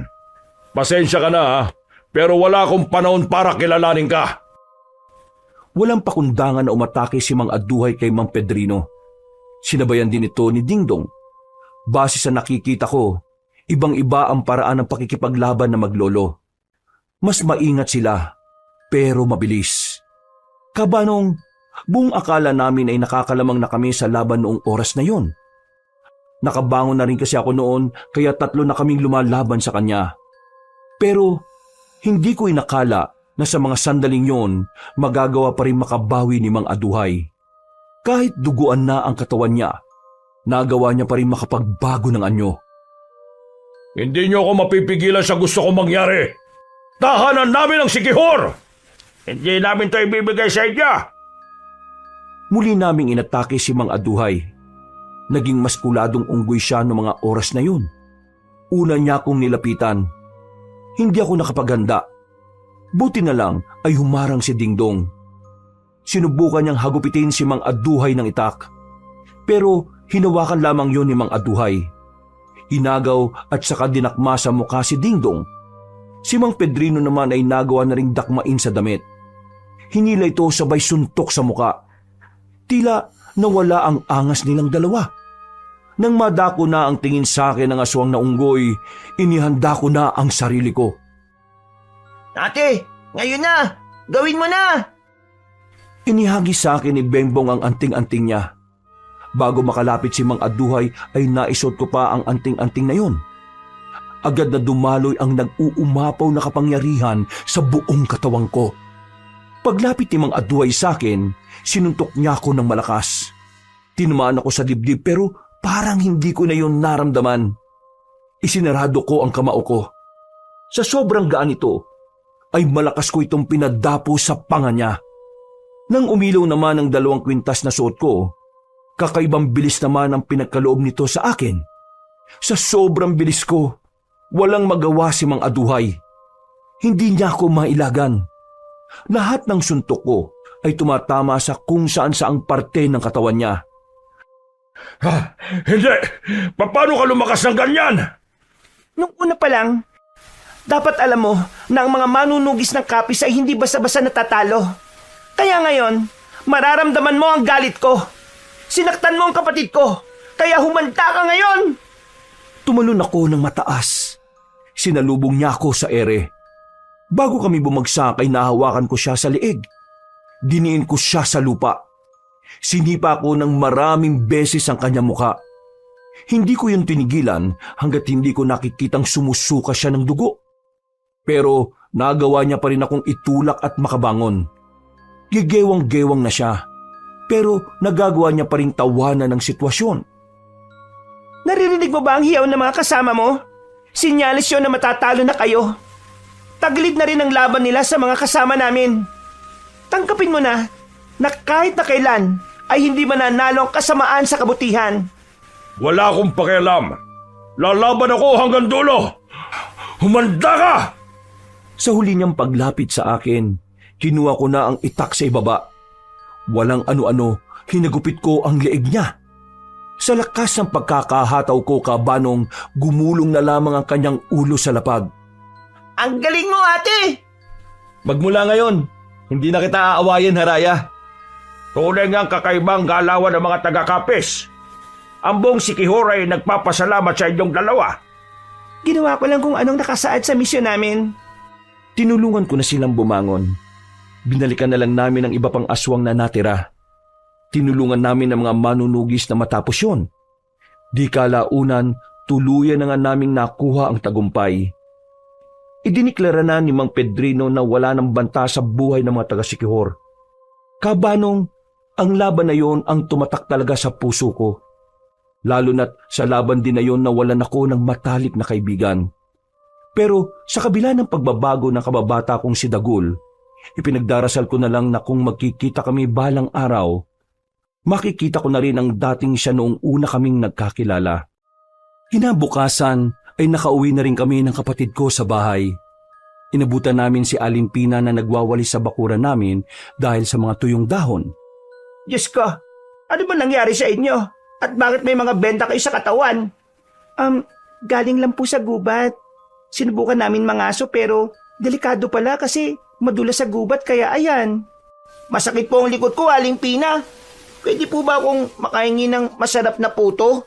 Pasensya ka na ha, pero wala akong panahon para kilalanin ka. Walang pakundangan na umatake si Mang Aduhay kay Mang Pedrino. Sinabayan din ito ni Dingdong. Base sa nakikita ko, ibang-iba ang paraan ng pakikipaglaban na maglolo. Mas maingat sila, pero mabilis. Kabanong, buong akala namin ay nakakalamang na kami sa laban noong oras na yon. Nakabangon na rin kasi ako noon kaya 3 na kaming lumalaban sa kanya. Pero hindi ko inakala na sa mga sandaling yon magagawa pa rin makabawi ni Mang Aduhay. Kahit duguan na ang katawan niya, nagawa niya pa rin makapagbago ng anyo. Hindi niyo ako mapipigilan sa gusto kong mangyari. Tahanan namin ang Siquijor! Hindi namin to ibibigay sa inyo! Muli naming inatake si Mang Aduhay. Naging maskuladong unggoy siya noong mga oras na yun. Una niya akong nilapitan. Hindi ako nakapaghanda. Buti na lang ay humarang si Dingdong. Sinubukan niyang hagupitin si Mang Aduhay ng itak. Pero hinawakan lamang yun ni Mang Aduhay. Inagaw at saka dinakma sa mukha si Dingdong. Si Mang Pedrino naman ay nagawa na ring dakmain sa damit. Hinila ito sabay suntok sa mukha. Tila nawala ang angas nilang dalawa. Nang madako na ang tingin sa akin ng aswang na unggoy, inihanda ko na ang sarili ko. Ate, ngayon na! Gawin mo na! Inihagi sa akin ni Bembong ang anting-anting niya. Bago makalapit si Mang Aduhay ay naisot ko pa ang anting-anting na yun. Agad na dumaloy ang nag-uumapaw na kapangyarihan sa buong katawang ko. Paglapit ni Mang Aduhay sa akin, sinuntok niya ako ng malakas. Tinamaan ako sa dibdib pero parang hindi ko na yun naramdaman. Isinarado ko ang kamao ko. Sa sobrang gaan ito, ay malakas ko itong pinadapo sa panga niya. Nang umilaw naman ang 2 kwintas na suot ko, kakaibang bilis naman ang pinagkaloob nito sa akin. Sa sobrang bilis ko, walang magawa si Mang Aduhay. Hindi niya ako mailagan. Lahat ng suntok ko ay tumatama sa kung saan-saang parte ng katawan niya. Hindi! Paano ka lumakas ng ganyan? Nung una pa lang, dapat alam mo na ang mga manunugis ng kapis ay hindi basta-basta natatalo. Kaya ngayon, mararamdaman mo ang galit ko. Sinaktan mo ang kapatid ko, kaya humanda ka ngayon! Tumalon ako ng mataas. Sinalubong niya ako sa ere. Bago kami bumagsak ay nahawakan ko siya sa liig. Diniin ko siya sa lupa. Sinipa ko ng maraming beses ang kanyang mukha. Hindi ko yun tinigilan hanggat hindi ko nakikitang sumusuka siya ng dugo. Pero nagawa niya pa rin akong itulak at makabangon. Gigewang-gewang na siya. Pero nagagawa niya pa rin tawanan ng sitwasyon. Naririnig mo ba ang hiyaw ng mga kasama mo? Sinyalis yun na matatalo na kayo. Tagilid na rin ang laban nila sa mga kasama namin. Tangkapin mo na kahit na kailan ay hindi mananalo ang kasamaan sa kabutihan. Wala akong pakialam. Lalaban ako hanggang dulo. Humanda ka! Sa huli niyang paglapit sa akin, kinuha ko na ang itak sa ibaba. Walang ano-ano, hinagupit ko ang leeg niya. Sa lakas ng pagkakahataw ko kabanong, gumulong na lamang ang kanyang ulo sa lapag. Ang galing mo, ate! Magmula ngayon, hindi na kita aawayin, Haraya. Tunay ngang kakaibang galawan ng mga taga-kapis. Ang buong Siquijor ay nagpapasalamat sa inyong dalawa. Ginawa ko lang kung anong nakasaad sa misyon namin. Tinulungan ko na silang bumangon. Binalikan na lang namin ang iba pang aswang na natira. Tinulungan namin ang mga manunugis na matapos yun. Di kalaunan, tuluyan na nga naming nakuha ang tagumpay. Idiniklara na ni Mang Pedrino na wala ng banta sa buhay ng mga taga-Siquijor. Kabanong, ang laban na yon ang tumatak talaga sa puso ko. Lalo na't sa laban din na yon nawalan ako ng matalik na kaibigan. Pero sa kabila ng pagbabago ng kababata kong si Dagul, ipinagdarasal ko na lang na kung magkikita kami balang araw, makikita ko na rin ang dating siya noong una kaming nagkakilala. Kinabukasan ay nakauwi na rin kami ng kapatid ko sa bahay. Inabutan namin si Aling Pina na nagwawalis sa bakuran namin dahil sa mga tuyong dahon. Diyos ko, ano ba nangyari sa inyo? At bakit may mga benta kayo sa katawan? Galing lang po sa gubat. Sinubukan namin mangaso pero delikado pala kasi madulas sa gubat kaya ayan. Masakit po ang likod ko, Aling Pina. Pwede po ba akong makahingi ng masarap na puto?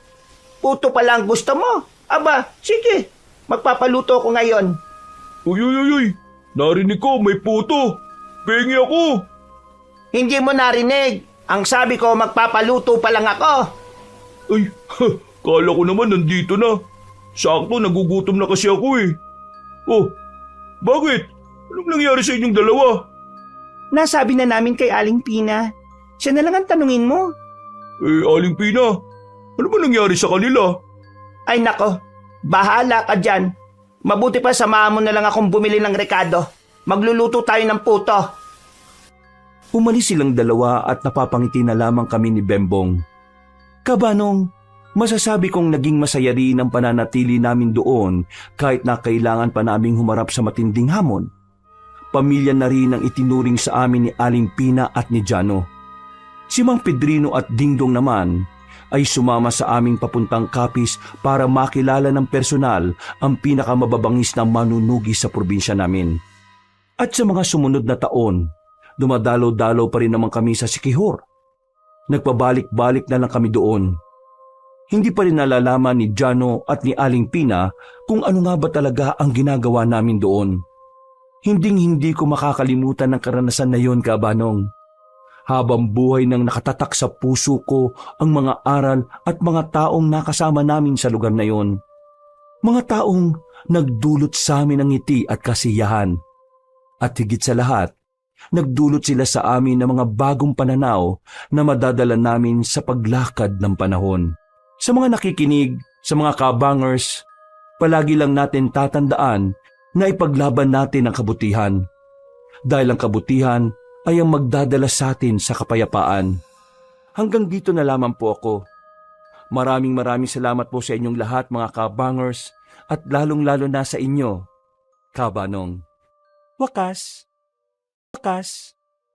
Puto pala ang gusto mo? Aba, sige. Magpapaluto ako ngayon. Uy. Narinig ko, may puto. Pengi ako. Hindi mo narinig. Ang sabi ko, magpapaluto pa lang ako. Ay, kala ko naman nandito na. Sakto, nagugutom na kasi ako eh. Oh, bakit? Anong nangyari sa inyong dalawa? Nasabi na namin kay Aling Pina. Siya na lang ang tanungin mo. Aling Pina, ano ba nangyari sa kanila? Ay nako, bahala ka dyan. Mabuti pa samahan mo na lang akong bumili ng rekado. Magluluto tayo ng puto. Umalis silang dalawa at napapangiti na lamang kami ni Bembong. Kabanong, masasabi kong naging masaya rin ang pananatili namin doon kahit na kailangan pa naming humarap sa matinding hamon. Pamilya na rin ang itinuring sa amin ni Aling Pina at ni Jano. Si Mang Pedrino at Dingdong naman ay sumama sa aming papuntang Capiz para makilala ng personal ang pinakamababangis na manunugi sa probinsya namin. At sa mga sumunod na taon, dumadalaw-dalaw pa rin naman kami sa Siquijor. Nagpabalik-balik na lang kami doon. Hindi pa rin nalalaman ni Jano at ni Aling Pina kung ano nga ba talaga ang ginagawa namin doon. Hinding-hindi ko makakalimutan ng karanasan na yon, Kabanong. Habang buhay nang nakatatak sa puso ko ang mga aral at mga taong nakasama namin sa lugar na yon. Mga taong nagdulot sa amin ng ngiti at kasiyahan. At higit sa lahat, nagdulot sila sa amin ng mga bagong pananaw na madadala namin sa paglakad ng panahon. Sa mga nakikinig, sa mga kabangers, palagi lang natin tatandaan na ipaglaban natin ang kabutihan. Dahil ang kabutihan ay ang magdadala sa atin sa kapayapaan. Hanggang dito na lamang po ako. Maraming salamat po sa inyong lahat mga kabangers at lalong-lalo na sa inyo, Kabanong. Wakas.